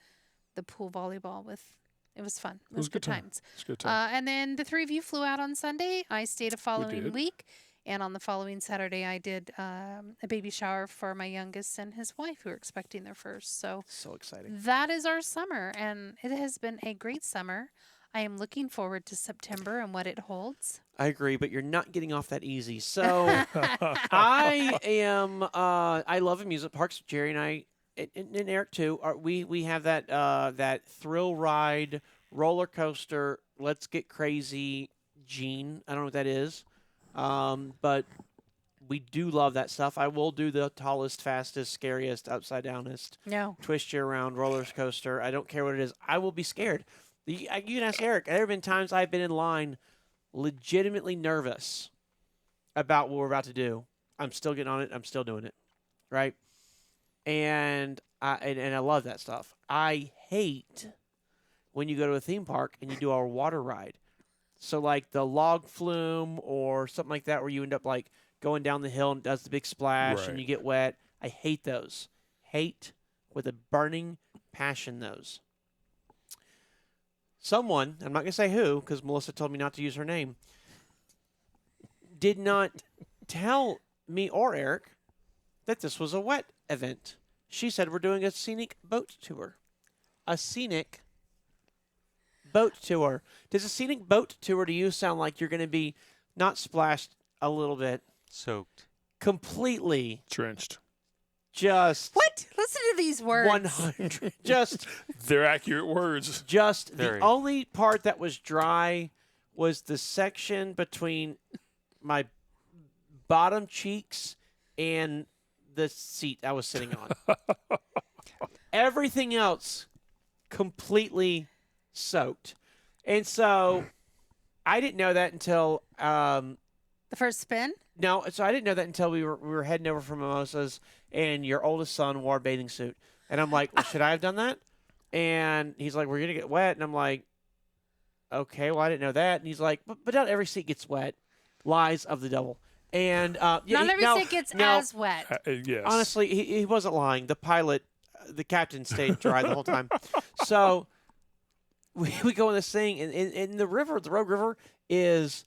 [SPEAKER 2] pool volleyball with. It was fun. It was
[SPEAKER 3] good time.
[SPEAKER 2] times.
[SPEAKER 3] It's a good time.
[SPEAKER 2] And then the 3 of you flew out on Sunday. I stayed a following
[SPEAKER 3] did.
[SPEAKER 2] week. And on the following Saturday, I did a baby shower for my youngest and his wife, who are expecting their first. So
[SPEAKER 1] So exciting.
[SPEAKER 2] that is our summer. And it has been a great summer. I am looking forward to September and what it holds.
[SPEAKER 1] I agree, but you're not getting off that easy. So I love amusement parks. Jerry and I, and Eric too, we have that thrill ride, roller coaster, let's get crazy gene. I don't know what that is. But we do love that stuff. I will do the tallest, fastest, scariest, upside downest,
[SPEAKER 2] No.
[SPEAKER 1] twist you around roller coaster. I don't care what it is. I will be scared. You can ask Eric. There have been times I've been in line legitimately nervous about what we're about to do. I'm still getting on it. I'm still doing it. Right? And I love that stuff. I hate when you go to a theme park and you do a water ride. So like the log flume or something like that where you end up like going down the hill and does the big splash and
[SPEAKER 3] Right.
[SPEAKER 1] you get wet. I hate those. Hate with a burning passion those. Someone, I'm not going to say who because Melissa told me not to use her name, did not tell me or Eric that this was a wet event. She said we're doing a scenic boat tour. A scenic boat tour. Does a scenic boat tour to you sound like you're going to be not splashed a little bit,
[SPEAKER 5] Soaked.
[SPEAKER 1] completely
[SPEAKER 3] Drenched.
[SPEAKER 1] just
[SPEAKER 2] What? Listen to these words.
[SPEAKER 1] 100? Just
[SPEAKER 3] They're accurate words.
[SPEAKER 1] the
[SPEAKER 5] Very.
[SPEAKER 1] only part that was dry was the section between my bottom cheeks and the seat I was sitting on. Everything else completely soaked. And so I didn't know that until
[SPEAKER 2] The first spin?
[SPEAKER 1] no, so I didn't know that until we were heading over from Mimosas and your oldest son wore a bathing suit. And I'm like, well, should I have done that? And he's like, we're going to get wet. And I'm like, okay, well, I didn't know that. And he's like, but not every seat gets wet. Lies of the devil. And
[SPEAKER 2] Not every seat gets as wet.
[SPEAKER 3] Yes.
[SPEAKER 1] honestly, he wasn't lying. The pilot, the captain stayed dry the whole time. So we go in this thing, and in the river, the Rogue River is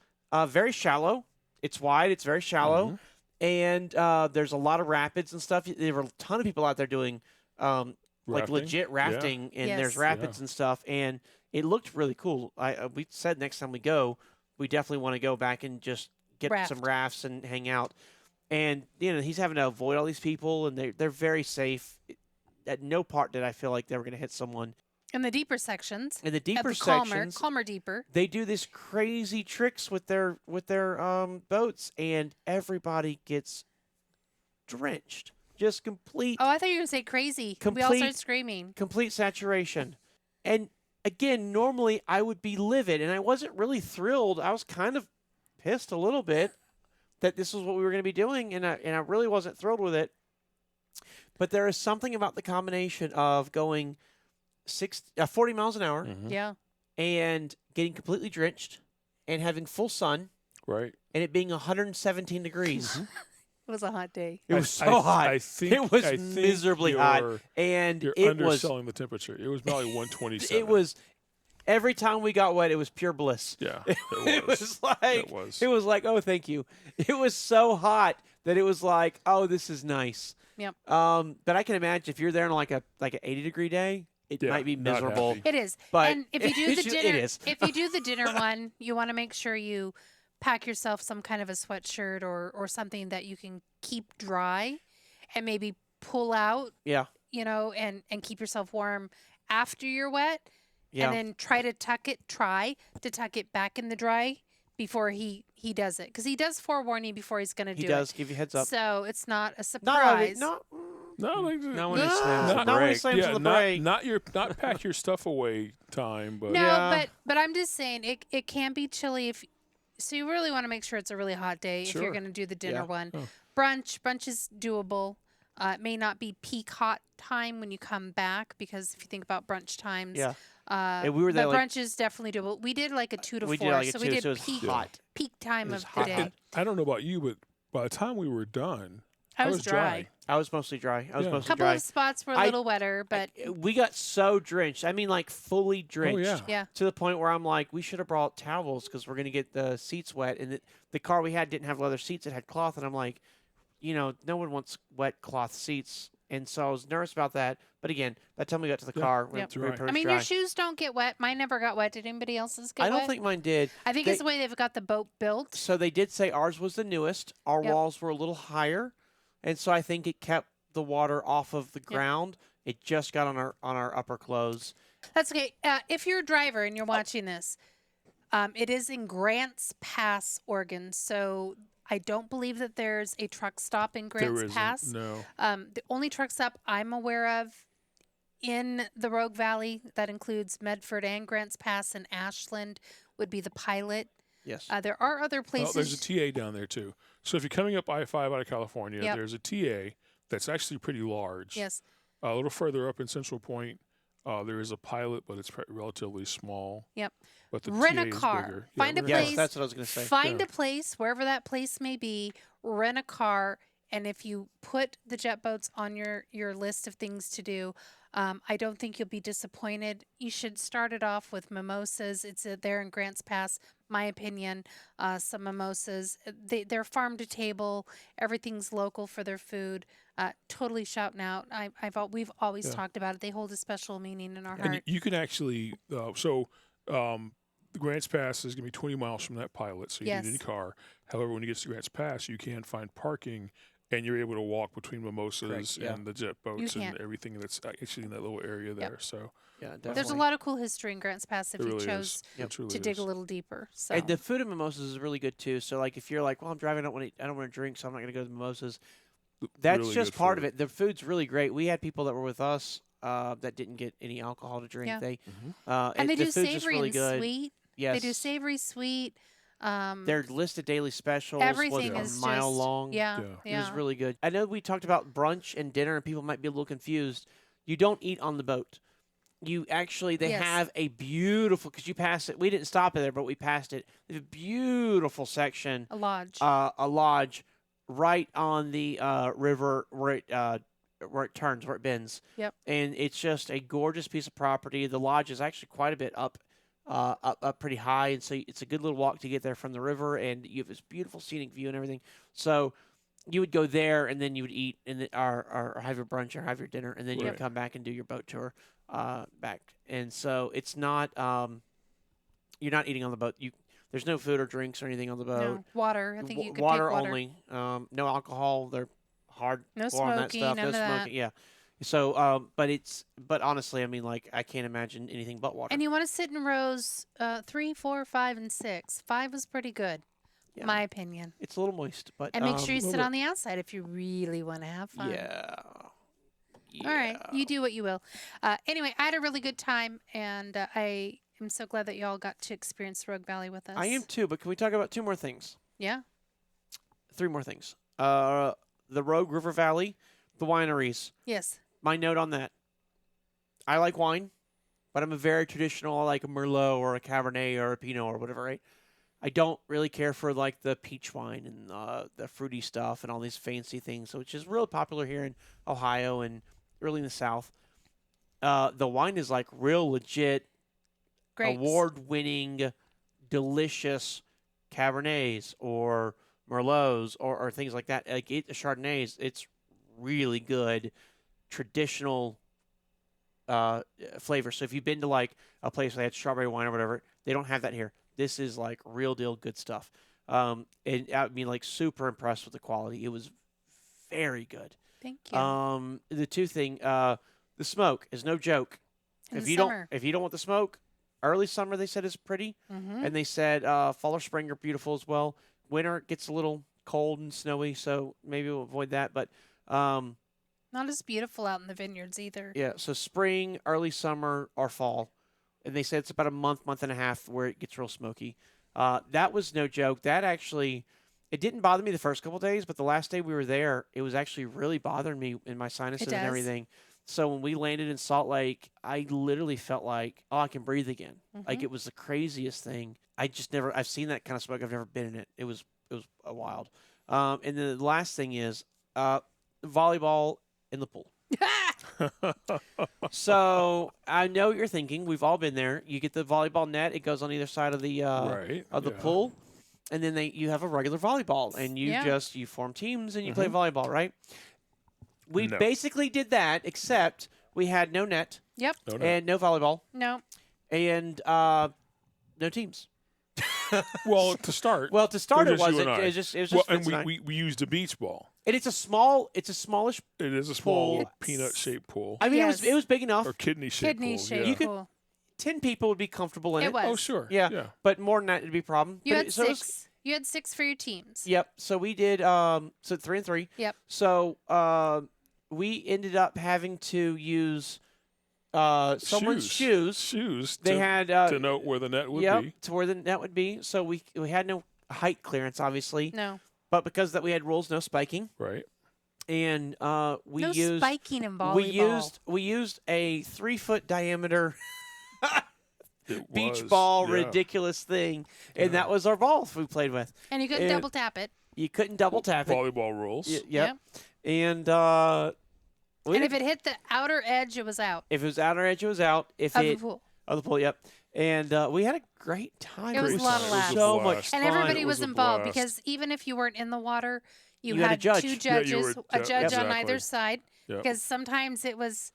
[SPEAKER 1] very shallow. It's wide. It's very shallow. And there's a lot of rapids and stuff. There were a ton of people out there doing like
[SPEAKER 3] Rafting?
[SPEAKER 1] legit rafting, and
[SPEAKER 2] Yes.
[SPEAKER 1] there's rapids and stuff. And it looked really cool. We said next time we go, we definitely want to go back and just get some
[SPEAKER 2] Raft.
[SPEAKER 1] rafts and hang out. And he's having to avoid all these people, and they're very safe. At no part did I feel like they were going to hit someone.
[SPEAKER 2] In the deeper sections.
[SPEAKER 1] In the
[SPEAKER 2] At
[SPEAKER 1] deeper
[SPEAKER 2] the calmer,
[SPEAKER 1] sections,
[SPEAKER 2] calmer deeper.
[SPEAKER 1] they do this crazy tricks with their boats, and everybody gets drenched. Just complete
[SPEAKER 2] Oh, I thought you were going to say crazy. We all
[SPEAKER 1] Complete-
[SPEAKER 2] started screaming.
[SPEAKER 1] complete saturation. And again, normally I would be livid, and I wasn't really thrilled. I was kind of pissed a little bit that this was what we were going to be doing, and I really wasn't thrilled with it. But there is something about the combination of going 40 miles an hour
[SPEAKER 2] Yeah.
[SPEAKER 1] and getting completely drenched and having full sun
[SPEAKER 3] Right.
[SPEAKER 1] and it being 117 degrees.
[SPEAKER 2] It was a hot day.
[SPEAKER 1] It was so hot.
[SPEAKER 3] I think,
[SPEAKER 1] It was
[SPEAKER 3] I think
[SPEAKER 1] miserably hot.
[SPEAKER 3] you're-
[SPEAKER 1] And
[SPEAKER 3] You're
[SPEAKER 1] it was
[SPEAKER 3] underselling the temperature. It was probably 127.
[SPEAKER 1] it was every time we got wet, it was pure bliss.
[SPEAKER 3] Yeah.
[SPEAKER 1] It was like
[SPEAKER 3] It was.
[SPEAKER 1] oh, thank you. It was so hot that it was like, oh, this is nice.
[SPEAKER 2] Yep.
[SPEAKER 1] But I can imagine if you're there on like an 80-degree day, it
[SPEAKER 3] Yeah,
[SPEAKER 1] might be
[SPEAKER 3] not
[SPEAKER 1] miserable.
[SPEAKER 3] happy.
[SPEAKER 2] It is.
[SPEAKER 1] But
[SPEAKER 2] and if you do the
[SPEAKER 1] it
[SPEAKER 2] dinner,
[SPEAKER 1] is.
[SPEAKER 2] if you do the dinner one, you want to make sure you pack yourself some kind of a sweatshirt or something that you can keep dry, and maybe pull out.
[SPEAKER 1] Yeah.
[SPEAKER 2] And keep yourself warm after you're wet,
[SPEAKER 1] Yeah.
[SPEAKER 2] and then try to tuck it back in the dry before he does it, because he does forewarn you before he's going to do
[SPEAKER 1] He
[SPEAKER 2] it.
[SPEAKER 1] does give you heads up.
[SPEAKER 2] So it's not a
[SPEAKER 1] Not
[SPEAKER 2] surprise.
[SPEAKER 1] not
[SPEAKER 3] No, like,
[SPEAKER 5] Not when
[SPEAKER 1] no,
[SPEAKER 5] he slams the
[SPEAKER 1] not when he
[SPEAKER 5] brake.
[SPEAKER 1] slams on the brake.
[SPEAKER 3] not pack your stuff away time, but
[SPEAKER 2] No,
[SPEAKER 1] Yeah.
[SPEAKER 2] but I'm just saying it can be chilly so you really want to make sure it's a really hot day if you're
[SPEAKER 3] Sure.
[SPEAKER 2] going to do the dinner
[SPEAKER 1] Yeah.
[SPEAKER 2] one.
[SPEAKER 3] Oh.
[SPEAKER 2] Brunch is doable. It may not be peak hot time when you come back, because if you think about brunch times,
[SPEAKER 1] Yeah. And we were there
[SPEAKER 2] but
[SPEAKER 1] like
[SPEAKER 2] brunch is definitely doable. We did like a 2 to 4,
[SPEAKER 1] we did like a
[SPEAKER 2] so
[SPEAKER 1] two,
[SPEAKER 2] we did
[SPEAKER 1] so it was
[SPEAKER 2] peak
[SPEAKER 1] hot.
[SPEAKER 2] peak time
[SPEAKER 1] It was
[SPEAKER 2] of
[SPEAKER 1] hot,
[SPEAKER 2] the
[SPEAKER 1] hot.
[SPEAKER 2] day.
[SPEAKER 3] I don't know about you, but by the time we were done,
[SPEAKER 2] I was dry.
[SPEAKER 1] I was mostly dry. I was
[SPEAKER 3] Yeah.
[SPEAKER 2] A
[SPEAKER 1] mostly
[SPEAKER 2] couple
[SPEAKER 1] dry.
[SPEAKER 2] of spots were a
[SPEAKER 1] I-
[SPEAKER 2] little wetter, but
[SPEAKER 1] We got so drenched. I mean, like fully drenched.
[SPEAKER 3] yeah.
[SPEAKER 2] yeah.
[SPEAKER 1] To the point where I'm like, we should have brought towels because we're going to get the seats wet. And the car we had didn't have leather seats. It had cloth. And I'm like, no one wants wet cloth seats. And so I was nervous about that. But again, by the time we got to the
[SPEAKER 3] Yeah.
[SPEAKER 1] car, we
[SPEAKER 2] Yep.
[SPEAKER 1] were
[SPEAKER 3] Right.
[SPEAKER 1] pretty
[SPEAKER 2] I mean,
[SPEAKER 1] dry.
[SPEAKER 2] your shoes don't get wet. Mine never got wet. Did anybody else's get
[SPEAKER 1] I don't
[SPEAKER 2] wet?
[SPEAKER 1] think mine did.
[SPEAKER 2] I think
[SPEAKER 1] they-
[SPEAKER 2] it's the way they've got the boat built.
[SPEAKER 1] So they did say ours was the newest. Our
[SPEAKER 2] Yep.
[SPEAKER 1] walls were a little higher. And so I think it kept the water off of the ground. It just got on our upper clothes.
[SPEAKER 2] That's okay. If you're a driver and you're watching this, it is in Grants Pass, Oregon. So I don't believe that there's a truck stop in
[SPEAKER 3] there
[SPEAKER 2] Grants
[SPEAKER 3] isn't.
[SPEAKER 2] Pass.
[SPEAKER 3] No.
[SPEAKER 2] The only truck stop I'm aware of in the Rogue Valley that includes Medford and Grants Pass and Ashland would be the Pilot.
[SPEAKER 1] Yes.
[SPEAKER 2] There are other
[SPEAKER 3] Well,
[SPEAKER 2] places.
[SPEAKER 3] there's a TA down there too. So if you're coming up I-5 out of California,
[SPEAKER 2] Yep.
[SPEAKER 3] there's a TA that's actually pretty large.
[SPEAKER 2] Yes.
[SPEAKER 3] A little further up in Central Point, there is a Pilot, but it's relatively small.
[SPEAKER 2] Yep.
[SPEAKER 3] But the
[SPEAKER 2] Rent
[SPEAKER 3] TA
[SPEAKER 2] a
[SPEAKER 3] is
[SPEAKER 2] car.
[SPEAKER 3] bigger.
[SPEAKER 2] Find a
[SPEAKER 3] rent
[SPEAKER 1] yes,
[SPEAKER 2] place.
[SPEAKER 1] that's what I was going to say.
[SPEAKER 2] Find
[SPEAKER 3] Yeah.
[SPEAKER 2] a place, wherever that place may be, rent a car, and if you put the jet boats on your list of things to do, I don't think you'll be disappointed. You should start it off with mimosas. It's there in Grants Pass, my opinion. Some mimosas. They're farm to table. Everything's local for their food. Totally shouting out. We've always
[SPEAKER 3] Yeah.
[SPEAKER 2] talked about it. They hold a special meaning in our
[SPEAKER 3] And
[SPEAKER 2] heart.
[SPEAKER 3] you can actually, the Grants Pass is going to be 20 miles from that pilot, so you
[SPEAKER 2] Yes.
[SPEAKER 3] need any car. However, when you get to Grants Pass, you can find parking, and you're able to walk between mimosas
[SPEAKER 1] Correct, yeah.
[SPEAKER 3] and the jet boats
[SPEAKER 2] can.
[SPEAKER 3] and everything that's actually in that little area there. So
[SPEAKER 1] Yeah, definitely.
[SPEAKER 2] There's a lot of cool history in Grants Pass if
[SPEAKER 3] it
[SPEAKER 2] you
[SPEAKER 3] really
[SPEAKER 2] chose
[SPEAKER 3] is.
[SPEAKER 1] Yep.
[SPEAKER 3] It truly
[SPEAKER 2] to dig
[SPEAKER 3] is.
[SPEAKER 2] a little deeper. So
[SPEAKER 1] And the food at mimosas is really good too. So like if you're like, well, I'm driving, I don't want to drink, so I'm not going to go to the mimosas. That's
[SPEAKER 3] Really
[SPEAKER 1] just
[SPEAKER 3] good
[SPEAKER 1] part
[SPEAKER 3] food.
[SPEAKER 1] of it. The food's really great. We had people that were with us that didn't get any alcohol to drink.
[SPEAKER 2] Yeah.
[SPEAKER 1] They
[SPEAKER 2] and they
[SPEAKER 1] the
[SPEAKER 2] do
[SPEAKER 1] food's just
[SPEAKER 2] savory
[SPEAKER 1] really
[SPEAKER 2] and
[SPEAKER 1] good.
[SPEAKER 2] sweet.
[SPEAKER 1] Yes,
[SPEAKER 2] They do savory, sweet.
[SPEAKER 1] their list of daily specials
[SPEAKER 2] Everything
[SPEAKER 1] was
[SPEAKER 2] is
[SPEAKER 1] a mile
[SPEAKER 2] just
[SPEAKER 1] long.
[SPEAKER 2] Yeah,
[SPEAKER 3] Yeah.
[SPEAKER 2] yeah.
[SPEAKER 1] It was really good. I know we talked about brunch and dinner, and people might be a little confused. You don't eat on the boat. You actually, they
[SPEAKER 2] Yes.
[SPEAKER 1] have a beautiful, because you pass it. We didn't stop there, but we passed it. They have a beautiful section,
[SPEAKER 2] A lodge.
[SPEAKER 1] a lodge, right on the river where it turns, where it bends.
[SPEAKER 2] Yep.
[SPEAKER 1] And it's just a gorgeous piece of property. The lodge is actually quite a bit up pretty high, and so it's a good little walk to get there from the river, and you have this beautiful scenic view and everything. So you would go there, and then you would eat, and or have your brunch or have your dinner, and then you would
[SPEAKER 3] Right.
[SPEAKER 1] come back and do your boat tour back. And so it's not you're not eating on the boat. There's no food or drinks or anything on the boat.
[SPEAKER 2] no water. I think you could
[SPEAKER 1] Water
[SPEAKER 2] take water.
[SPEAKER 1] only. No alcohol. They're hard
[SPEAKER 2] No
[SPEAKER 1] on that
[SPEAKER 2] smoking,
[SPEAKER 1] stuff.
[SPEAKER 2] none
[SPEAKER 1] No
[SPEAKER 2] of that.
[SPEAKER 1] smoking. Yeah. So, but honestly, I mean, like, I can't imagine anything but water.
[SPEAKER 2] And you want to sit in rows 3, 4, 5, and 6. 5 was pretty good,
[SPEAKER 1] Yeah.
[SPEAKER 2] my opinion.
[SPEAKER 1] It's a little moist, but
[SPEAKER 2] And make sure you
[SPEAKER 3] little
[SPEAKER 2] sit
[SPEAKER 3] bit.
[SPEAKER 2] on the outside if you really want to have fun.
[SPEAKER 1] Yeah.
[SPEAKER 2] All right, you do what you will. Anyway, I had a really good time, and I am so glad that y'all got to experience Rogue Valley with us.
[SPEAKER 1] I am too, but can we talk about 2 more things?
[SPEAKER 2] Yeah.
[SPEAKER 1] 3 more things. The Rogue River Valley, the wineries.
[SPEAKER 2] Yes.
[SPEAKER 1] My note on that. I like wine, but I'm a very traditional. I like a Merlot or a Cabernet or a Pinot or whatever, right? I don't really care for like the peach wine and the fruity stuff and all these fancy things, which is really popular here in Ohio and really in the South. The wine is like real legit,
[SPEAKER 2] Grapes.
[SPEAKER 1] award-winning, delicious Cabernets or Merlots or things like that. Like Chardonnays, it's really good, traditional flavor. So if you've been to like a place that had strawberry wine or whatever, they don't have that here. This is like real deal good stuff. And I mean, like super impressed with the quality. It was very good.
[SPEAKER 2] Thank you.
[SPEAKER 1] The 2 thing, the smoke is no joke.
[SPEAKER 2] In
[SPEAKER 1] if
[SPEAKER 2] the
[SPEAKER 1] you
[SPEAKER 2] summer.
[SPEAKER 1] don't want the smoke, early summer they said is pretty,
[SPEAKER 2] Mm-hmm.
[SPEAKER 1] and they said fall or spring are beautiful as well. Winter it gets a little cold and snowy, so maybe we'll avoid that. But
[SPEAKER 2] Not as beautiful out in the vineyards either.
[SPEAKER 1] yeah, so spring, early summer, or fall, and they said it's about a month and a half where it gets real smoky. That was no joke. That actually, it didn't bother me the first couple days, but the last day we were there, it was actually really bothering me in my sinuses and
[SPEAKER 2] does.
[SPEAKER 1] everything. So when we landed in Salt Lake, I literally felt like, oh, I can breathe again. Like
[SPEAKER 2] Mhm.
[SPEAKER 1] it was the craziest thing. I've seen that kind of smoke. I've never been in it. It was wild. And then the last thing is volleyball in the pool. So I know what you're thinking. We've all been there. You get the volleyball net. It goes on either side of the
[SPEAKER 3] Right.
[SPEAKER 1] of the
[SPEAKER 3] yeah.
[SPEAKER 1] pool, and then you have a regular volleyball, and you
[SPEAKER 2] Yeah.
[SPEAKER 1] you form teams and you play volleyball, right? We
[SPEAKER 3] No.
[SPEAKER 1] basically did that, except we had no net
[SPEAKER 2] Yep.
[SPEAKER 3] No, no.
[SPEAKER 1] and no volleyball
[SPEAKER 2] No.
[SPEAKER 1] and no teams.
[SPEAKER 3] Well, to start.
[SPEAKER 1] Well, to start
[SPEAKER 3] It
[SPEAKER 1] it
[SPEAKER 3] was just you
[SPEAKER 1] wasn't.
[SPEAKER 3] and I.
[SPEAKER 1] It was just
[SPEAKER 3] well,
[SPEAKER 1] Vince
[SPEAKER 3] and
[SPEAKER 1] and I.
[SPEAKER 3] we used a beach ball.
[SPEAKER 1] And it's a smallish.
[SPEAKER 3] It is a small
[SPEAKER 1] Pool.
[SPEAKER 3] peanut-shaped pool
[SPEAKER 1] I mean,
[SPEAKER 2] Yes.
[SPEAKER 1] it was big enough.
[SPEAKER 3] or kidney-shaped
[SPEAKER 2] Kidney
[SPEAKER 3] pool.
[SPEAKER 2] shaped
[SPEAKER 3] Yeah.
[SPEAKER 1] could-
[SPEAKER 2] pool.
[SPEAKER 1] 10 people would be comfortable in it.
[SPEAKER 2] It was.
[SPEAKER 3] Oh, sure.
[SPEAKER 1] Yeah.
[SPEAKER 3] Yeah.
[SPEAKER 1] But more than that, it'd be a problem.
[SPEAKER 2] You
[SPEAKER 1] But
[SPEAKER 2] had
[SPEAKER 1] it- so it was-
[SPEAKER 2] 6. You had 6 for your teams.
[SPEAKER 1] Yep. So we did 3 and 3.
[SPEAKER 2] Yep.
[SPEAKER 1] So we ended up having to use someone's shoes.
[SPEAKER 3] Shoes.
[SPEAKER 1] They
[SPEAKER 3] to,
[SPEAKER 1] had
[SPEAKER 3] to note where the net would
[SPEAKER 1] yep,
[SPEAKER 3] be.
[SPEAKER 1] to where the net would be. So we had no height clearance, obviously,
[SPEAKER 2] No.
[SPEAKER 1] but because that we had rules, no spiking,
[SPEAKER 3] Right.
[SPEAKER 1] and we
[SPEAKER 2] no
[SPEAKER 1] used
[SPEAKER 2] spiking in volleyball.
[SPEAKER 1] we used a 3-foot diameter
[SPEAKER 3] It
[SPEAKER 1] beach
[SPEAKER 3] was,
[SPEAKER 1] ball,
[SPEAKER 3] yeah.
[SPEAKER 1] ridiculous thing, and
[SPEAKER 3] Yeah.
[SPEAKER 1] that was our ball we played with.
[SPEAKER 2] And you couldn't
[SPEAKER 1] it-
[SPEAKER 2] double tap it.
[SPEAKER 1] You couldn't double tap it.
[SPEAKER 3] Volleyball rules.
[SPEAKER 1] Yep.
[SPEAKER 2] Yep.
[SPEAKER 1] And
[SPEAKER 2] And if it hit the outer edge, it was out
[SPEAKER 1] If it was outer edge, it was out. If
[SPEAKER 2] of the
[SPEAKER 1] it
[SPEAKER 2] pool.
[SPEAKER 1] of the pool, yep. And we had a great time.
[SPEAKER 2] It was a
[SPEAKER 3] Great
[SPEAKER 2] lot
[SPEAKER 3] time.
[SPEAKER 2] of
[SPEAKER 3] It was
[SPEAKER 2] laughs.
[SPEAKER 3] a
[SPEAKER 1] So
[SPEAKER 3] blast.
[SPEAKER 1] much
[SPEAKER 2] And
[SPEAKER 1] fun.
[SPEAKER 2] everybody
[SPEAKER 3] It
[SPEAKER 2] was
[SPEAKER 3] was a
[SPEAKER 2] involved
[SPEAKER 3] blast.
[SPEAKER 2] because even if you weren't in the water, you
[SPEAKER 1] had a
[SPEAKER 2] had
[SPEAKER 1] judge.
[SPEAKER 2] two
[SPEAKER 3] Yeah, you
[SPEAKER 2] judges,
[SPEAKER 3] were-
[SPEAKER 2] a
[SPEAKER 3] yeah,
[SPEAKER 2] judge on
[SPEAKER 3] exactly.
[SPEAKER 2] either side.
[SPEAKER 3] Yep.
[SPEAKER 2] Because sometimes it was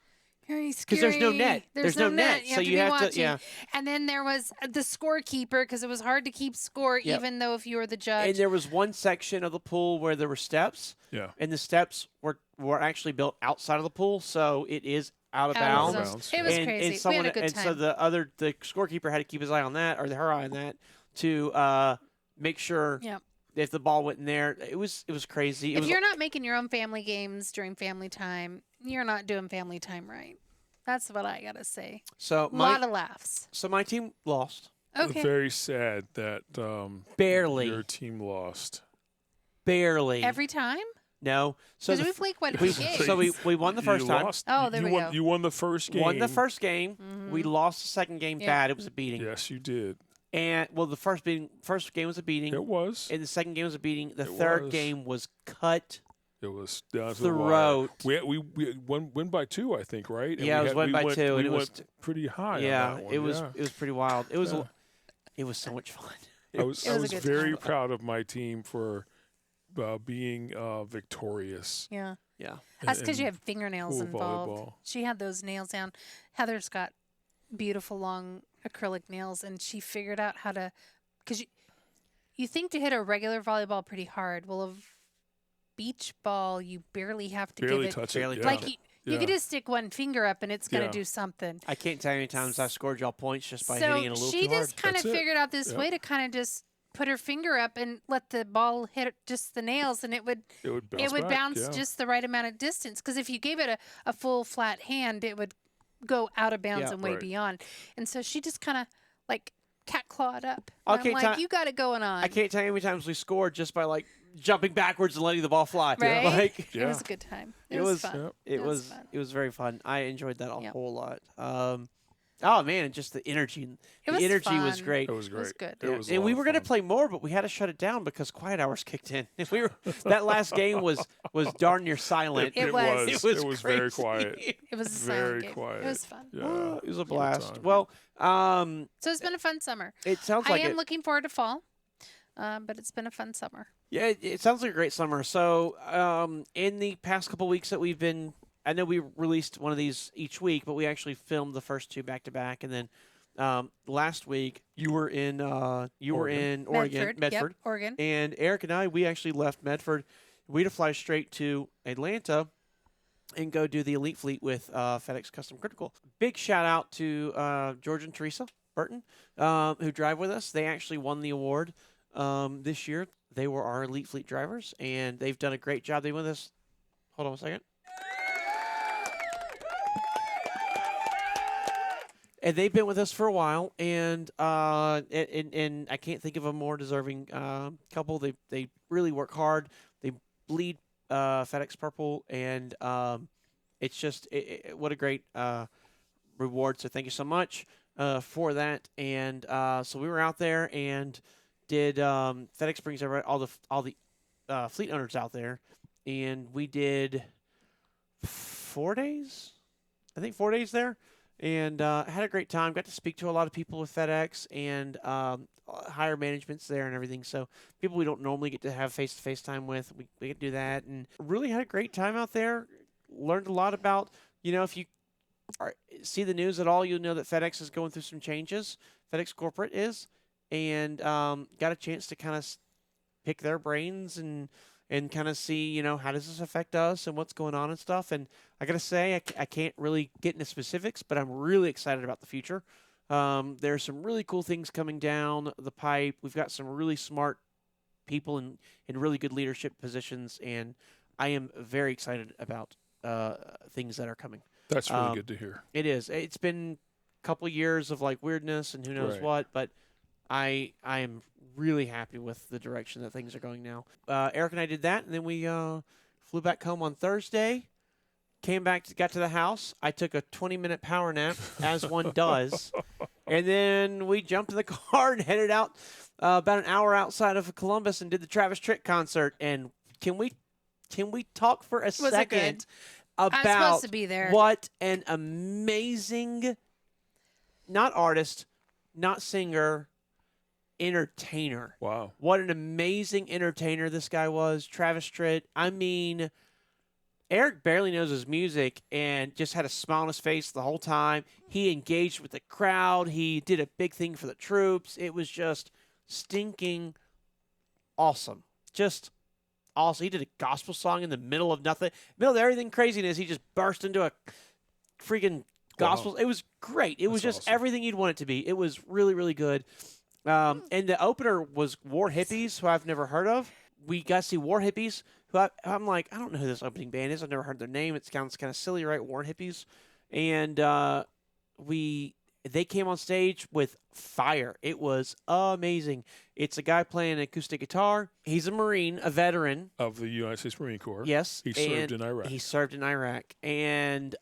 [SPEAKER 2] very scary.
[SPEAKER 1] Because there's no net.
[SPEAKER 2] There's
[SPEAKER 1] no net.
[SPEAKER 2] You
[SPEAKER 1] So
[SPEAKER 2] have to
[SPEAKER 1] you
[SPEAKER 2] be
[SPEAKER 1] have
[SPEAKER 2] watching.
[SPEAKER 1] to, yeah.
[SPEAKER 2] And then there was the scorekeeper because it was hard to keep score
[SPEAKER 1] Yep.
[SPEAKER 2] even though if you were the judge.
[SPEAKER 1] And there was one section of the pool where there were steps,
[SPEAKER 3] Yeah.
[SPEAKER 1] and the steps were actually built outside of the pool, so it is out of
[SPEAKER 2] Out
[SPEAKER 1] bounds.
[SPEAKER 2] of
[SPEAKER 3] bounds.
[SPEAKER 2] bounds. It was
[SPEAKER 1] and,
[SPEAKER 2] crazy.
[SPEAKER 1] And
[SPEAKER 2] We
[SPEAKER 1] someone,
[SPEAKER 2] had a good
[SPEAKER 1] and
[SPEAKER 2] time.
[SPEAKER 1] so the scorekeeper had to keep his eye on that, or her eye on that, to make sure
[SPEAKER 2] Yep.
[SPEAKER 1] if the ball went in there. It was crazy. It
[SPEAKER 2] If
[SPEAKER 1] was
[SPEAKER 2] you're not making your own family games during family time, you're not doing family time right. That's what I gotta say.
[SPEAKER 1] so
[SPEAKER 2] A lot
[SPEAKER 1] my
[SPEAKER 2] of laughs.
[SPEAKER 1] so my team lost
[SPEAKER 2] Okay.
[SPEAKER 3] Very sad that
[SPEAKER 1] barely,
[SPEAKER 3] your team lost.
[SPEAKER 1] barely.
[SPEAKER 2] Every time?
[SPEAKER 1] no. So
[SPEAKER 2] Because
[SPEAKER 1] the,
[SPEAKER 2] we've like
[SPEAKER 1] we,
[SPEAKER 2] one game.
[SPEAKER 1] so we won the first
[SPEAKER 3] You
[SPEAKER 1] time.
[SPEAKER 3] lost.
[SPEAKER 2] Oh, there
[SPEAKER 3] you
[SPEAKER 2] we
[SPEAKER 3] won,
[SPEAKER 2] go.
[SPEAKER 3] You won the first game.
[SPEAKER 1] Won the first game. We
[SPEAKER 2] Mhm.
[SPEAKER 1] lost the second game
[SPEAKER 2] Yeah.
[SPEAKER 1] bad. It was a beating.
[SPEAKER 3] Yes, you did.
[SPEAKER 1] And well, the first game was a beating.
[SPEAKER 3] It was.
[SPEAKER 1] And the second game was a beating. The
[SPEAKER 3] It
[SPEAKER 1] third
[SPEAKER 3] was.
[SPEAKER 1] game was cut
[SPEAKER 3] It was down to the wire.
[SPEAKER 1] throat.
[SPEAKER 3] We win by 2, I think, right? And
[SPEAKER 1] Yeah, it was won by
[SPEAKER 3] went,
[SPEAKER 1] 2,
[SPEAKER 3] We
[SPEAKER 1] and it was
[SPEAKER 3] went pretty high.
[SPEAKER 1] yeah,
[SPEAKER 3] on that one.
[SPEAKER 1] it was
[SPEAKER 3] Yeah.
[SPEAKER 1] it was pretty wild. It was
[SPEAKER 3] Yeah.
[SPEAKER 1] it was so much fun.
[SPEAKER 3] I was
[SPEAKER 2] It was a good
[SPEAKER 3] very
[SPEAKER 2] time.
[SPEAKER 3] proud of my team for being victorious.
[SPEAKER 2] Yeah.
[SPEAKER 1] Yeah.
[SPEAKER 2] That's because you
[SPEAKER 3] in
[SPEAKER 2] have fingernails
[SPEAKER 3] pool
[SPEAKER 2] involved.
[SPEAKER 3] volleyball.
[SPEAKER 2] She had those nails down. Heather's got beautiful long acrylic nails, and she figured out how to. Because you think to hit a regular volleyball pretty hard. Well, a beach ball, you barely have to
[SPEAKER 3] Barely
[SPEAKER 2] give it.
[SPEAKER 3] touch
[SPEAKER 1] Barely
[SPEAKER 3] it.
[SPEAKER 1] touch
[SPEAKER 3] Yeah.
[SPEAKER 2] Like you
[SPEAKER 3] Yeah.
[SPEAKER 2] could just stick one finger up, and it's gonna
[SPEAKER 3] Yeah.
[SPEAKER 2] do something.
[SPEAKER 1] I can't tell you how many times I scored y'all points just by
[SPEAKER 2] So
[SPEAKER 1] hitting it a little
[SPEAKER 2] she
[SPEAKER 1] too hard.
[SPEAKER 2] just kind of
[SPEAKER 3] That's it.
[SPEAKER 2] figured out this
[SPEAKER 3] Yep.
[SPEAKER 2] way to kind of just put her finger up and let the ball hit just the nails, and it would
[SPEAKER 3] It would bounce.
[SPEAKER 2] it would
[SPEAKER 3] back,
[SPEAKER 2] bounce
[SPEAKER 3] yeah.
[SPEAKER 2] just the right amount of distance. Because if you gave it a full flat hand, it would go out of bounds
[SPEAKER 1] Yeah.
[SPEAKER 2] and way
[SPEAKER 3] Right.
[SPEAKER 2] beyond. And so she just kind of like cat clawed up.
[SPEAKER 1] I
[SPEAKER 2] And I'm
[SPEAKER 1] can't
[SPEAKER 2] like,
[SPEAKER 1] tell-
[SPEAKER 2] you got it going on.
[SPEAKER 1] I can't tell you how many times we scored just by like jumping backwards and letting the ball fly.
[SPEAKER 2] Right?
[SPEAKER 1] Like
[SPEAKER 2] It
[SPEAKER 3] Yeah.
[SPEAKER 2] was a good time. It,
[SPEAKER 1] It
[SPEAKER 2] was
[SPEAKER 1] was-
[SPEAKER 2] fun.
[SPEAKER 3] Yep.
[SPEAKER 1] it was
[SPEAKER 2] fun.
[SPEAKER 1] it was very fun. I enjoyed that a
[SPEAKER 2] Yep.
[SPEAKER 1] whole lot. Oh man, and just the energy.
[SPEAKER 2] It
[SPEAKER 1] The
[SPEAKER 2] was
[SPEAKER 1] energy was
[SPEAKER 2] fun.
[SPEAKER 1] great.
[SPEAKER 3] It was
[SPEAKER 2] It
[SPEAKER 3] great.
[SPEAKER 2] was good.
[SPEAKER 3] It was a
[SPEAKER 1] and
[SPEAKER 3] lot
[SPEAKER 1] we
[SPEAKER 3] of
[SPEAKER 1] were going to
[SPEAKER 3] fun.
[SPEAKER 1] play more, but we had to shut it down because quiet hours kicked in. We were that last game was darn near silent.
[SPEAKER 2] It was.
[SPEAKER 3] It was very
[SPEAKER 1] crazy.
[SPEAKER 3] quiet.
[SPEAKER 2] It was a
[SPEAKER 3] Very
[SPEAKER 2] silent game.
[SPEAKER 3] quiet.
[SPEAKER 2] It was fun.
[SPEAKER 3] Yeah.
[SPEAKER 1] It was a
[SPEAKER 3] Good
[SPEAKER 1] blast.
[SPEAKER 3] time.
[SPEAKER 1] Well,
[SPEAKER 2] So it's been a fun summer.
[SPEAKER 1] it sounds
[SPEAKER 2] I
[SPEAKER 1] like
[SPEAKER 2] am
[SPEAKER 1] it.
[SPEAKER 2] looking forward to fall, but it's been a fun summer.
[SPEAKER 1] Yeah, it sounds like a great summer. So, in the past couple weeks that we've been, I know we released one of these each week, but we actually filmed the first 2 back to back, and then last week you were in Oregon, Medford,
[SPEAKER 2] Yep, Oregon.
[SPEAKER 1] and Eric and I we actually left Medford. We had to fly straight to Atlanta and go do the Elite Fleet with FedEx Custom Critical. Big shout out to George and Teresa Burton who drive with us. They actually won the award this year. They were our Elite Fleet drivers, and they've done a great job. They went with us. Hold on a second. And they've been with us for a while, and I can't think of a more deserving couple. They really work hard. They bleed FedEx purple, and it's just what a great reward. So thank you so much for that. And so we were out there and did FedEx brings all the fleet owners out there, and we did 4 days. I think 4 days there. And had a great time. Got to speak to a lot of people with FedEx and higher managements there and everything. So people we don't normally get to have face-to-face time with, we get to do that. And really had a great time out there. Learned a lot about, if you see the news at all, you'll know that FedEx is going through some changes. FedEx Corporate is. And got a chance to kind of pick their brains and kind of see, how does this affect us and what's going on and stuff. And I got to say, I can't really get into specifics, but I'm really excited about the future. There's some really cool things coming down the pipe. We've got some really smart people in really good leadership positions, and I am very excited about things that are coming.
[SPEAKER 3] That's really good to hear.
[SPEAKER 1] It is. It's been a couple years of like weirdness and who knows
[SPEAKER 3] Right.
[SPEAKER 1] what, but I am really happy with the direction that things are going now. Eric and I did that, and then we flew back home on Thursday. Came back, got to the house. I took a 20-minute power nap, as one does, and then we jumped in the car and headed out about an hour outside of Columbus and did the Travis Tritt concert. And can we talk for a
[SPEAKER 2] it
[SPEAKER 1] second
[SPEAKER 2] good?
[SPEAKER 1] about
[SPEAKER 2] supposed to be there.
[SPEAKER 1] what an amazing, not artist, not singer, entertainer.
[SPEAKER 3] Wow.
[SPEAKER 1] What an amazing entertainer this guy was, Travis Tritt. I mean, Eric barely knows his music and just had a smile on his face the whole time. He engaged with the crowd. He did a big thing for the troops. It was just stinking awesome. Just awesome. He did a gospel song in the middle of nothing. Middle of everything craziness, he just burst into a freaking gospel.
[SPEAKER 3] Wow.
[SPEAKER 1] It was great. It was
[SPEAKER 3] That's
[SPEAKER 1] just
[SPEAKER 3] awesome.
[SPEAKER 1] everything you'd want it to be. It was really, really good. And the opener was War Hippies, who I've never heard of. We got to see War Hippies, who I'm like, I don't know who this opening band is. I've never heard their name. It sounds kind of silly, right? War Hippies. And they came on stage with fire. It was amazing. It's a guy playing an acoustic guitar. He's a Marine, a veteran.
[SPEAKER 3] Of the United States Marine Corps.
[SPEAKER 1] Yes.
[SPEAKER 3] He served in Iraq.
[SPEAKER 1] He served in Iraq. And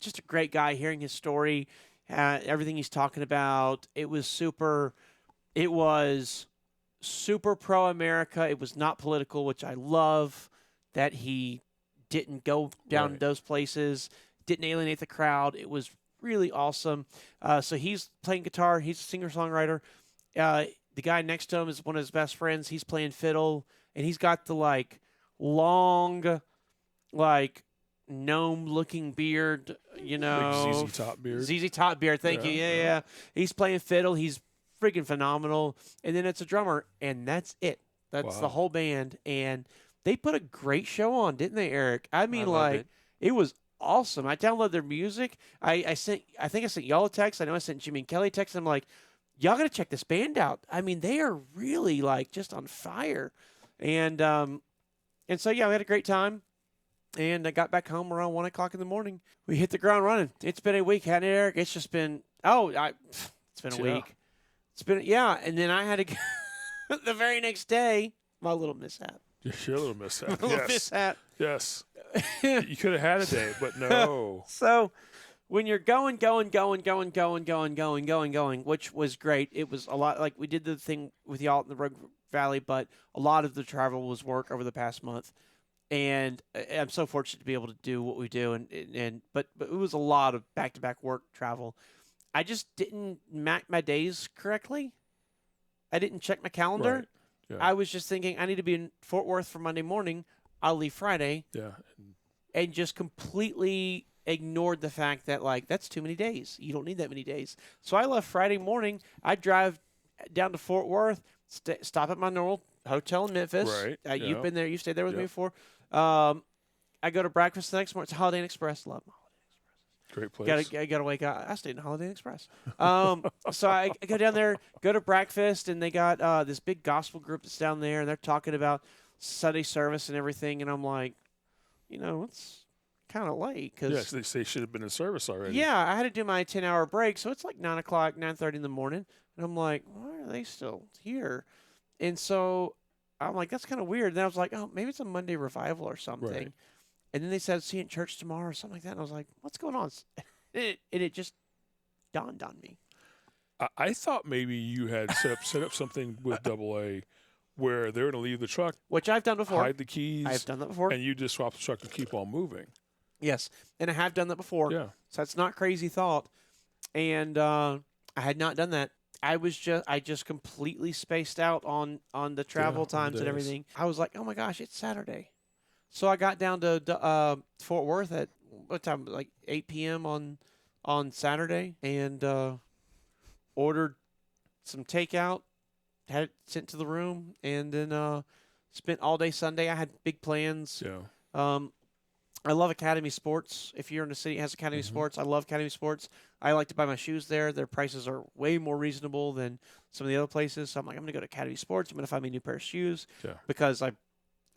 [SPEAKER 1] just a great guy, hearing his story, everything he's talking about. It was super pro-America. It was not political, which I love that he didn't go down
[SPEAKER 3] Right.
[SPEAKER 1] those places, didn't alienate the crowd. It was really awesome. So he's playing guitar. He's a singer-songwriter. The guy next to him is one of his best friends. He's playing fiddle, and he's got the, long, gnome-looking beard,
[SPEAKER 3] Big ZZ Top beard.
[SPEAKER 1] ZZ Top beard, thank you.
[SPEAKER 3] Yeah,
[SPEAKER 1] Yeah. He's playing fiddle. He's freaking phenomenal. And then it's a drummer, and that's it. That's the
[SPEAKER 3] Wow.
[SPEAKER 1] whole band. And they put a great show on, didn't they, Eric? I mean,
[SPEAKER 5] loved
[SPEAKER 1] it was awesome. I downloaded their music. I think I sent y'all a text. I know I sent Jimmy and Kelly a text. I'm like, y'all got to check this band out. I mean, they are really just on fire. And so, yeah, we had a great time. And I got back home around 1 o'clock in the morning. We hit the ground running. It's been a week, hasn't it, Eric? It's just been, it's been a
[SPEAKER 3] Yeah.
[SPEAKER 1] week. It's been, and then I had to go the very next day, my little mishap.
[SPEAKER 3] Your little mishap.
[SPEAKER 1] My little
[SPEAKER 3] Yes.
[SPEAKER 1] mishap.
[SPEAKER 3] Yes. You could have had a day, but no.
[SPEAKER 1] So when you're going, which was great. It was a lot, we did the thing with y'all in the Rogue Valley, but a lot of the travel was work over the past month. And I'm so fortunate to be able to do what we do, but it was a lot of back-to-back work travel. I just didn't map my days correctly. I didn't check my calendar.
[SPEAKER 3] Right. Yeah.
[SPEAKER 1] I was just thinking I need to be in Fort Worth for Monday morning. I'll leave Friday,
[SPEAKER 3] Yeah.
[SPEAKER 1] and just completely ignored the fact that that's too many days. You don't need that many days. So I left Friday morning. I drive down to Fort Worth, stop at my normal hotel in Memphis.
[SPEAKER 3] Right,
[SPEAKER 1] You've
[SPEAKER 3] yeah.
[SPEAKER 1] been there. You've stayed there with me
[SPEAKER 3] Yep.
[SPEAKER 1] before. I go to breakfast the next morning. It's Holiday Inn Express. Love my
[SPEAKER 3] Great place.
[SPEAKER 1] Gotta wake up. I stayed in Holiday Inn Express. So I go down there, go to breakfast, and they got this big gospel group that's down there, and they're talking about Sunday service and everything. And I'm like, it's kind of late because
[SPEAKER 3] Yes, they should have been in service already.
[SPEAKER 1] yeah, I had to do my 10-hour break, so it's 9 o'clock, 9:30 in the morning, and I'm like, why are they still here? And so I'm like, that's kind of weird. And then I was like, oh, maybe it's a Monday revival or something.
[SPEAKER 3] Right.
[SPEAKER 1] And then they said, see you in church tomorrow or something like that. And I was like, what's going on? And it just dawned on me.
[SPEAKER 3] I thought maybe you had set up something with AA where they're going to leave the truck,
[SPEAKER 1] Which I've done before.
[SPEAKER 3] hide the keys,
[SPEAKER 1] I've done that before.
[SPEAKER 3] and you just swap the truck and keep on moving.
[SPEAKER 1] Yes. And I have done that before.
[SPEAKER 3] Yeah.
[SPEAKER 1] So it's not crazy thought. And I had not done that. I just completely spaced out on the travel
[SPEAKER 3] on the
[SPEAKER 1] times and
[SPEAKER 3] days.
[SPEAKER 1] everything. I was like, oh my gosh, it's Saturday. So I got down to Fort Worth at what time? 8 p.m. on Saturday, and ordered some takeout, had it sent to the room, and then spent all day Sunday. I had big plans.
[SPEAKER 3] Yeah.
[SPEAKER 1] I love Academy Sports. If you're in a city that has Academy Sports, I love Academy Sports. I like to buy my shoes there. Their prices are way more reasonable than some of the other places. So I'm like, I'm going to go to Academy Sports. I'm going to find me a new pair of shoes
[SPEAKER 3] Yeah.
[SPEAKER 1] because I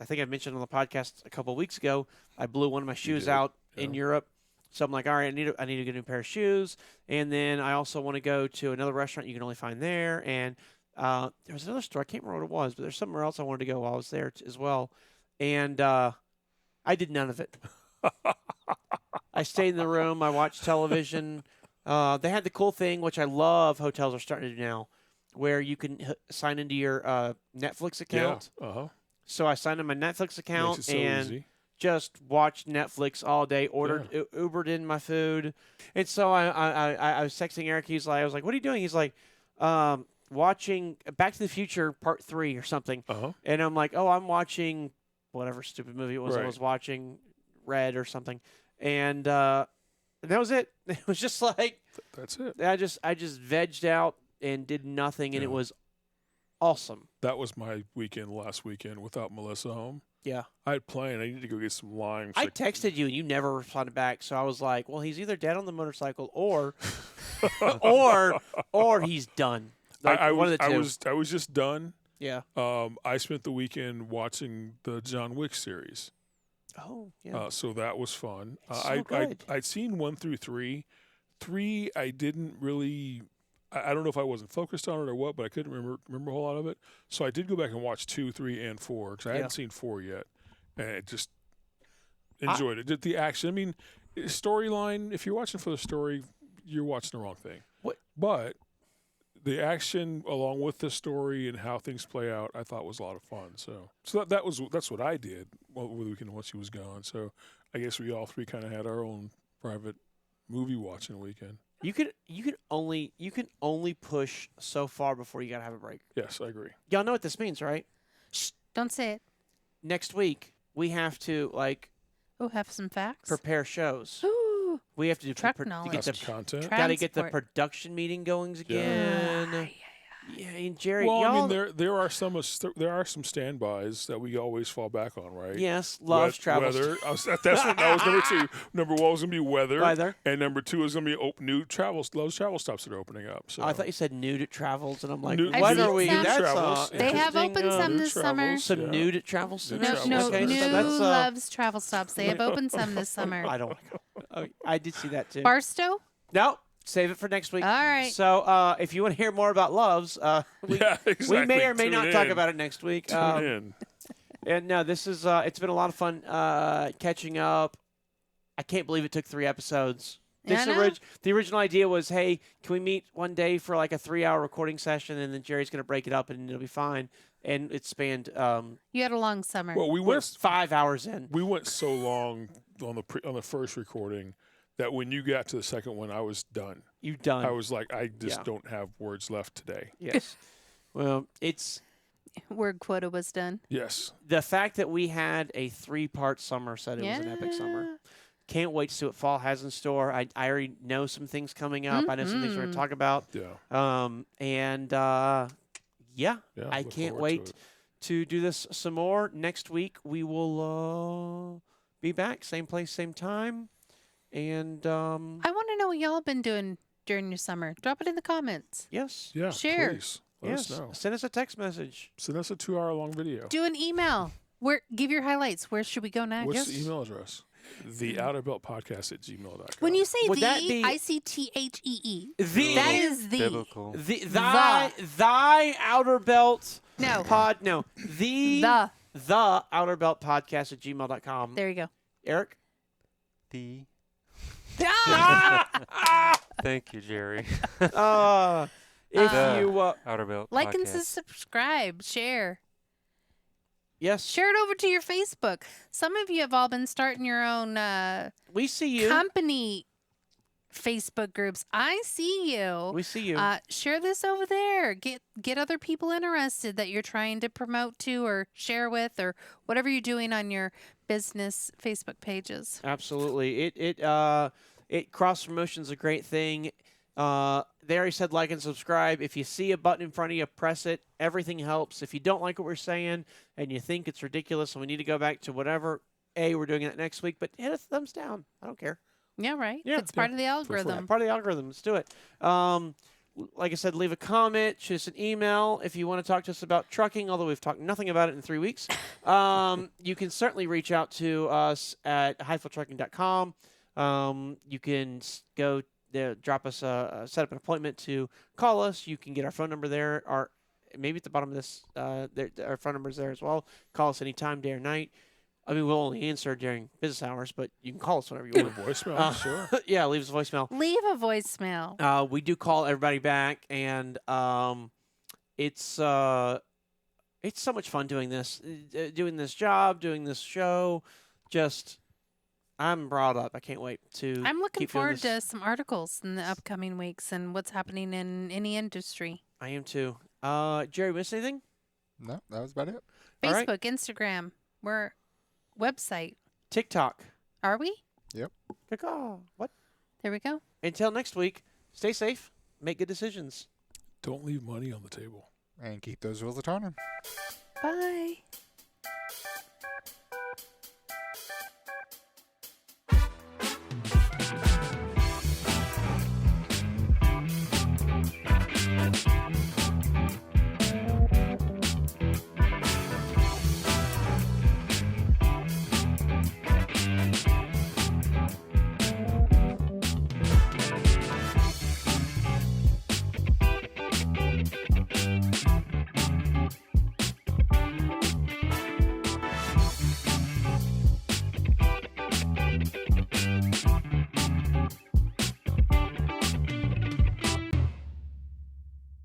[SPEAKER 1] think I mentioned on the podcast a couple of weeks ago, I blew one of my shoes
[SPEAKER 3] did,
[SPEAKER 1] out in
[SPEAKER 3] yeah.
[SPEAKER 1] Europe. So I'm like, all right, I need to get a new pair of shoes. And then I also want to go to another restaurant you can only find there. And there was another store. I can't remember what it was, but there's somewhere else I wanted to go while I was there as well. And I did none of it. I stayed in the room. I watched television. They had the cool thing, which I love hotels are starting to do now, where you can sign into your Netflix account.
[SPEAKER 3] Yeah. Uh-huh.
[SPEAKER 1] So I signed in my Netflix account
[SPEAKER 3] Makes it so
[SPEAKER 1] and
[SPEAKER 3] easy.
[SPEAKER 1] just watched Netflix all day, ordered Ubered in my food, and so I was texting Eric. I was like, "What are you doing?" He's like, "Watching Back to the Future Part 3 or something." And I'm like, "Oh, I'm watching whatever stupid movie it was. I was watching Red or something," and that was it. It was just like
[SPEAKER 3] that's it.
[SPEAKER 1] I just vegged out and did nothing, and it was awesome.
[SPEAKER 3] That was my weekend last weekend without Melissa home.
[SPEAKER 1] Yeah.
[SPEAKER 3] I had planned. I need to go get some limes.
[SPEAKER 1] I texted you and you never responded back, so I was like, well, he's either dead on the motorcycle or or he's done. Like, one of the two.
[SPEAKER 3] I was just done.
[SPEAKER 1] Yeah.
[SPEAKER 3] I spent the weekend watching the John Wick series.
[SPEAKER 1] Oh, yeah.
[SPEAKER 3] So that was fun.
[SPEAKER 1] Good.
[SPEAKER 3] I'd seen 1 through 3. 3 I didn't really I don't know if I wasn't focused on it or what, but I couldn't remember a whole lot of it. So I did go back and watch 2, 3, and 4 because I hadn't seen 4 yet, and I just enjoyed it. The action. I mean, storyline. If you're watching for the story, you're watching the wrong thing.
[SPEAKER 1] What?
[SPEAKER 3] But the action, along with the story and how things play out, I thought was a lot of fun. So that's what I did over the weekend once she was gone. So I guess we all three kind of had our own private movie watching weekend.
[SPEAKER 1] You can only push so far before you gotta have a break.
[SPEAKER 3] Yes, I agree.
[SPEAKER 1] Y'all know what this means, right?
[SPEAKER 2] Shh, don't say it.
[SPEAKER 1] Next week we have to
[SPEAKER 2] have some facts.
[SPEAKER 1] prepare shows.
[SPEAKER 2] Ooh,
[SPEAKER 1] We have to do
[SPEAKER 2] truck
[SPEAKER 1] to
[SPEAKER 2] knowledge.
[SPEAKER 1] get the
[SPEAKER 3] content.
[SPEAKER 1] gotta get the
[SPEAKER 2] Transport.
[SPEAKER 1] production meeting going again. Yeah, and Jerry,
[SPEAKER 3] Well,
[SPEAKER 1] y'all.
[SPEAKER 3] I mean, there are some standbys that we always fall back on, right?
[SPEAKER 1] Yes, loves travel.
[SPEAKER 3] Weather. That was number 2. Number 1 was going to be weather. And number 2 is going to be new travel stops that are opening up. So
[SPEAKER 1] Oh, I thought you said nude at travels, and I'm like,
[SPEAKER 3] Nude-
[SPEAKER 1] what
[SPEAKER 2] I've
[SPEAKER 1] are we?
[SPEAKER 2] seen some.
[SPEAKER 1] That's
[SPEAKER 3] Travels.
[SPEAKER 2] They have
[SPEAKER 1] interesting,
[SPEAKER 2] opened some
[SPEAKER 3] Nude
[SPEAKER 2] this summer.
[SPEAKER 3] travels.
[SPEAKER 1] Some
[SPEAKER 3] Yeah.
[SPEAKER 1] nude at travel centers.
[SPEAKER 3] travels.
[SPEAKER 2] No,
[SPEAKER 1] Okay,
[SPEAKER 2] New
[SPEAKER 1] so that's
[SPEAKER 2] loves travel stops. They have opened some this summer.
[SPEAKER 1] I don't. I did see that too.
[SPEAKER 2] Barstow?
[SPEAKER 1] No, save it for next week.
[SPEAKER 2] All right.
[SPEAKER 1] So if you want to hear more about loves, we
[SPEAKER 3] exactly.
[SPEAKER 1] may or may
[SPEAKER 3] Tune
[SPEAKER 1] not talk
[SPEAKER 3] in.
[SPEAKER 1] about it next week.
[SPEAKER 3] Tune in.
[SPEAKER 1] And no, this is it's been a lot of fun catching up. I can't believe it took 3 episodes.
[SPEAKER 2] I know.
[SPEAKER 1] The original idea was, hey, can we meet one day for like a 3-hour recording session, and then Jerry's going to break it up, and it'll be fine. And it spanned.
[SPEAKER 2] You had a long summer.
[SPEAKER 3] Well,
[SPEAKER 1] We're 5 hours in.
[SPEAKER 3] we went so long on the first recording that when you got to the second one, I was done.
[SPEAKER 1] You done?
[SPEAKER 3] I was like, I just
[SPEAKER 1] Yeah.
[SPEAKER 3] don't have words left today.
[SPEAKER 1] Yes. Well, it's
[SPEAKER 2] Word quota was done.
[SPEAKER 3] Yes.
[SPEAKER 1] the fact that we had a 3-part summer said it was an epic summer. Can't wait to see what fall has in store. I already know some things coming up. I know some things we're going to talk about.
[SPEAKER 3] Yeah.
[SPEAKER 1] Yeah,
[SPEAKER 3] Yeah,
[SPEAKER 1] I
[SPEAKER 3] look
[SPEAKER 1] can't
[SPEAKER 3] forward
[SPEAKER 1] wait
[SPEAKER 3] to it.
[SPEAKER 1] to do this some more. Next week we will be back, same place, same time. And
[SPEAKER 2] I want to know what y'all have been doing during your summer. Drop it in the comments.
[SPEAKER 1] yes,
[SPEAKER 3] Yeah.
[SPEAKER 2] Share.
[SPEAKER 3] Please let
[SPEAKER 1] yes,
[SPEAKER 3] us know.
[SPEAKER 1] send us a text message.
[SPEAKER 3] Send us a 2-hour-long video.
[SPEAKER 2] Do an email. Give your highlights. Where should we go next?
[SPEAKER 3] What's the email address? theouterbeltpodcast@gmail.com.
[SPEAKER 2] When you say
[SPEAKER 1] Would that
[SPEAKER 2] the,
[SPEAKER 1] be-
[SPEAKER 2] ICTHEE.
[SPEAKER 1] The
[SPEAKER 2] That is the.
[SPEAKER 5] Biblical.
[SPEAKER 1] Thy outer belt
[SPEAKER 2] No.
[SPEAKER 1] the outer belt podcast @gmail.com.
[SPEAKER 2] There you go.
[SPEAKER 1] Eric.
[SPEAKER 5] The.
[SPEAKER 1] Ah!
[SPEAKER 5] Thank you, Jerry.
[SPEAKER 1] If you
[SPEAKER 5] Outer Belt
[SPEAKER 2] Like and
[SPEAKER 5] Podcast.
[SPEAKER 2] subscribe. Share.
[SPEAKER 1] yes,
[SPEAKER 2] Share it over to your Facebook. Some of you have all been starting your own
[SPEAKER 1] we see you.
[SPEAKER 2] company Facebook groups. I see you.
[SPEAKER 1] We see you.
[SPEAKER 2] Share this over there. Get other people interested that you're trying to promote to or share with or whatever you're doing on your business Facebook pages.
[SPEAKER 1] Absolutely. It cross promotion's a great thing. They already said like and subscribe. If you see a button in front of you, press it. Everything helps. If you don't like what we're saying and you think it's ridiculous and we need to go back to whatever, we're doing that next week. But hit a thumbs down. I don't care.
[SPEAKER 2] Yeah, right.
[SPEAKER 1] Yeah,
[SPEAKER 2] It's part of the algorithm.
[SPEAKER 1] Part of the algorithm. Let's do it. Like I said, leave a comment, shoot us an email if you want to talk to us about trucking, although we've talked nothing about it in 3 weeks. You can certainly reach out to us at hyfieldtrucking.com. You can go there, drop us set up an appointment to call us. You can get our phone number there, or maybe at the bottom of this, our phone number is there as well. Call us anytime, day or night. I mean, we'll only answer during business hours, but you can call us whenever you want.
[SPEAKER 3] Voicemail, sure.
[SPEAKER 1] Yeah, leave us a voicemail.
[SPEAKER 2] Leave a voicemail.
[SPEAKER 1] We do call everybody back, and it's so much fun doing this job, doing this show, I'm riled up. I can't wait to.
[SPEAKER 2] I'm looking
[SPEAKER 1] keep doing
[SPEAKER 2] forward to
[SPEAKER 1] this.
[SPEAKER 2] some articles in the upcoming weeks and what's happening in any industry.
[SPEAKER 1] I am too. Jerry, miss anything?
[SPEAKER 4] No, that was about it.
[SPEAKER 1] All right.
[SPEAKER 2] Facebook, Instagram, we're website.
[SPEAKER 1] TikTok.
[SPEAKER 2] Are we?
[SPEAKER 1] What?
[SPEAKER 2] There we go.
[SPEAKER 1] Until next week, stay safe. Make good decisions.
[SPEAKER 3] Don't leave money on the table.
[SPEAKER 4] And keep those wheels a turning.
[SPEAKER 2] Bye.